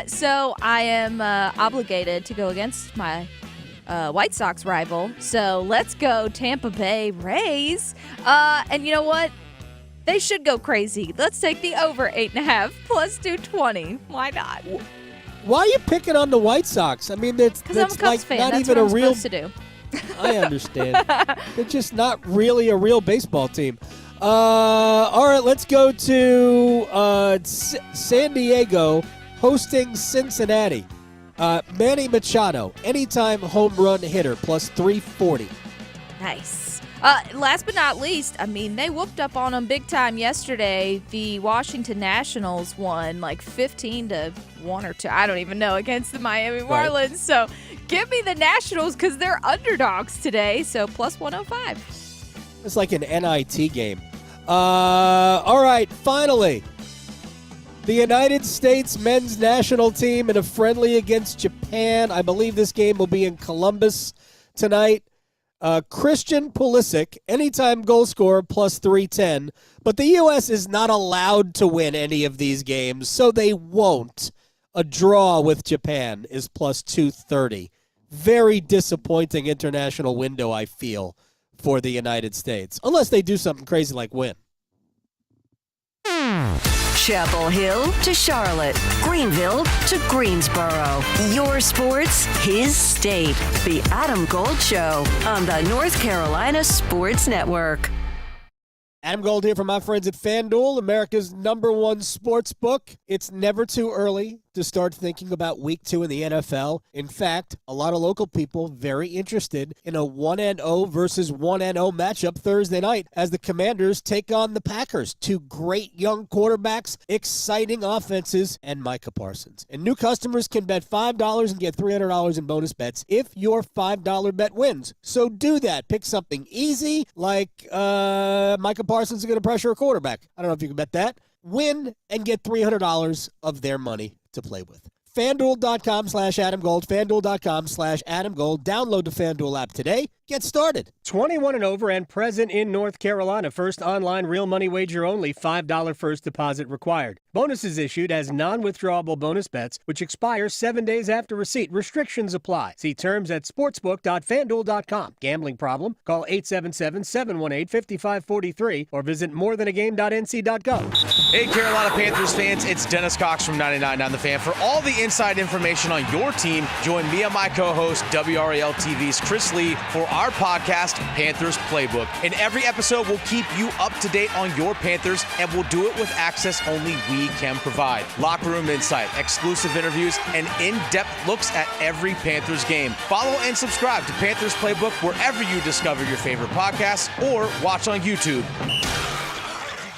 So I am obligated to go against my White Sox rival. So let's go Tampa Bay Rays. And you know what? They should go crazy. Let's take the over 8.5 plus 220. Why not? Why are you picking on the White Sox? I mean, that's I'm a Cubs like fan. not That's even what a I'm real. supposed to do. I understand. They're just not really a real baseball team. All right, let's go to San Diego hosting Cincinnati. Manny Machado, anytime home run hitter, plus 340. Nice. Last but not least, I mean, they whooped up on them big time yesterday. The Washington Nationals won like 15-1 or 2. I don't even know, against the Miami Marlins. Right. So give me the Nationals because they're underdogs today. So plus 105. It's like an NIT game. All right, finally. The United States men's national team in a friendly against Japan. I believe this game will be in Columbus tonight. Christian Pulisic, anytime goal scorer, plus 310. But the U.S. is not allowed to win any of these games, so they won't. A draw with Japan is plus 230. Very disappointing international window, I feel, for the United States. Unless they do something crazy like win. Chapel Hill to Charlotte, Greenville to Greensboro. Your sports, his state. The Adam Gold Show on the North Carolina Sports Network. Adam Gold here from my friends at FanDuel, America's #1 sports book. It's never too early to start thinking about Week 2 in the NFL. In fact, a lot of local people very interested in a 1-0 versus 1-0 matchup Thursday night as the Commanders take on the Packers. 2 great young quarterbacks, exciting offenses, and Micah Parsons. And new customers can bet $5 and get $300 in bonus bets if your $5 bet wins. So do that. Pick something easy like Micah Parsons is going to pressure a quarterback. I don't know if you can bet that. Win and get $300 of their money to play with. FanDuel.com/AdamGold. FanDuel.com/AdamGold. Download the FanDuel app today. Get started. 21 and over and present in North Carolina. First online real money wager only. $5 first deposit required. Bonuses issued as non-withdrawable bonus bets, which expire 7 days after receipt. Restrictions apply. See terms at sportsbook.fanduel.com. Gambling problem? Call 877-718-5543 or visit morethanagame.nc.gov. Hey, Carolina Panthers fans, it's Dennis Cox from 99.9 The Fan. For all the inside information on your team, join me and my co-host, WRAL TV's Chris Lee, for our podcast, Panthers Playbook. In every episode, we'll keep you up to date on your Panthers, and we'll do it with access only we can provide. Locker room insight, exclusive interviews, and in-depth looks at every Panthers game. Follow and subscribe to Panthers Playbook wherever you discover your favorite podcasts or watch on YouTube.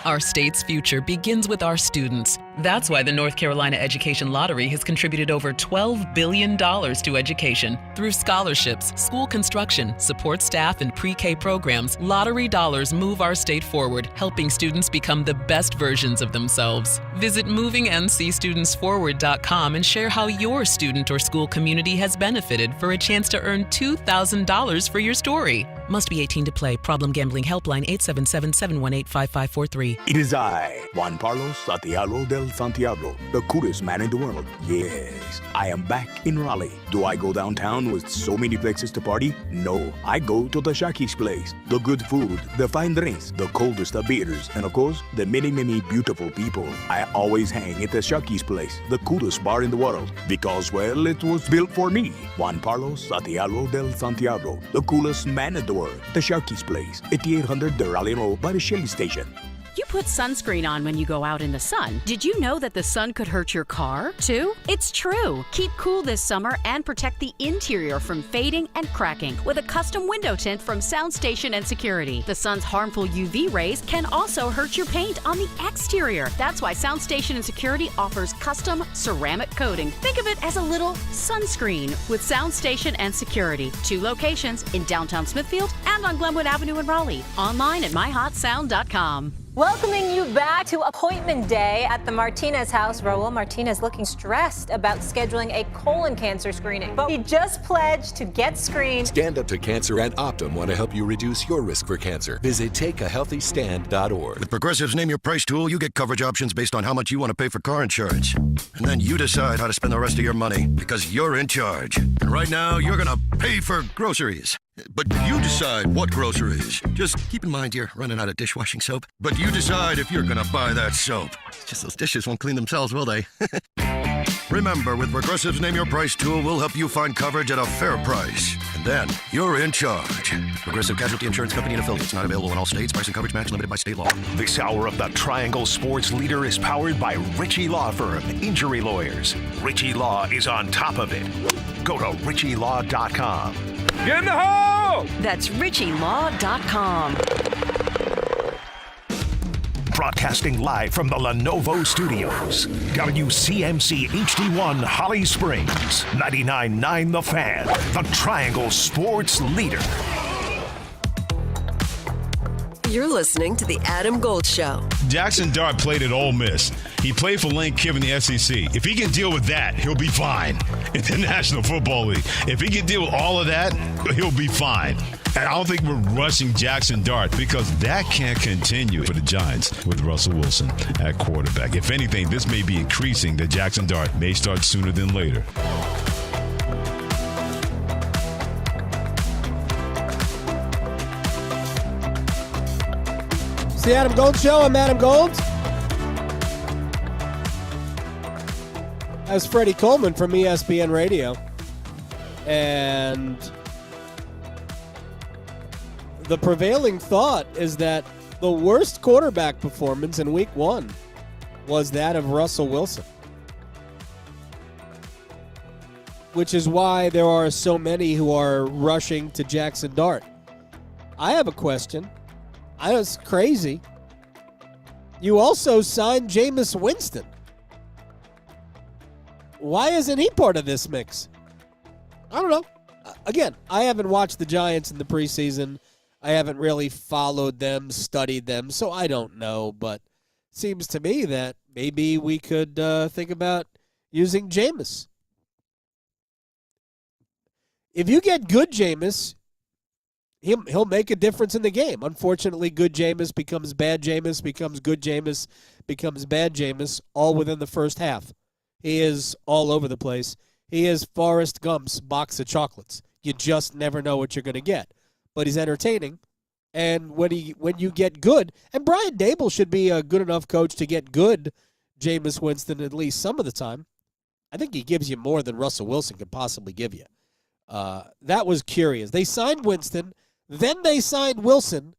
Our state's future begins with our students. That's why the North Carolina Education Lottery has contributed over $12 billion to education. Through scholarships, school construction, support staff, and pre-K programs, lottery dollars move our state forward, helping students become the best versions of themselves. Visit movingncstudentsforward.com and share how your student or school community has benefited for a chance to earn $2,000 for your story. Must be 18 to play. Problem Gambling Helpline 877-718-5543. It is I, Juan Carlos Santiago del Santiago, the coolest man in the world. Yes, I am back in Raleigh. Do I go downtown with so many places to party? No, I go to the Sharky's place. The good food, the fine drinks, the coldest of beers, and of course, the many, many beautiful people. I always hang at the Sharky's place, the coolest bar in the world, because, well, it was built for me. Juan Carlos Santiago del Santiago, the coolest man in the world. The Sharky's place, 8800 de Raleigh Road by the Shelley Station. You put sunscreen on when you go out in the sun. Did you know that the sun could hurt your car, too? It's true. Keep cool this summer and protect the interior from fading and cracking with a custom window tint from Soundstation and Security. The sun's harmful UV rays can also hurt your paint on the exterior. That's why Soundstation and Security offers custom ceramic coating. Think of it as a little sunscreen with Soundstation and Security. 2 locations in downtown Smithfield and on Glenwood Avenue in Raleigh. Online at myhotsound.com. Welcoming you back to appointment day at the Martinez house. Raul Martinez looking stressed about scheduling a colon cancer screening, but he just pledged to get screened. Stand Up to Cancer and Optum want to help you reduce your risk for cancer. Visit takeahealthystand.org. With Progressive's Name Your Price tool, you get coverage options based on how much you want to pay for car insurance. And then you decide how to spend the rest of your money because you're in charge. And right now, you're going to pay for groceries. But you decide what groceries. Just keep in mind you're running out of dishwashing soap. But you decide if you're going to buy that soap. It's just those dishes won't clean themselves, will they? Remember, with Progressive's Name Your Price tool, we'll help you find coverage at a fair price. And then you're in charge. Progressive Casualty Insurance Company and affiliates. Not available in all states. Price and coverage match limited by state law. This hour of the Triangle Sports Leader is powered by Ritchie Law Firm, injury lawyers. Ritchie Law is on top of it. Go to ritchielaw.com. Get in the hole! That's ritchielaw.com. Broadcasting live from the Lenovo Studios. WCMC HD1 Holly Springs. 99.9 The Fan. The Triangle Sports Leader. You're listening to The Adam Gold Show. Jackson Dart played at Ole Miss. He played for Lane Kiffin in the SEC. If he can deal with that, he'll be fine in the National Football League. If he can deal with all of that, he'll be fine. And I don't think we're rushing Jackson Dart because that can't continue for the Giants with Russell Wilson at quarterback. If anything, this may be increasing that Jackson Dart may start sooner than later. It's the Adam Gold Show. I'm Adam Gold. That's Freddie Coleman from ESPN Radio. And the prevailing thought is that the worst quarterback performance in Week 1 was that of Russell Wilson. Which is why there are so many who are rushing to Jackson Dart. I have a question. That's crazy. You also signed Jameis Winston. Why isn't he part of this mix? I don't know. Again, I haven't watched the Giants in the preseason. I haven't really followed them, studied them, so I don't know. But it seems to me that maybe we could think about using Jameis. If you get good Jameis, he'll make a difference in the game. Unfortunately, good Jameis becomes bad Jameis, becomes good Jameis, becomes bad Jameis, all within the first half. He is all over the place. He is Forrest Gump's box of chocolates. You just never know what you're going to get. But he's entertaining. And when you get good, and Brian Dable should be a good enough coach to get good Jameis Winston at least some of the time. I think he gives you more than Russell Wilson could possibly give you. That was curious. They signed Winston, then they signed Wilson,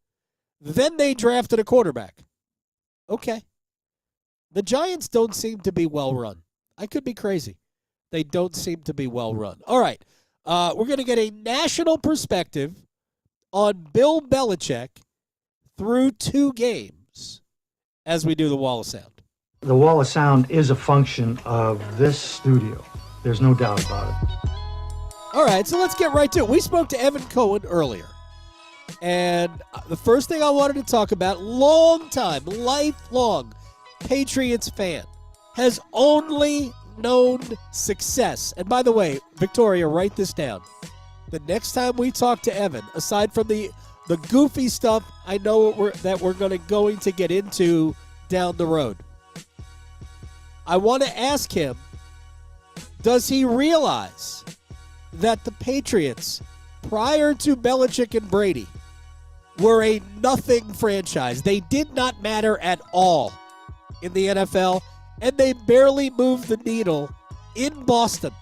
then they drafted a quarterback. Okay. The Giants don't seem to be well run. I could be crazy. They don't seem to be well run. All right. We're going to get a national perspective on Bill Belichick through 2 games as we do the Wall of Sound. The Wall of Sound is a function of this studio. There's no doubt about it. All right, so let's get right to it. We spoke to Evan Cohen earlier. And the first thing I wanted to talk about, long time, lifelong Patriots fan, has only known success. And by the way, Victoria, write this down. The next time we talk to Evan, aside from the goofy stuff I know that we're going to get into down the road, I want to ask him, does he realize that the Patriots, prior to Belichick and Brady, were a nothing franchise? They did not matter at all in the NFL, and they barely moved the needle in Boston.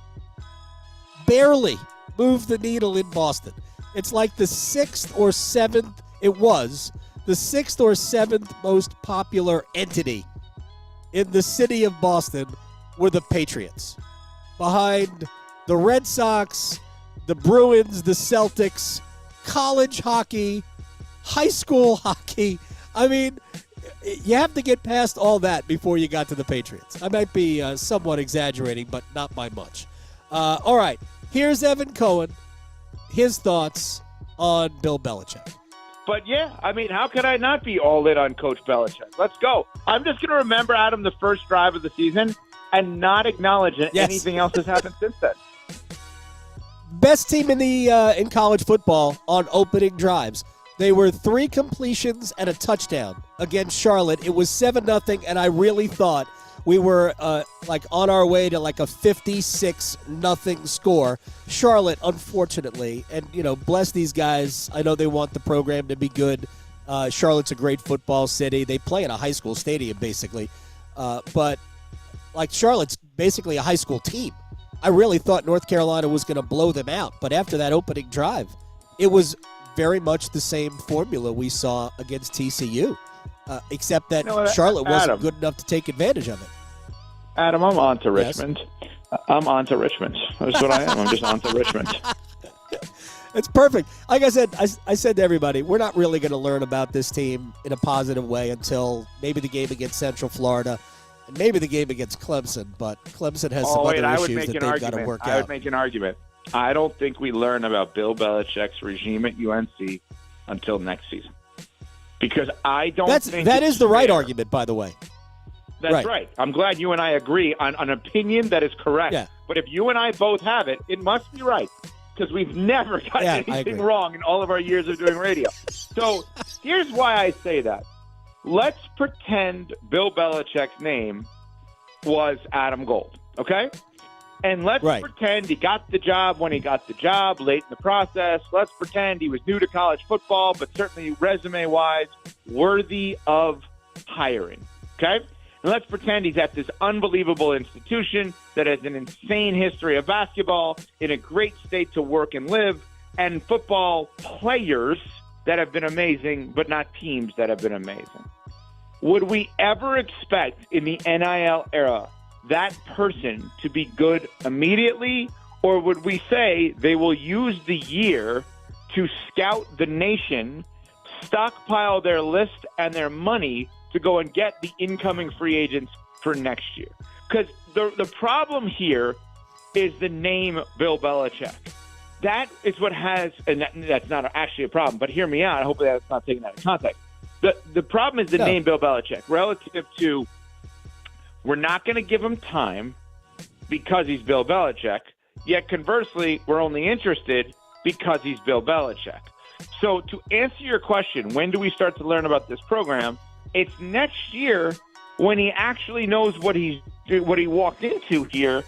Barely moved the needle in Boston. It's like the sixth or seventh most popular entity in the city of Boston were the Patriots. Behind the Red Sox, the Bruins, the Celtics, college hockey, high school hockey. I mean, you have to get past all that before you got to the Patriots. I might be somewhat exaggerating, but not by much. All right, here's Evan Cohen, his thoughts on Bill Belichick. But, yeah, I mean, how could I not be all in on Coach Belichick? Let's go. I'm just going to remember, Adam, the first drive of the season and not acknowledge that anything else has happened since then. Best team in college football on opening drives. They were 3 completions and a touchdown against Charlotte. It was 7-0, and I really thought we were on our way to like a 56-0 score. Charlotte, unfortunately, and bless these guys. I know they want the program to be good. Charlotte's a great football city. They play in a high school stadium, basically. But Charlotte's basically a high school team. I really thought North Carolina was going to blow them out. But after that opening drive, it was very much the same formula we saw against TCU, except that Charlotte wasn't good enough to take advantage of it. Adam, I'm on to Richmond. I'm on to Richmond. That's what I am. I'm just on to Richmond. It's perfect. Like I said, I said to everybody, we're not really going to learn about this team in a positive way until maybe the game against Central Florida and maybe the game against Clemson. But Clemson has some other issues that they've got to work out. I would make an argument. I don't think we learn about Bill Belichick's regime at UNC until next season. Because I don't think that is the right argument, by the way. That's right. I'm glad you and I agree on an opinion that is correct. Yeah. But if you and I both have it, it must be right. Because we've never got anything wrong in all of our years of doing radio. So here's why I say that. Let's pretend Bill Belichick's name was Adam Gold, okay? And let's pretend he got the job when he got the job, late in the process. Let's pretend he was new to college football, but certainly resume-wise, worthy of hiring, okay? And let's pretend he's at this unbelievable institution that has an insane history of basketball, in a great state to work and live, and football players that have been amazing, but not teams that have been amazing. Would we ever expect in the NIL era that person to be good immediately, or would we say they will use the year to scout the nation, stockpile their list and their money to go and get the incoming free agents for next year? Because the problem here is the name Bill Belichick. That is what has, and that's not actually a problem, but hear me out. Hopefully that's not taken out of context. The problem is the name Bill Belichick relative to we're not going to give him time because he's Bill Belichick, yet conversely, we're only interested because he's Bill Belichick. So to answer your question, when do we start to learn about this program? It's next year when he actually knows what he walked into here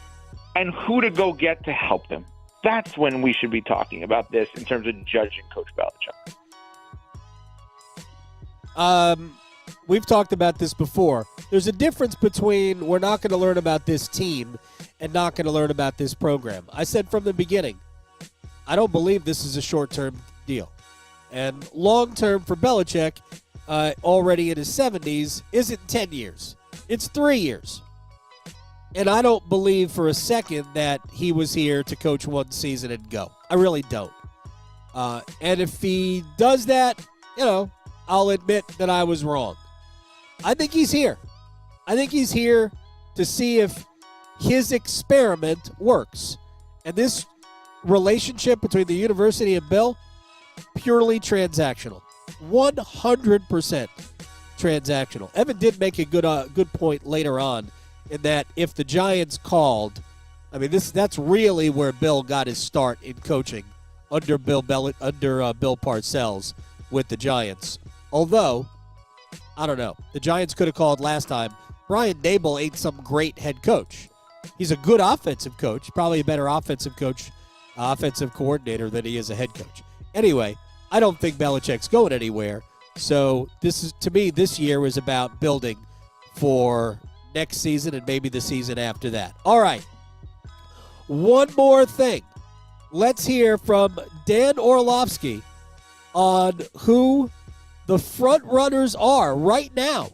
and who to go get to help them. That's when we should be talking about this in terms of judging Coach Belichick. We've talked about this before. There's a difference between we're not going to learn about this team and not going to learn about this program. I said from the beginning, I don't believe this is a short-term deal. And long-term for Belichick, already in his 70s, isn't 10 years. It's 3 years. And I don't believe for a second that he was here to coach one season and go. I really don't. And if he does that, I'll admit that I was wrong. I think he's here. I think he's here to see if his experiment works. And this relationship between the university and Bill, purely transactional. 100% transactional. Evan did make a good point later on in that if the Giants called, I mean, that's really where Bill got his start in coaching under Bill Parcells with the Giants. Although, I don't know, the Giants could have called last time. Brian Daboll ain't some great head coach. He's a good offensive coach, probably a better offensive coordinator than he is a head coach. Anyway, I don't think Belichick's going anywhere. So this year was about building for next season and maybe the season after that. All right. One more thing. Let's hear from Dan Orlovsky on who the front runners are right now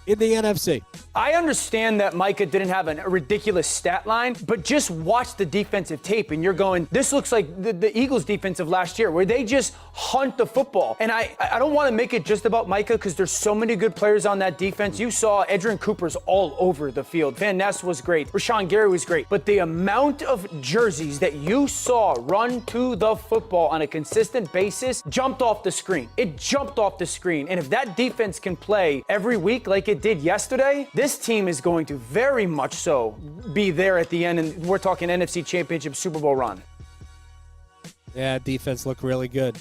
in the NFC. I understand that Micah didn't have a ridiculous stat line, but just watch the defensive tape and you're going, this looks like the Eagles' defense of last year where they just hunt the football. And I don't want to make it just about Micah because there's so many good players on that defense. You saw Adrian Cooper's all over the field. Van Ness was great. Rashawn Gary was great. But the amount of jerseys that you saw run to the football on a consistent basis jumped off the screen. It jumped off the screen. And if that defense can play every week like it did yesterday, this team is going to very much so be there at the end, and we're talking NFC Championship Super Bowl run. Yeah, defense looked really good.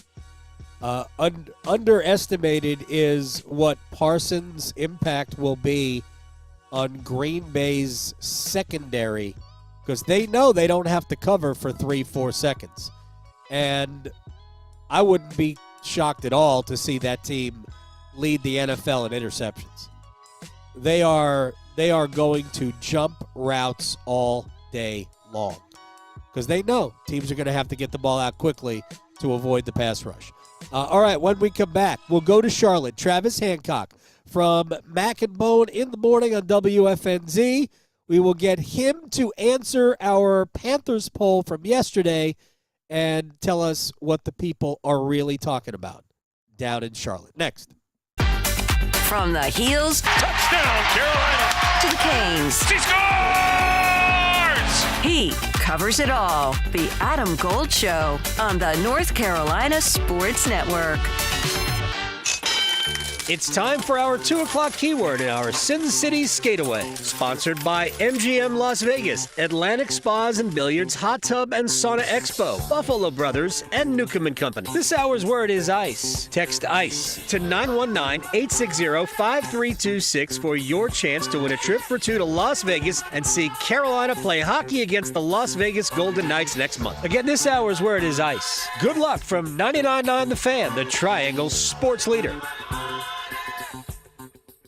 Underestimated is what Parsons' impact will be on Green Bay's secondary because they know they don't have to cover for 3-4 seconds. And I wouldn't be shocked at all to see that team lead the NFL in interceptions. They are going to jump routes all day long because they know teams are going to have to get the ball out quickly to avoid the pass rush. All right, when we come back, we'll go to Charlotte. Travis Hancock from Mac and Bone in the morning on WFNZ. We will get him to answer our Panthers poll from yesterday and tell us what the people are really talking about down in Charlotte. Next. From the heels Touchdown, Carolina! to the canes. She scores! He covers it all. The Adam Gold Show on the North Carolina Sports Network. It's time for our 2 o'clock keyword in our Sin City Skateaway. Sponsored by MGM Las Vegas, Atlantic Spas and Billiards, Hot Tub and Sauna Expo, Buffalo Brothers, and Newcomb & Company. This hour's word is ice. Text ICE to 919-860-5326 for your chance to win a trip for 2 to Las Vegas and see Carolina play hockey against the Las Vegas Golden Knights next month. Again, this hour's word is ice. Good luck from 99.9 The Fan, the Triangle sports leader.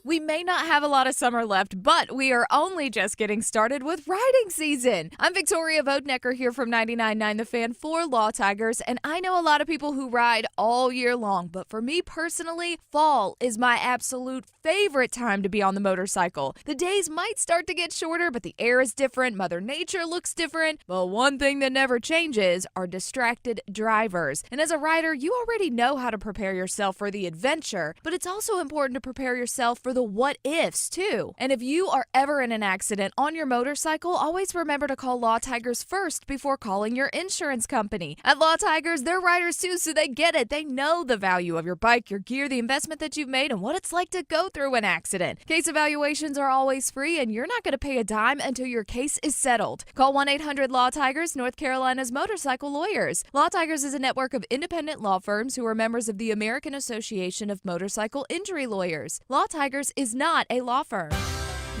We may not have a lot of summer left, but we are only just getting started with riding season. I'm Victoria Vodnecker here from 99.9 The Fan for Law Tigers, and I know a lot of people who ride all year long, but for me personally, fall is my absolute favorite time to be on the motorcycle. The days might start to get shorter, but the air is different, Mother Nature looks different, but one thing that never changes are distracted drivers. And as a rider, you already know how to prepare yourself for the adventure, but it's also important to prepare yourself for the what-ifs, too. And if you are ever in an accident on your motorcycle, always remember to call Law Tigers first before calling your insurance company. At Law Tigers, they're riders too, so they get it. They know the value of your bike, your gear, the investment that you've made, and what it's like to go through an accident. Case evaluations are always free, and you're not going to pay a dime until your case is settled. Call 1-800-LAW-TIGERS, North Carolina's motorcycle lawyers. Law Tigers is a network of independent law firms who are members of the American Association of Motorcycle Injury Lawyers. Law Tigers is not a law firm.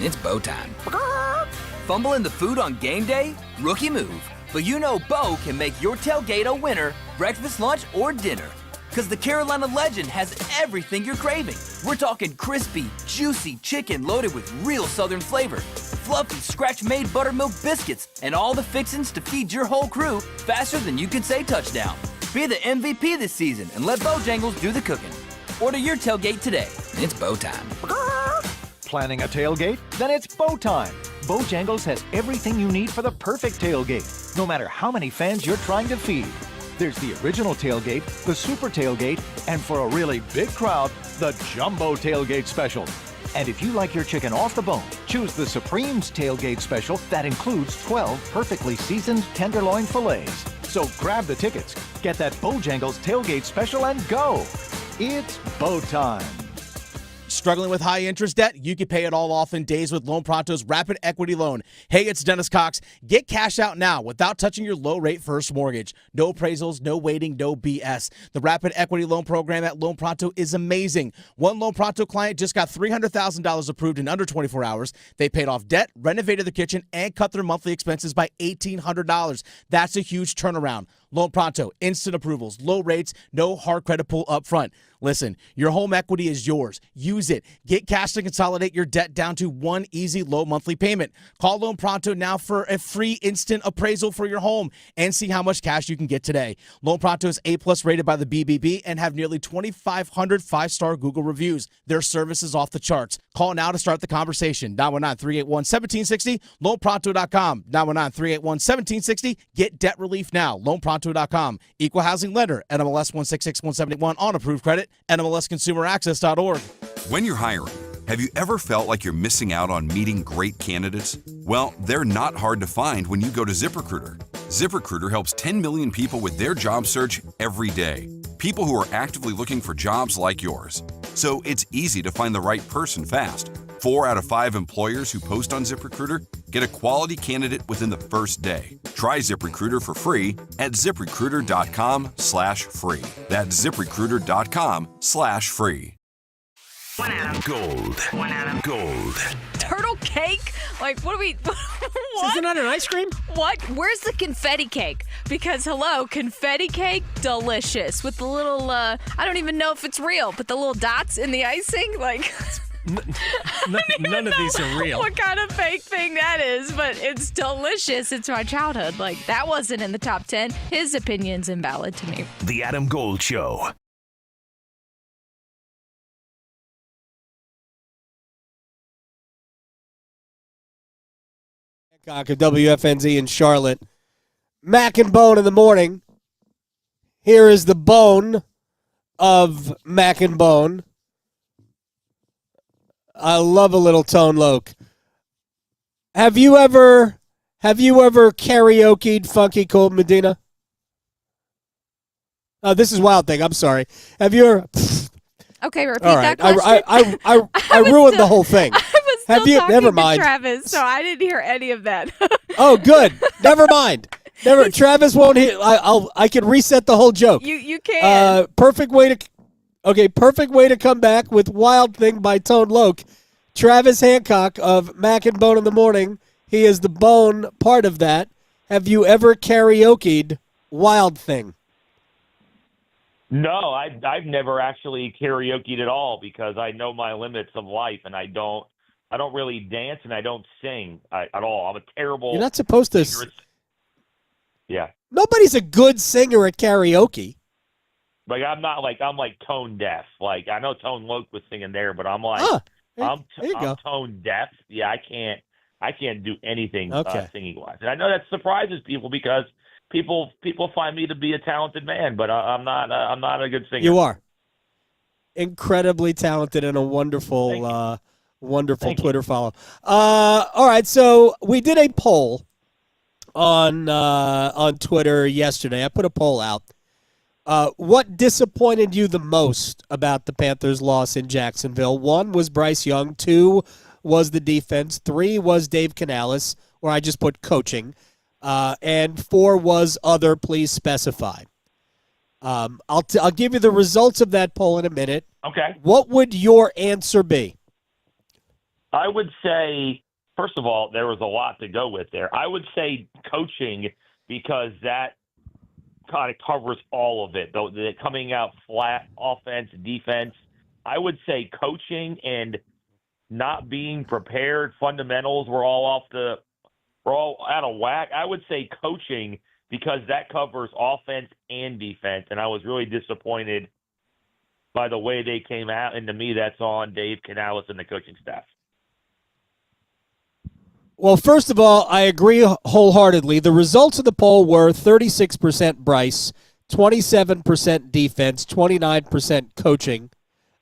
It's Bo time. Fumbling the food on game day? Rookie move. But you know Bo can make your tailgate a winner, breakfast, lunch, or dinner. Because the Carolina Legend has everything you're craving. We're talking crispy, juicy chicken loaded with real Southern flavor, fluffy, scratch-made buttermilk biscuits, and all the fixins to feed your whole crew faster than you can say touchdown. Be the MVP this season and let Bojangles do the cooking. Order your tailgate today. It's Bo time. Planning a tailgate? Then it's Bo time. Bojangles has everything you need for the perfect tailgate, no matter how many fans you're trying to feed. There's the original tailgate, the super tailgate, and for a really big crowd, the jumbo tailgate special. And if you like your chicken off the bone, choose the Supreme's Tailgate Special that includes 12 perfectly seasoned tenderloin fillets. So grab the tickets, get that Bojangles Tailgate Special, and go. It's bow time. Struggling with high interest debt? You can pay it all off in days with Loan Pronto's Rapid Equity Loan. Hey, it's Dennis Cox. Get cash out now without touching your low-rate first mortgage. No appraisals, no waiting, no BS. The Rapid Equity Loan program at Loan Pronto is amazing. One Loan Pronto client just got $300,000 approved in under 24 hours. They paid off debt, renovated the kitchen, and cut their monthly expenses by $1,800. That's a huge turnaround. Loan Pronto, instant approvals, low rates, no hard credit pull up front. Listen, your home equity is yours. Use it. Get cash to consolidate your debt down to one easy low monthly payment. Call Loan Pronto now for a free instant appraisal for your home and see how much cash you can get today. Loan Pronto is A+ rated by the BBB and have nearly 2,500 5-star Google reviews. Their service is off the charts. Call now to start the conversation. 919-381-1760, loanpronto.com. 919-381-1760. Get debt relief now. Loanpronto.com. Equal housing lender. NMLS 166171 on approved credit. NMLSconsumeraccess.org. When you're hiring, have you ever felt like you're missing out on meeting great candidates? Well, they're not hard to find when you go to ZipRecruiter. ZipRecruiter helps 10 million people with their job search every day. People who are actively looking for jobs like yours. So it's easy to find the right person fast. 4 out of 5 employers who post on ZipRecruiter get a quality candidate within the first day. Try ZipRecruiter for free at ZipRecruiter.com/free. That's ZipRecruiter.com/free. One Adam Gold. One Adam Gold. Turtle cake? Like, what are we? What? Isn't that an ice cream? What? Where's the confetti cake? Because, hello, confetti cake, delicious. With the little, I don't even know if it's real, but the little dots in the icing, like... None of these are real. What kind of fake thing that is, but it's delicious. It's my childhood. Like, that wasn't in the top 10. His opinion's invalid to me. The Adam Gold Show. Hancock of WFNZ in Charlotte. Mac and Bone in the morning. Here is the bone of Mac and Bone. I love a little Tone Loc. Have you ever karaoke'd Funky Cold Medina? Oh, this is Wild Thing. I'm sorry. Have you ever? Okay, repeat All right. that question. I ruined the whole thing. I was still Have you? talking Never to mind. Travis, so I didn't hear any of that. Oh, good. Never mind. Travis won't hear. I can reset the whole joke. You can. Perfect way to come back with Wild Thing by Tone Loc. Travis Hancock of Mac and Bone in the morning. He is the bone part of that. Have you ever karaoke'd Wild Thing? No, I've never actually karaoke'd at all because I know my limits of life, and I don't really dance and I don't sing at all. I'm a terrible. You're not supposed to. Yeah. Nobody's a good singer at karaoke. Like I'm tone deaf. Like I know Tone Loc was singing there, but I'm like I'm tone deaf. Yeah, I can't do anything singing wise, and I know that surprises people because people find me to be a talented man, but I'm not a good singer. You are incredibly talented and a wonderful Twitter follow. All right, so we did a poll on Twitter yesterday. I put a poll out. What disappointed you the most about the Panthers' loss in Jacksonville? 1 was Bryce Young. 2 was the defense. 3 was Dave Canales, or I just put coaching. And 4 was other. Please specify. I'll give you the results of that poll in a minute. Okay. What would your answer be? I would say, first of all, there was a lot to go with there. I would say coaching because that kind of covers all of it. The coming out flat, offense, defense. I would say coaching and not being prepared. Fundamentals were all out of whack. I would say coaching because that covers offense and defense, and I was really disappointed by the way they came out. And to me, that's on Dave Canales and the coaching staff. Well, first of all, I agree wholeheartedly. The results of the poll were 36% Bryce, 27% defense, 29% coaching,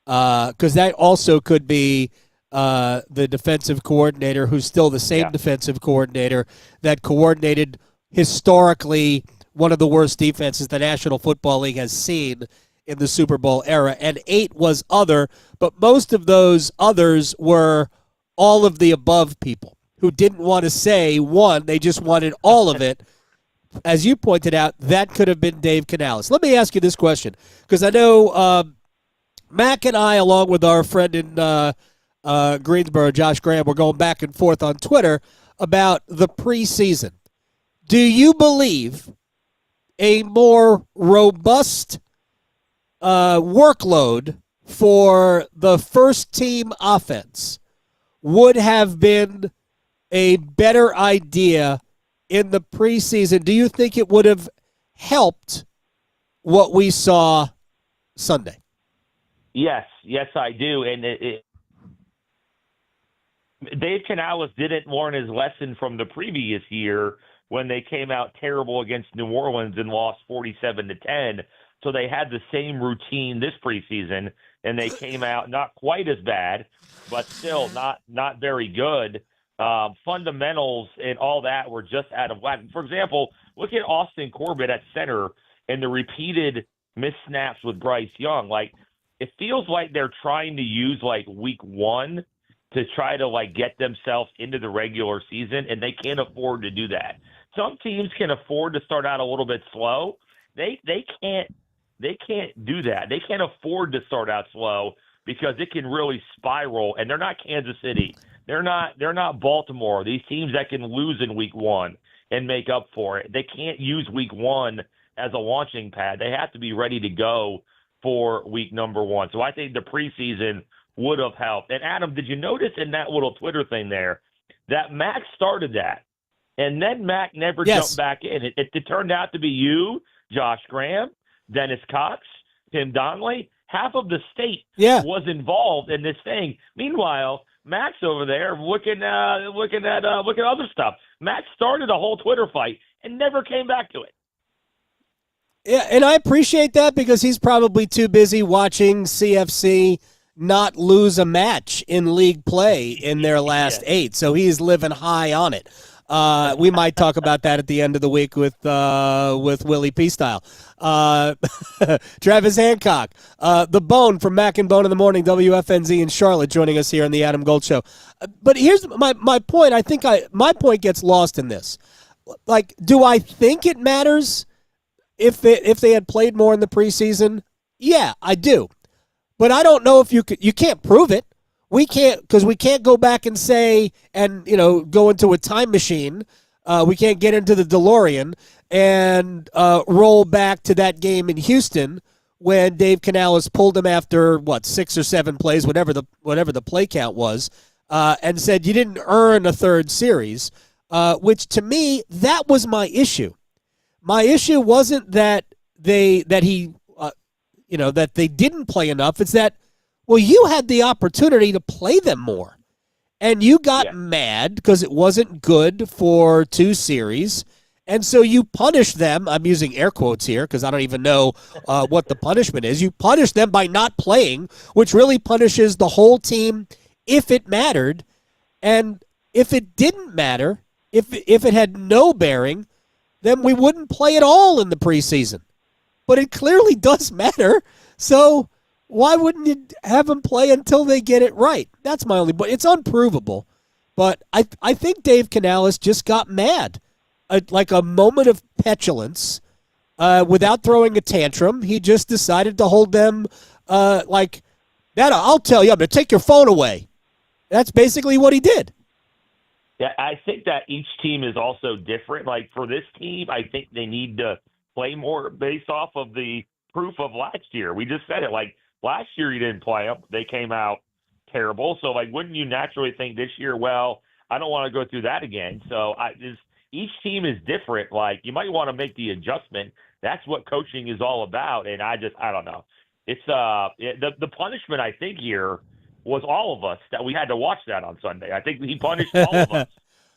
because that also could be the defensive coordinator, who's still the same defensive coordinator that coordinated historically one of the worst defenses the National Football League has seen in the Super Bowl era. And 8 was other, but most of those others were all of the above people who didn't want to say one, they just wanted all of it. As you pointed out, that could have been Dave Canales. Let me ask you this question, because I know Mac and I, along with our friend in Greensboro, Josh Graham, we're going back and forth on Twitter about the preseason. Do you believe a more robust workload for the first-team offense would have been a better idea in the preseason? Do you think it would have helped what we saw Sunday? Yes, I do. And Dave Canales didn't learn his lesson from the previous year when they came out terrible against New Orleans and lost 47-10. So they had the same routine this preseason, and they came out not quite as bad, but still not very good. Fundamentals and all that were just out of whack. For example, look at Austin Corbett at center and the repeated missed snaps with Bryce Young. Like, it feels like they're trying to use like week 1 to try to like get themselves into the regular season, and they can't afford to do that. Some teams can afford to start out a little bit slow. They can't do that. They can't afford to start out slow because it can really spiral. And they're not Kansas City. They're not Baltimore. These teams that can lose in week 1 and make up for it. They can't use week 1 as a launching pad. They have to be ready to go for week number 1. So I think the preseason would have helped. And Adam, did you notice in that little Twitter thing there that Mac started that? And then Mac never jumped back in. It turned out to be you, Josh Graham, Dennis Cox, Tim Donnelly. Half of the state was involved in this thing. Meanwhile, Mac's over there looking at other stuff. Mac started a whole Twitter fight and never came back to it. Yeah, and I appreciate that because he's probably too busy watching CFC not lose a match in league play in their last 8, so he's living high on it. We might talk about that at the end of the week with Willie P. Style. Travis Hancock, the Bone from Mac and Bone in the Morning, WFNZ in Charlotte, joining us here on the Adam Gold Show. But here's my point. I think my point gets lost in this. Like, do I think it matters if they had played more in the preseason? Yeah, I do. But I don't know if you can't prove it. We can't, because we can't go back and say, and, go into a time machine. We can't get into the DeLorean and roll back to that game in Houston when Dave Canales pulled him after, 6 or 7 plays, whatever the play count was, and said you didn't earn a third series, which to me, that was my issue. My issue wasn't that they didn't play enough. It's that, well, you had the opportunity to play them more, and you got mad because it wasn't good for 2 series, and so you punished them. I'm using air quotes here because I don't even know what the punishment is. You punished them by not playing, which really punishes the whole team if it mattered. And if it didn't matter, if it had no bearing, then we wouldn't play at all in the preseason. But it clearly does matter, so why wouldn't you have them play until they get it right? That's my only point. It's unprovable, but I think Dave Canales just got mad, like a moment of petulance, without throwing a tantrum. He just decided to hold them like that. I'll tell you, I'm going to take your phone away. That's basically what he did. Yeah, I think that each team is also different. Like for this team, I think they need to play more based off of the proof of last year. We just said it. Like last year, you didn't play them; they came out terrible. So, like, wouldn't you naturally think this year? Well, I don't want to go through that again. So, each team is different. Like you might want to make the adjustment. That's what coaching is all about. And I don't know. It's the punishment I think here was all of us that we had to watch that on Sunday. I think he punished all of us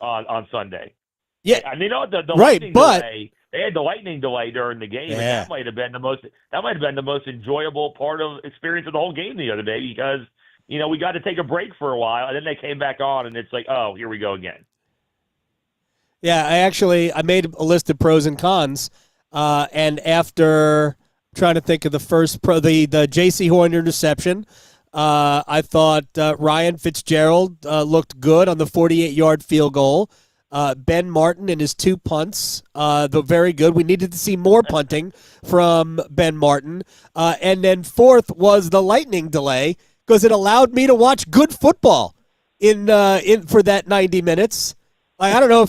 on Sunday. Yeah, I mean, the right, lightning but delay. They had the lightning delay during the game, and that might have been the most enjoyable part of experience of the whole game the other day because we got to take a break for a while, and then they came back on, and it's like, oh, here we go again. Yeah, I made a list of pros and cons, and after trying to think of the first pro, the J.C. Horn interception, I thought Ryan Fitzgerald looked good on the 48-yard field goal. Ben Martin and his 2 punts, they're very good. We needed to see more punting from Ben Martin. And then fourth was the lightning delay because it allowed me to watch good football in for that 90 minutes. I don't know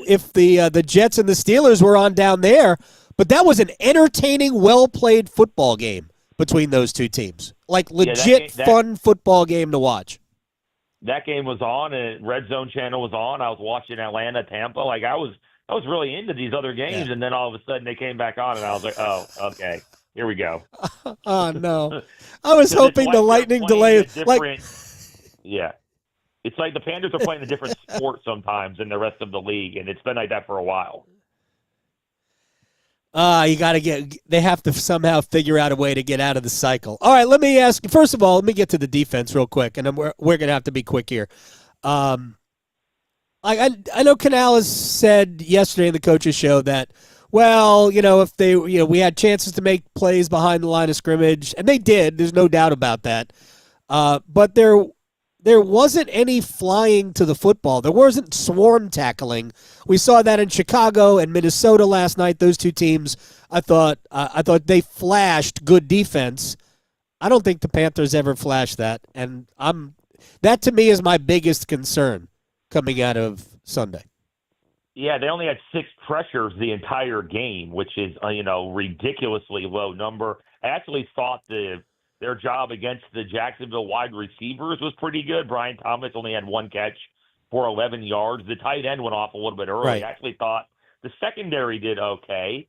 if the Jets and the Steelers were on down there, but that was an entertaining, well-played football game between those two teams. Like legit fun football game to watch. That game was on, and Red Zone Channel was on. I was watching Atlanta, Tampa. Like I was really into these other games, and then all of a sudden they came back on, and I was like, oh, okay, here we go. Oh no, I was hoping the lightning delay. Yeah, it's like the Panthers are playing a different sport sometimes than the rest of the league, and it's been like that for a while. They have to somehow figure out a way to get out of the cycle. All right, let me ask, first of all, let me get to the defense real quick, and then we're going to have to be quick here. I know Canales said yesterday in the coaches show that, well, if we had chances to make plays behind the line of scrimmage, and they did, there's no doubt about that. But there wasn't any flying to the football. There wasn't swarm tackling. We saw that in Chicago and Minnesota last night. Those two teams, I thought they flashed good defense. I don't think the Panthers ever flashed that, and that to me is my biggest concern coming out of Sunday. Yeah, they only had 6 pressures the entire game, which is ridiculously low number. I actually thought their job against the Jacksonville wide receivers was pretty good. Brian Thomas only had 1 catch for 11 yards. The tight end went off a little bit early. Right. I actually thought the secondary did okay.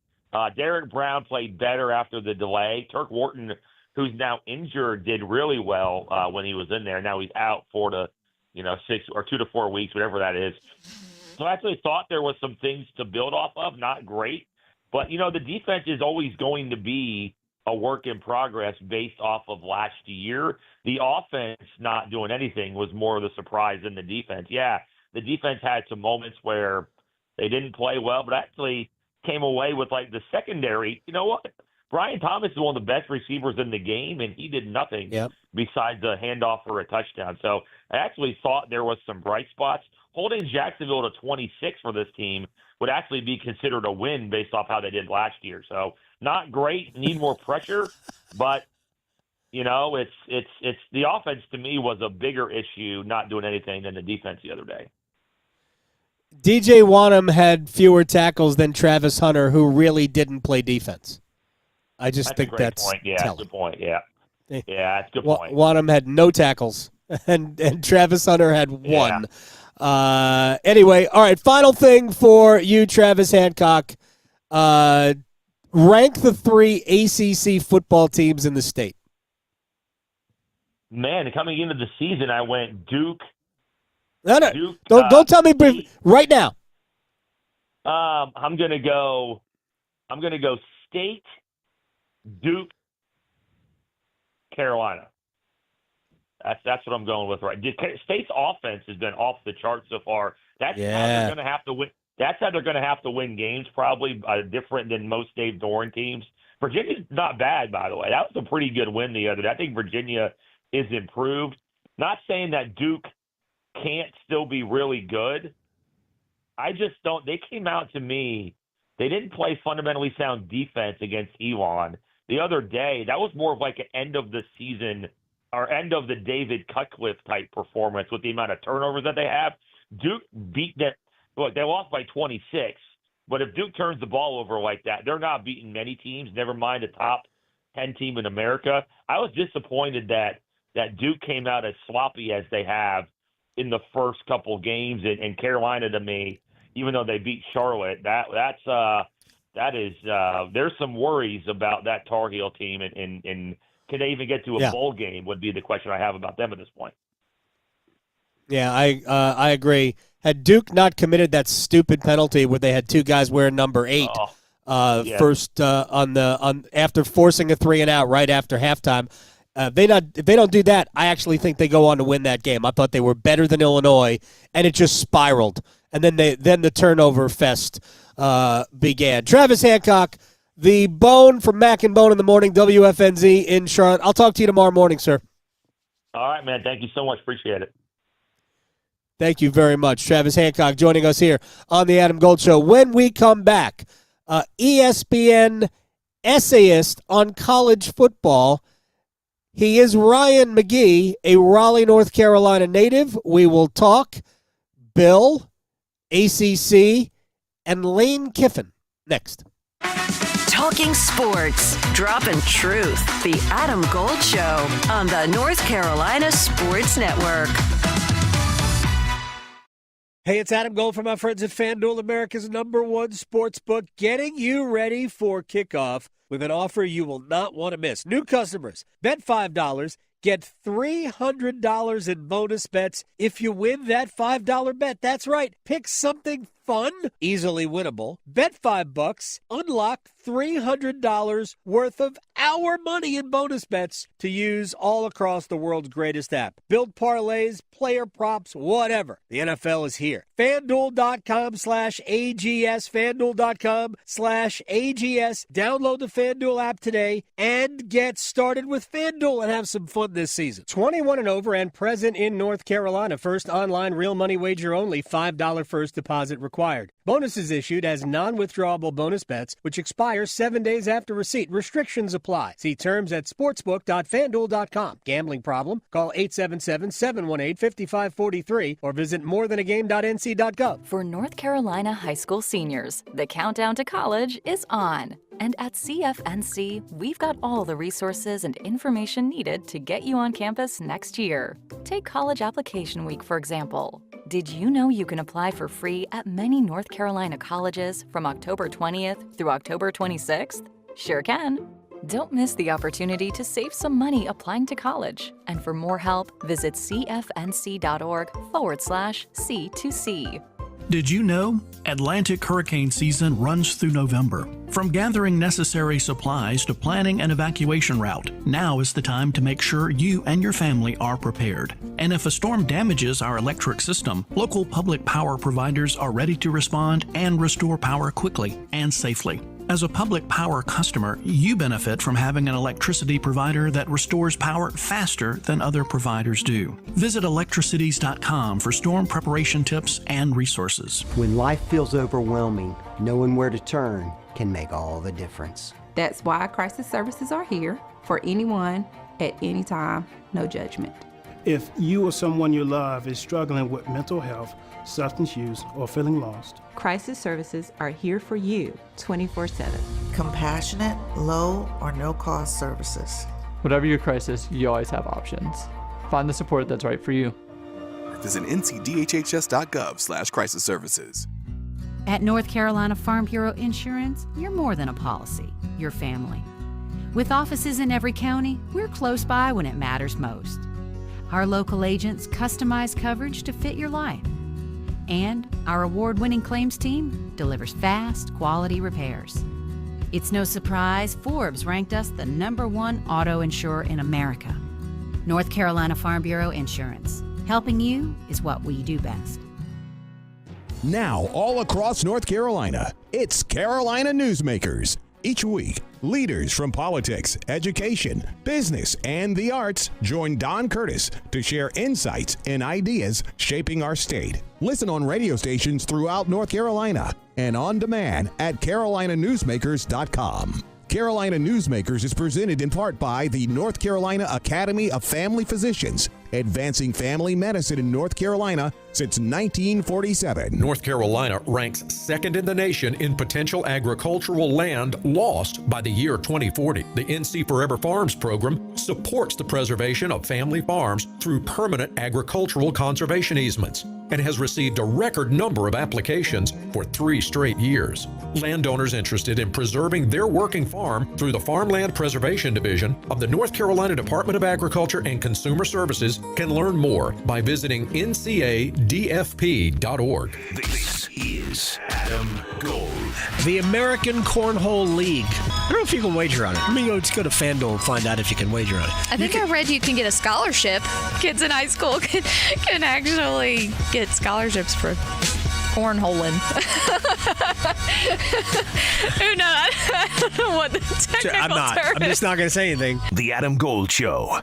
Derek Brown played better after the delay. Turk Wharton, who's now injured, did really well when he was in there. Now he's out 4 to 6 or 2 to 4 weeks, whatever that is. So I actually thought there was some things to build off of. Not great, but the defense is always going to be a work in progress based off of last year. The offense not doing anything was more of the surprise than the defense. Yeah, the defense had some moments where they didn't play well, but actually came away with like the secondary. You know what? Brian Thomas is one of the best receivers in the game, and he did nothing besides a handoff for a touchdown. So I actually thought there was some bright spots. Holding Jacksonville to 26 for this team would actually be considered a win based off how they did last year. So not great, need more pressure, but it's the offense to me was a bigger issue not doing anything than the defense the other day. DJ Wanham had fewer tackles than Travis Hunter, who really didn't play defense. I just think that's point. Yeah, telling. Good point. Yeah, that's a good point. Wanham had no tackles, and Travis Hunter had 1. Anyway, all right, final thing for you, Travis Hancock. Rank the 3 ACC football teams in the state. Man, coming into the season, I went Duke. No, Duke, don't tell me right now. I'm gonna go State, Duke, Carolina. That's what I'm going with. Right, State's offense has been off the charts so far. That's how they're gonna have to win. That's how they're going to have to win games, probably different than most Dave Doran teams. Virginia's not bad, by the way. That was a pretty good win the other day. I think Virginia is improved. Not saying that Duke can't still be really good. I just don't. They came out to me. They didn't play fundamentally sound defense against Elon. The other day, that was more of like an end of the season or end of the David Cutcliffe type performance with the amount of turnovers that they have. Duke beat them. Look, they lost by 26, but if Duke turns the ball over like that, they're not beating many teams, never mind a top 10 team in America. I was disappointed that Duke came out as sloppy as they have in the first couple games, and Carolina, to me, even though they beat Charlotte, there's some worries about that Tar Heel team, and can they even get to a bowl game would be the question I have about them at this point. Yeah, I agree. Had Duke not committed that stupid penalty where they had 2 guys wearing number 8 first after forcing a 3-and-out right after halftime, If they don't do that, I actually think they go on to win that game. I thought they were better than Illinois, and it just spiraled. And then the turnover fest began. Travis Hancock, the Bone from Mac and Bone in the Morning, WFNZ in Charlotte. I'll talk to you tomorrow morning, sir. All right, man. Thank you so much. Appreciate it. Thank you very much. Travis Hancock joining us here on the Adam Gold Show. When we come back, ESPN essayist on college football. He is Ryan McGee, a Raleigh, North Carolina native. We will talk Bill, ACC, and Lane Kiffin next. Talking sports, dropping truth. The Adam Gold Show on the North Carolina Sports Network. Hey, it's Adam Gold from my friends at FanDuel, America's #1 sports book, getting you ready for kickoff with an offer you will not want to miss. New customers, bet $5, get $300 in bonus bets if you win that $5 bet. That's right. Pick something fun, easily winnable. Bet $5, unlock $300 worth of our money in bonus bets to use all across the world's greatest app. Build parlays, player props, whatever. The NFL is here. FanDuel.com/AGS, FanDuel.com/AGS. Download the FanDuel app today and get started with FanDuel and have some fun this season. 21 and over and present in North Carolina. First online real money wager only. $5 first deposit required. Bonuses issued as non-withdrawable bonus bets, which expire 7 days after receipt. Restrictions apply. See terms at sportsbook.fanduel.com. Gambling problem? Call 877-718-5543 or visit morethanagame.nc.gov. For North Carolina high school seniors, the countdown to college is on. And at CFNC, we've got all the resources and information needed to get you on campus next year. Take College Application Week, for example. Did you know you can apply for free at many North Carolina colleges from October 20th through October 26th? Sure can. Don't miss the opportunity to save some money applying to college. And for more help, visit cfnc.org/C2C. Did you know Atlantic hurricane season runs through November? From gathering necessary supplies to planning an evacuation route, now is the time to make sure you and your family are prepared. And if a storm damages our electric system, local public power providers are ready to respond and restore power quickly and safely. As a public power customer, you benefit from having an electricity provider that restores power faster than other providers do. Visit electricities.com for storm preparation tips and resources. When life feels overwhelming, knowing where to turn can make all the difference. That's why crisis services are here for anyone at any time, no judgment. If you or someone you love is struggling with mental health, substance use, or feeling lost, crisis services are here for you 24/7. Compassionate, low, or no-cost services. Whatever your crisis, you always have options. Find the support that's right for you. Visit ncdhhs.gov/crisis services. At North Carolina Farm Bureau Insurance, you're more than a policy, you're family. With offices in every county, we're close by when it matters most. Our local agents customize coverage to fit your life. And our award-winning claims team delivers fast, quality repairs. It's no surprise Forbes ranked us the #1 auto insurer in America. North Carolina Farm Bureau Insurance. Helping you is what we do best. Now, all across North Carolina, it's Carolina Newsmakers. Each week, leaders from politics, education, business, and the arts join Don Curtis to share insights and ideas shaping our state. Listen on radio stations throughout North Carolina and on demand at carolinanewsmakers.com. Carolina Newsmakers is presented in part by the North Carolina Academy of Family Physicians, advancing family medicine in North Carolina since 1947. North Carolina ranks second in the nation in potential agricultural land lost by the year 2040. The NC Forever Farms program supports the preservation of family farms through permanent agricultural conservation easements and has received a record number of applications for 3 straight years. Landowners interested in preserving their working farm through the Farmland Preservation Division of the North Carolina Department of Agriculture and Consumer Services can learn more by visiting ncadfp.org. This is Adam Gold. The American Cornhole League don't know if you can wager on it. Let me go to FanDuel and find out if you can wager on it. I think I read you can get a scholarship. Kids in high school can actually get scholarships for cornholing. Who knows? I don't know what the technical term I'm just not going to say anything. The Adam Gold Show.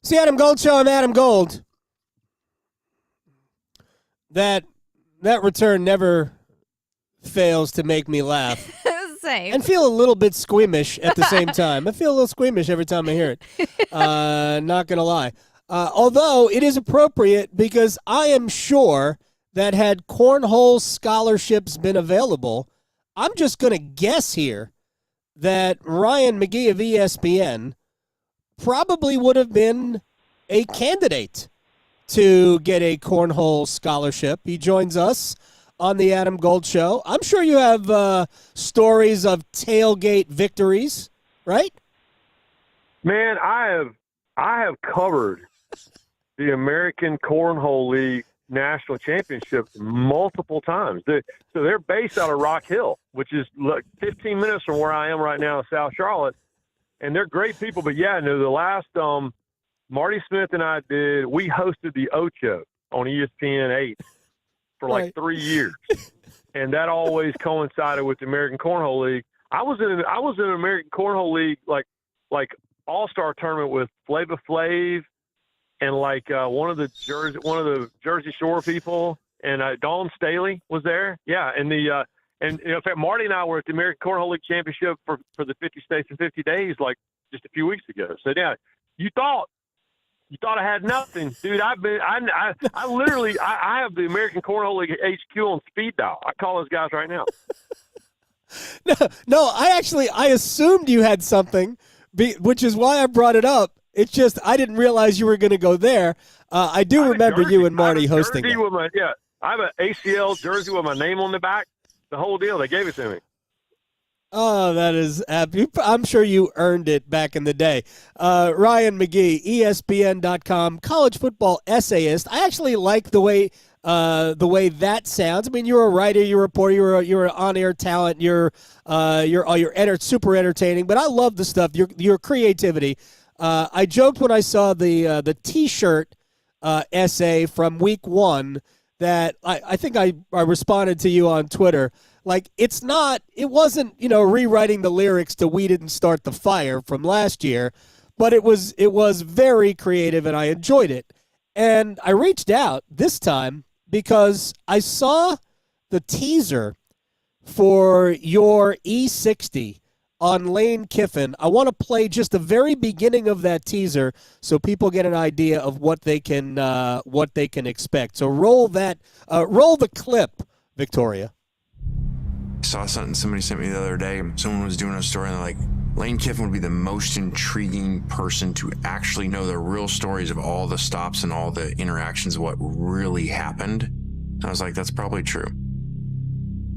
It's the Adam Gold Show. I'm Adam Gold. That return never fails to make me laugh. Same. And feel a little bit squeamish at the same time. I feel a little squeamish every time I hear it. Not going to lie. Although it is appropriate because I am sure that had cornhole scholarships been available, I'm just going to guess here that Ryan McGee of ESPN probably would have been a candidate to get a cornhole scholarship. He joins us on the Adam Gold Show. I'm sure you have stories of tailgate victories, right? Man, I have covered the American Cornhole League National Championships multiple times. So they're based out of Rock Hill, which is 15 minutes from where I am right now in South Charlotte. And they're great people. But, yeah, no, the last Marty Smith and I we hosted the Ocho on ESPN 8 for like 3 years. And that always coincided with the American Cornhole League. I was in an American Cornhole League like all-star tournament with Flava Flav and one of the Jersey Shore people, and Dawn Staley was there. Yeah, and in fact, Marty and I were at the American Cornhole League Championship for the 50 States in 50 Days like just a few weeks ago. So yeah, you thought I had nothing, dude. I literally have the American Cornhole League HQ on speed dial. I call those guys right now. No, I assumed you had something, which is why I brought it up. It's just I didn't realize you were going to go there. I do remember you and Marty hosting that. I have an ACL jersey with my name on the back. The whole deal. They gave it to me. Oh, that is I'm sure you earned it back in the day. Ryan McGee, ESPN.com, college football essayist. I actually like the way that sounds. I mean, you're a writer, you're a reporter, you're an on-air talent. You're super entertaining. But I love the stuff. Your creativity. I joked when I saw the T-shirt essay from week 1 that I think I responded to you on Twitter. Like, it wasn't, rewriting the lyrics to We Didn't Start the Fire from last year, but it was very creative and I enjoyed it. And I reached out this time because I saw the teaser for your E60 on Lane Kiffin. I want to play just the very beginning of that teaser so people get an idea of what they can expect. So roll the clip, Victoria. I saw something somebody sent me the other day. Someone was doing a story and they're like, Lane Kiffin would be the most intriguing person to actually know the real stories of all the stops and all the interactions of what really happened. And I was like, that's probably true.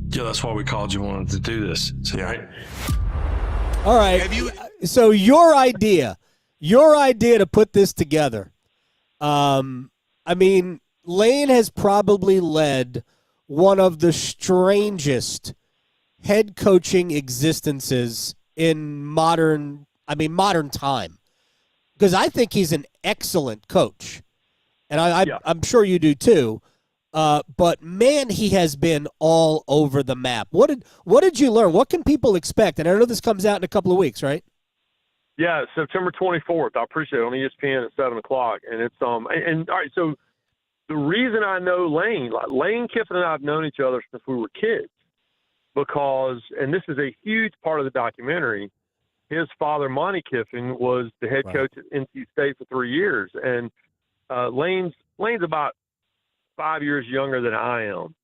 Yeah, that's why we called you, wanted to do this. So, yeah. Right? All right. So your idea to put this together. I mean, Lane has probably led one of the strangest head coaching existences in modern time. Because I think he's an excellent coach. And I'm sure you do too. But man, he has been all over the map. What did you learn? What can people expect? And I know this comes out in a couple of weeks, right? Yeah, September 24th. I appreciate it, on ESPN at 7:00. And it's and all right. So the reason I know Lane Kiffin and I have known each other since we were kids, because, and this is a huge part of the documentary, his father, Monty Kiffin, was the head coach at NC State for 3 years, and Lane's about 5 years younger than I am.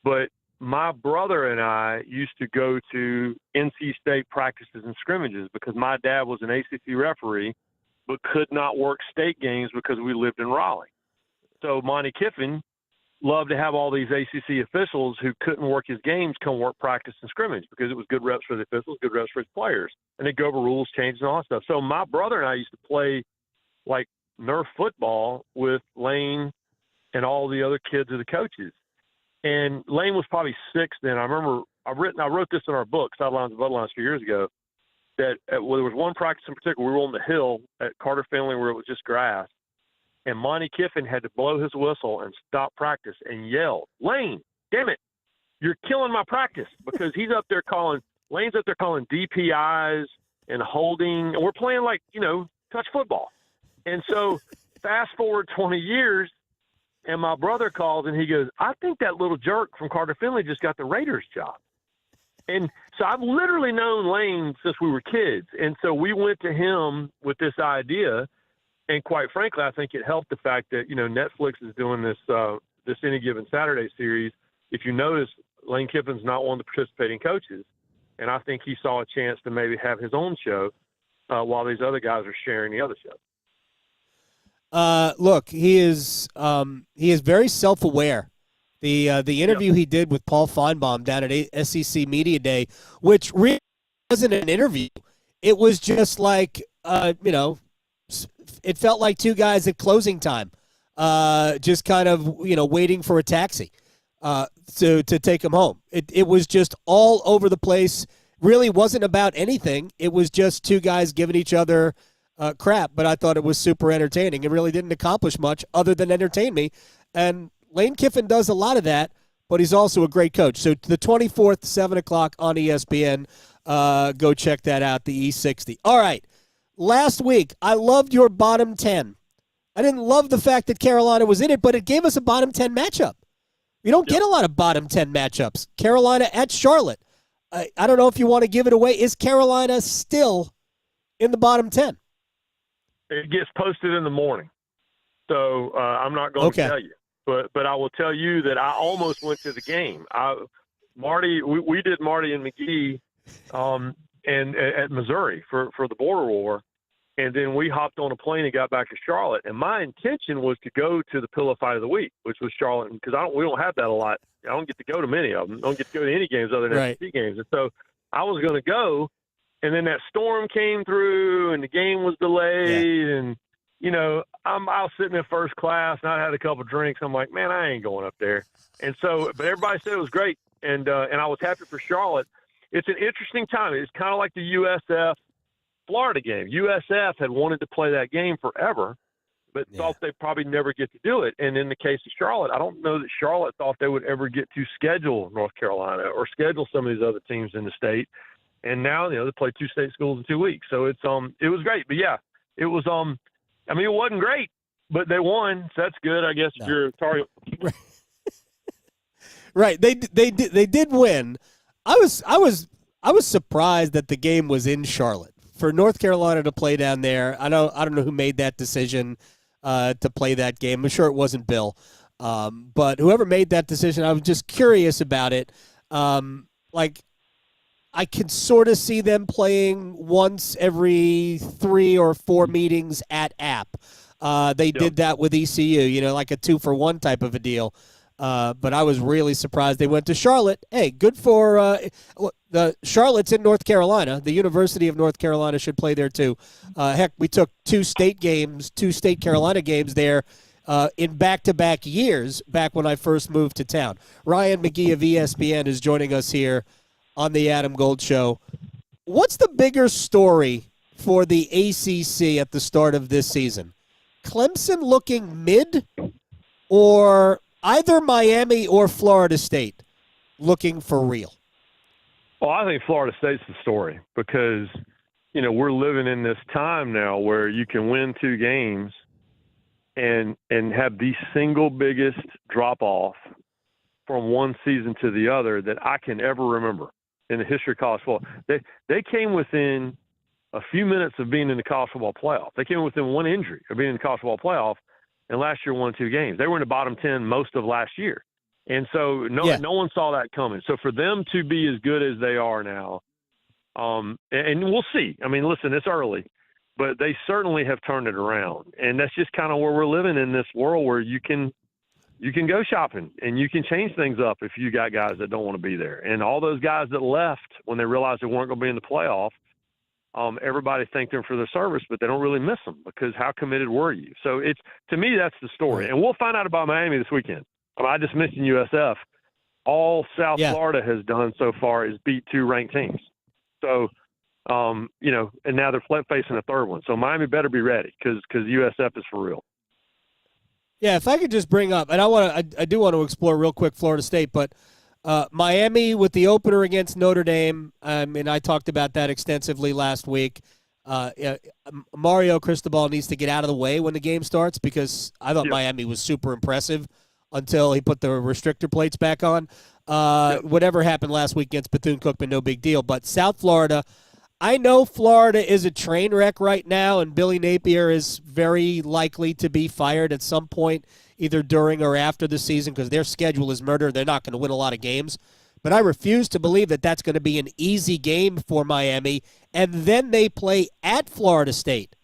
But my brother and I used to go to NC State practices and scrimmages because my dad was an ACC referee but could not work state games because we lived in Raleigh. So Monty Kiffin loved to have all these ACC officials who couldn't work his games come work practice and scrimmage because it was good reps for the officials, good reps for his players. And they'd go over rules, changes, and all that stuff. So my brother and I used to play like Nerf football with Lane and all the other kids of the coaches. And Lane was probably 6 then. I remember I wrote this in our book, Sidelines and Bloodlines, a few years ago, that there was one practice in particular. We were on the hill at Carter Finley where it was just grass, and Monty Kiffin had to blow his whistle and stop practice and yell, "Lane, damn it, you're killing my practice," because Lane's up there calling DPIs and holding, and we're playing like, touch football. And so fast forward 20 years, and my brother calls and he goes, "I think that little jerk from Carter Finley just got the Raiders job." And so I've literally known Lane since we were kids. And so we went to him with this idea. And quite frankly, I think it helped the fact that, Netflix is doing this Any Given Saturday series. If you notice, Lane Kiffin's not one of the participating coaches. And I think he saw a chance to maybe have his own show while these other guys are sharing the other show. Look, he is very self-aware. The interview he did with Paul Feinbaum down at SEC Media Day, which really wasn't an interview. It was just like, it felt like two guys at closing time, just kind of, waiting for a taxi to take him home. It was just all over the place. Really wasn't about anything. It was just two guys giving each other crap, but I thought it was super entertaining. It really didn't accomplish much other than entertain me. And Lane Kiffin does a lot of that, but he's also a great coach. So the 24th, 7 o'clock on ESPN. Go check that out, the E60. All right. Last week, I loved your bottom 10. I didn't love the fact that Carolina was in it, but it gave us a bottom 10 matchup. You don't get a lot of bottom 10 matchups. Carolina at Charlotte. I don't know if you want to give it away. Is Carolina still in the bottom 10? It gets posted in the morning. So I'm not going to tell you. But I will tell you that I almost went to the game. We did Marty and McGee and at Missouri for the border war, and then we hopped on a plane and got back to Charlotte. And my intention was to go to the Pillow Fight of the Week, which was Charlotte, because we don't have that a lot. I don't get to go to many of them. I don't get to go to any games other than SEC games. And so I was going to go, and then that storm came through, and the game was delayed, and I was sitting in first class, and I had a couple drinks. I'm like, man, I ain't going up there. And so, but everybody said it was great, and I was happy for Charlotte. It's an interesting time. It's kind of like the USF Florida game. USF had wanted to play that game forever, but thought they'd probably never get to do it. And in the case of Charlotte, I don't know that Charlotte thought they would ever get to schedule North Carolina or schedule some of these other teams in the state. And now, they play 2 state schools in 2 weeks. So it was great. But yeah, it was it wasn't great, but they won. So that's good, I guess, if you're a Tar Heel. Right. They did win. I was surprised that the game was in Charlotte. For North Carolina to play down there, I don't know who made that decision to play that game. I'm sure it wasn't Bill, but whoever made that decision, I was just curious about it. I can sort of see them playing once every 3 or 4 meetings at App. They did that with ECU, like a 2-for-1 type of a deal. But I was really surprised they went to Charlotte. Hey, good for the Charlotte's in North Carolina. The University of North Carolina should play there too. Heck, we took 2 state Carolina games there in back-to-back years back when I first moved to town. Ryan McGee of ESPN is joining us here on the Adam Gold Show. What's the bigger story for the ACC at the start of this season? Clemson looking mid, or either Miami or Florida State looking for real? Well, I think Florida State's the story because, we're living in this time now where you can win 2 games and have the single biggest drop-off from one season to the other that I can ever remember in the history of college football. They came within a few minutes of being in the college football playoff. They came within one injury of being in the college football playoff, and last year won 2 games. They were in the bottom 10 most of last year. And so no one saw that coming. So for them to be as good as they are now, and we'll see. I mean, listen, it's early, but they certainly have turned it around. And that's just kind of where we're living in this world where you can go shopping and you can change things up if you got guys that don't want to be there. And all those guys that left when they realized they weren't going to be in the playoff, everybody thanked them for their service, but they don't really miss them because how committed were you? So to me, that's the story. And we'll find out about Miami this weekend. I just mentioned USF. all South Florida has done so far is beat 2 ranked teams. So, and now they're facing a third one. So Miami better be ready because USF is for real. Yeah, if I could just bring up, and I do want to explore real quick Florida State, but Miami with the opener against Notre Dame, and I talked about that extensively last week. Mario Cristobal needs to get out of the way when the game starts because I thought Miami was super impressive until he put the restrictor plates back on. Whatever happened last week against Bethune-Cookman, no big deal. But South Florida, I know Florida is a train wreck right now, and Billy Napier is very likely to be fired at some point, either during or after the season, because their schedule is murder. They're not going to win a lot of games. But I refuse to believe that that's going to be an easy game for Miami. And then they play at Florida State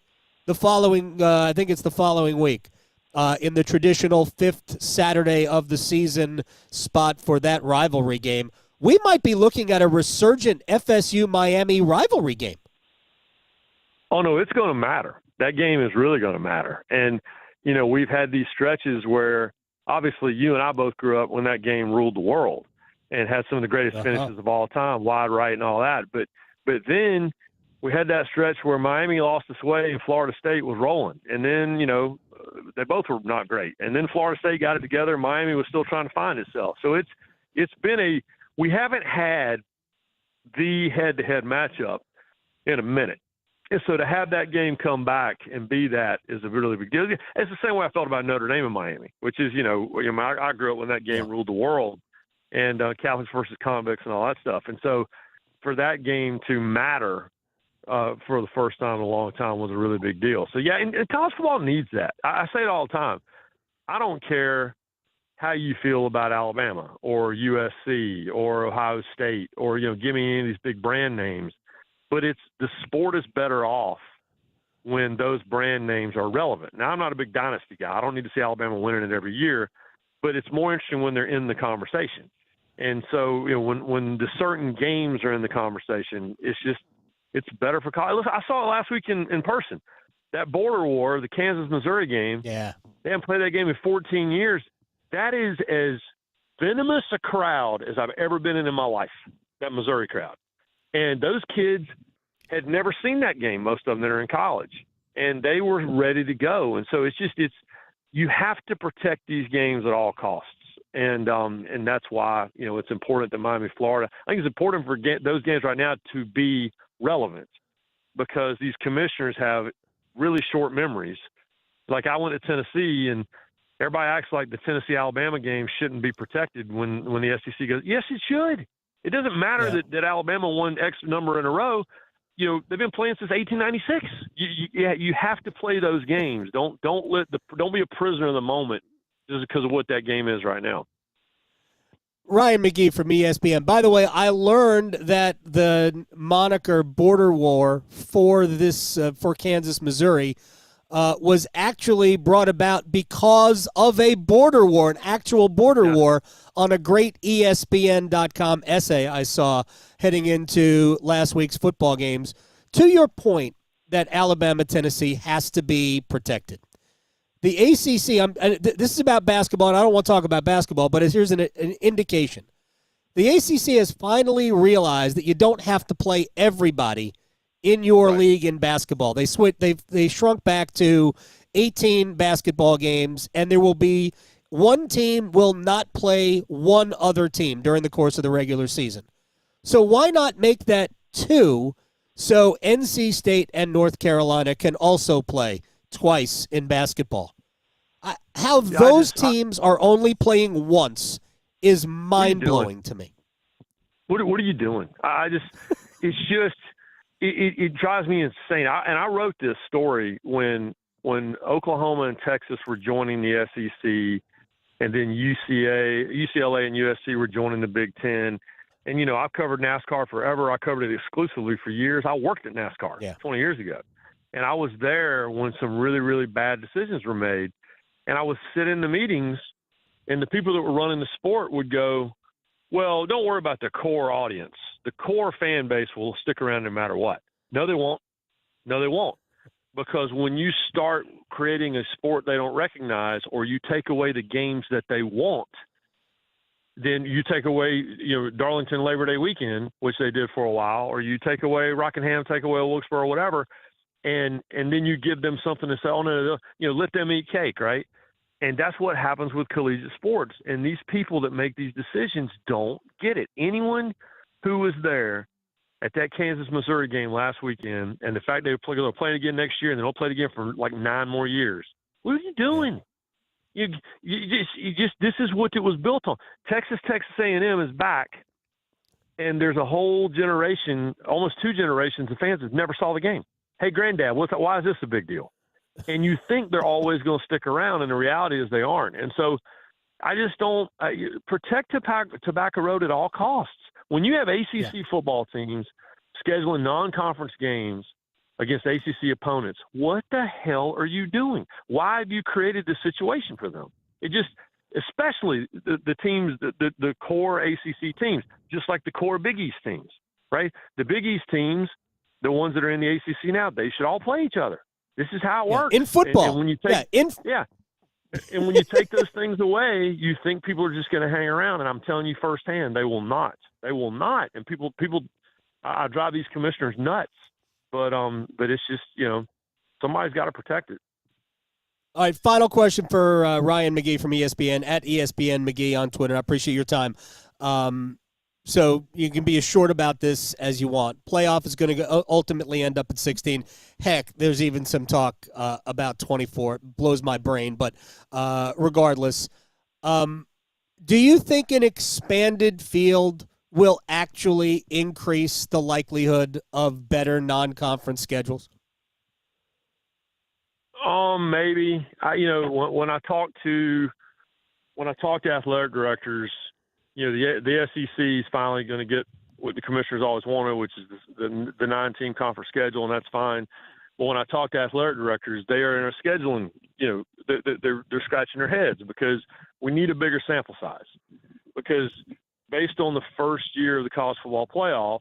the following, I think it's the following week, in the traditional 5th Saturday of the season spot for that rivalry game. We might be looking at a resurgent FSU-Miami rivalry game. Oh, no, it's going to matter. That game is really going to matter. And, we've had these stretches where obviously you and I both grew up when that game ruled the world and had some of the greatest finishes of all time, wide right and all that. But then we had that stretch where Miami lost its way and Florida State was rolling. And then, they both were not great. And then Florida State got it together. Miami was still trying to find itself. So it's been we haven't had the head-to-head matchup in a minute. And so to have that game come back and be that is a really big deal. It's the same way I felt about Notre Dame and Miami, which is, I grew up when that game ruled the world, and Catholics versus convicts and all that stuff. And so for that game to matter for the first time in a long time was a really big deal. So, yeah, and college football needs that. I say it all the time. I don't care how you feel about Alabama or USC or Ohio State or, give me any of these big brand names. But the sport is better off when those brand names are relevant. Now, I'm not a big dynasty guy. I don't need to see Alabama winning it every year. But it's more interesting when they're in the conversation. And so, when the certain games are in the conversation, it's better for college. Listen, I saw it last week in person. That border war, the Kansas-Missouri game, they haven't played that game in 14 years. That is as venomous a crowd as I've ever been in my life, that Missouri crowd. And those kids had never seen that game, most of them that are in college. And they were ready to go. And so you have to protect these games at all costs. And that's why, it's important that Miami, Florida, I think it's important for those games right now to be relevant because these commissioners have really short memories. Like I went to Tennessee and everybody acts like the Tennessee-Alabama game shouldn't be protected when the SEC goes, yes, it should. It doesn't matter that Alabama won X number in a row. They've been playing since 1896. You have to play those games. Don't be a prisoner of the moment just because of what that game is right now. Ryan McGee from ESPN. By the way, I learned that the moniker border war for Kansas, Missouri, was actually brought about because of a border war, an actual border war, on a great ESPN.com essay I saw heading into last week's football games. To your point that Alabama-Tennessee has to be protected. The ACC, this is about basketball, and I don't want to talk about basketball, but here's an indication. The ACC has finally realized that you don't have to play everybody in your league in basketball. They shrunk back to 18 basketball games, and there will be one team will not play one other team during the course of the regular season. So why not make that 2 so NC State and North Carolina can also play twice in basketball? How those teams are only playing once is mind-blowing to me. What are you doing? It drives me insane. I wrote this story when Oklahoma and Texas were joining the SEC, and then UCLA and USC were joining the Big Ten. And, I've covered NASCAR forever. I covered it exclusively for years. I worked at NASCAR 20 years ago. And I was there when some really, really bad decisions were made. And I would sit in the meetings, and the people that were running the sport would go, well, don't worry about the core audience. The core fan base will stick around no matter what. No, they won't. No, they won't. Because when you start creating a sport they don't recognize or you take away the games that they want, then you take away, Darlington Labor Day weekend, which they did for a while, or you take away Rockingham, take away Wilkesboro, whatever, and then you give them something to say, oh, no, let them eat cake, right? And that's what happens with collegiate sports. And these people that make these decisions don't get it. Anyone who was there at that Kansas-Missouri game last weekend, and the fact they're playing again next year and they don't play it again for like 9 more years, what are you doing? You just this is what it was built on. Texas A&M is back, and there's a whole generation, almost 2 generations of fans that never saw the game. Hey, Granddad, why is this a big deal? And you think they're always going to stick around, and the reality is they aren't. And so I just don't protect Tobacco Road at all costs. When you have ACC football teams scheduling non-conference games against ACC opponents, what the hell are you doing? Why have you created this situation for them? It just, especially the teams, the core ACC teams, just like the core Big East teams, right? The Big East teams, the ones that are in the ACC now, they should all play each other. This is how it works in football. And when you take, and when you take those things away, you think people are just going to hang around. And I'm telling you firsthand, they will not. They will not. And people, I drive these commissioners nuts. But it's just, somebody's got to protect it. All right, final question for Ryan McGee from ESPN, at ESPN McGee on Twitter. I appreciate your time. So you can be as short about this as you want. Playoff is going to ultimately end up at 16. Heck, there's even some talk about 24. It blows my brain. But regardless, do you think an expanded field will actually increase the likelihood of better non-conference schedules? Maybe. When I talk to athletic directors, the SEC is finally going to get what the commissioners always wanted, which is the 9-team conference schedule, and that's fine. But when I talk to athletic directors, they are in a scheduling, they're scratching their heads because we need a bigger sample size. Because based on the first year of the college football playoff,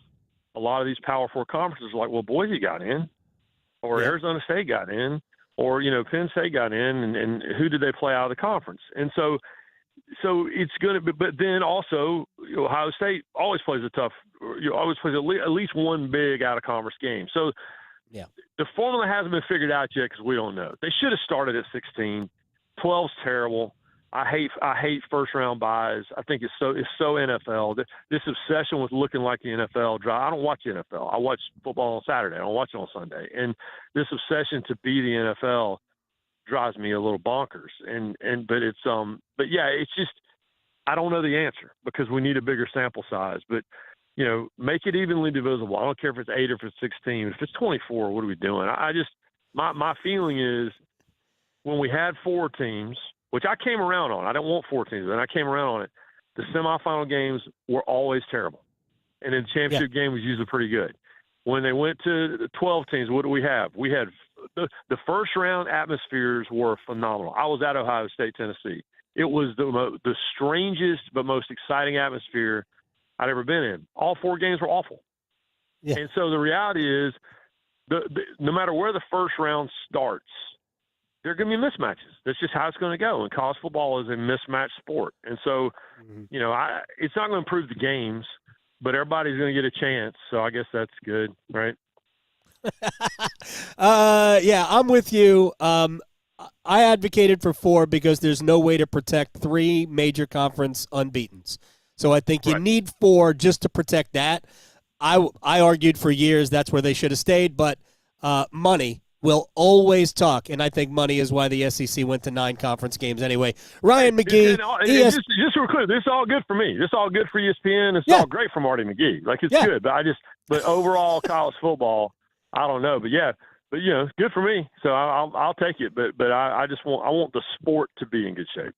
a lot of these Power 4 conferences are like, well, Boise got in, or Arizona State got in, or, Penn State got in, and who did they play out of the conference? And so it's going to be, but then also Ohio State always plays always plays at least one big out-of-conference game. So the formula hasn't been figured out yet because we don't know. They should have started at 16. 12's terrible. I hate first-round buys. I think it's so NFL. This obsession with looking like the NFL. I don't watch the NFL. I watch football on Saturday. I don't watch it on Sunday. And this obsession to be the NFL drives me a little bonkers. But it's just, I don't know the answer because we need a bigger sample size. But make it evenly divisible. I don't care if it's 8 or if it's 16. If it's 24, what are we doing? My feeling is when we had 4 teams, which I came around on. I don't want 4 teams, and I came around on it. The semifinal games were always terrible, and then the championship game was usually pretty good. When they went to the 12 teams, what do we have? We had the first round atmospheres were phenomenal. I was at Ohio State, Tennessee. It was the strangest but most exciting atmosphere I'd ever been in. All 4 games were awful. Yeah. And so the reality is, no matter where the first round starts, there are going to be mismatches. That's just how it's going to go. And college football is a mismatched sport. And so, it's not going to improve the games, but everybody's going to get a chance. So I guess that's good, right? I'm with you. I advocated for 4 because there's no way to protect 3 major conference unbeatens. So I think you need 4 just to protect that. I argued for years that's where they should have stayed, but money will always talk, and I think money is why the SEC went to 9 conference games anyway. Ryan McGee. Just real quick, this is all good for me. This is all good for ESPN. It's all great for Marty McGee. Like, it's good, but overall college football, I don't know. But it's good for me. So I'll take it. But I want the sport to be in good shape.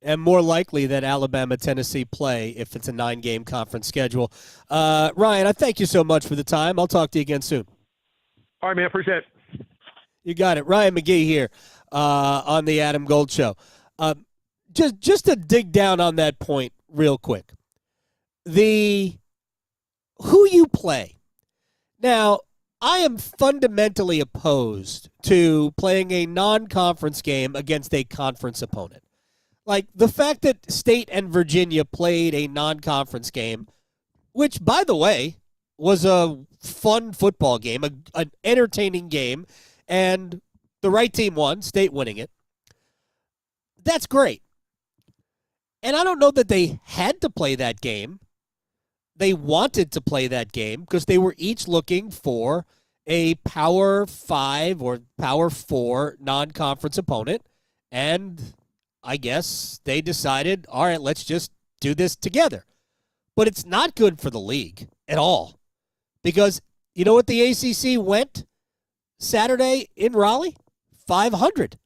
And more likely that Alabama, Tennessee play if it's a 9-game conference schedule. Ryan, I thank you so much for the time. I'll talk to you again soon. All right, man. Appreciate it. You got it. Ryan McGee here on the Adam Gold Show. Just to dig down on that point real quick. Who you play. Now, I am fundamentally opposed to playing a non-conference game against a conference opponent. Like, the fact that State and Virginia played a non-conference game, which, by the way, was a fun football game, an entertaining game, and the right team won, State winning it. That's great. And I don't know that they had to play that game. They wanted to play that game because they were each looking for a Power 5 or Power 4 non-conference opponent, and I guess they decided, all right, let's just do this together. But it's not good for the league at all because you know what the ACC went Saturday in Raleigh? 500.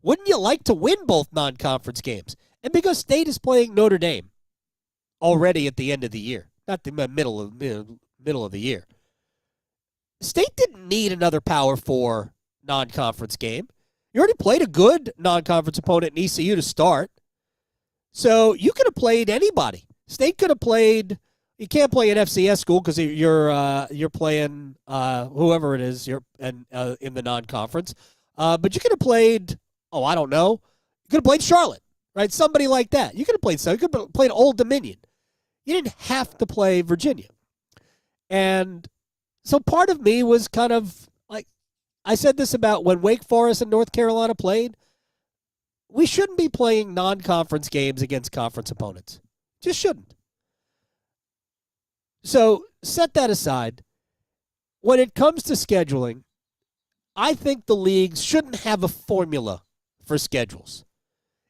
Wouldn't you like to win both non-conference games? And because State is playing Notre Dame already at the end of the year, not the middle of the year. State didn't need another Power 4 non-conference game. You already played a good non-conference opponent in ECU to start. So you could have played anybody. State could have played. You can't play an FCS school because you're playing whoever it is in the non-conference. But you could have played. Oh, I don't know. You could have played Charlotte, right? Somebody like that. You could have played. So you could have played Old Dominion. You didn't have to play Virginia. And so part of me was kind of like, I said this about when Wake Forest and North Carolina played. We shouldn't be playing non-conference games against conference opponents. Just shouldn't. So set that aside. When it comes to scheduling, I think the leagues shouldn't have a formula for schedules.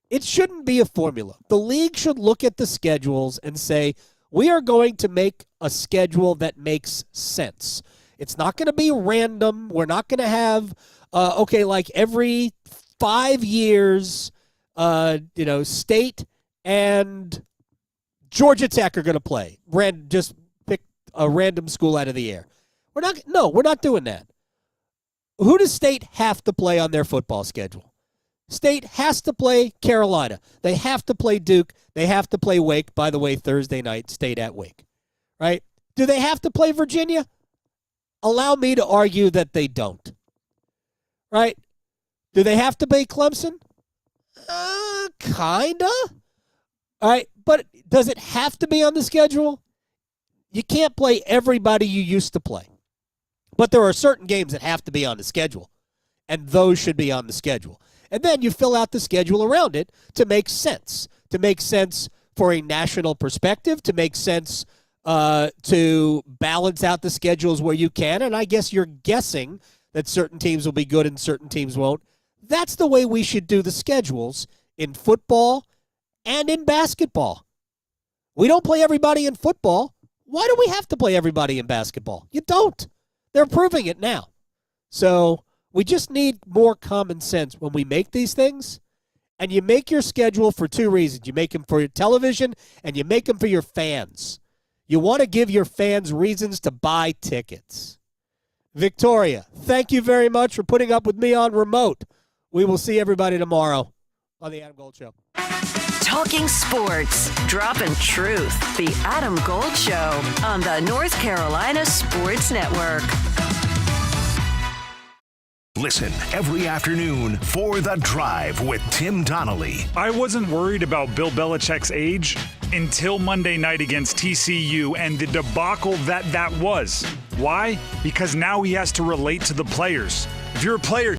It shouldn't be a formula. The league should look at the schedules and say, we are going to make a schedule that makes sense. It's not going to be random. We're not going to have, like every 5 years, State and Georgia Tech are going to play. Just pick a random school out of the air. We're not doing that. Who does State have to play on their football schedule? State has to play Carolina. They have to play Duke. They have to play Wake. By the way, Thursday night, State at Wake. Right? Do they have to play Virginia? Allow me to argue that they don't. Right? Do they have to play Clemson? Kinda. All right, but does it have to be on the schedule? You can't play everybody you used to play. But there are certain games that have to be on the schedule, and those should be on the schedule. And then you fill out the schedule around it to make sense for a national perspective, to make sense to balance out the schedules where you can. And I guess you're guessing that certain teams will be good and certain teams won't. That's the way we should do the schedules in football and in basketball. We don't play everybody in football. Why do we have to play everybody in basketball? You don't. They're proving it now. So we just need more common sense when we make these things. And you make your schedule for two reasons. You make them for your television and you make them for your fans. You want to give your fans reasons to buy tickets. Victoria, thank you very much for putting up with me on remote. We will see everybody tomorrow on the Adam Gold Show. Talking sports, dropping truth. The Adam Gold Show on the North Carolina Sports Network. Listen every afternoon for The Drive with Tim Donnelly. I wasn't worried about Bill Belichick's age until Monday night against TCU and the debacle that was. Why? Because now he has to relate to the players. If you're a player,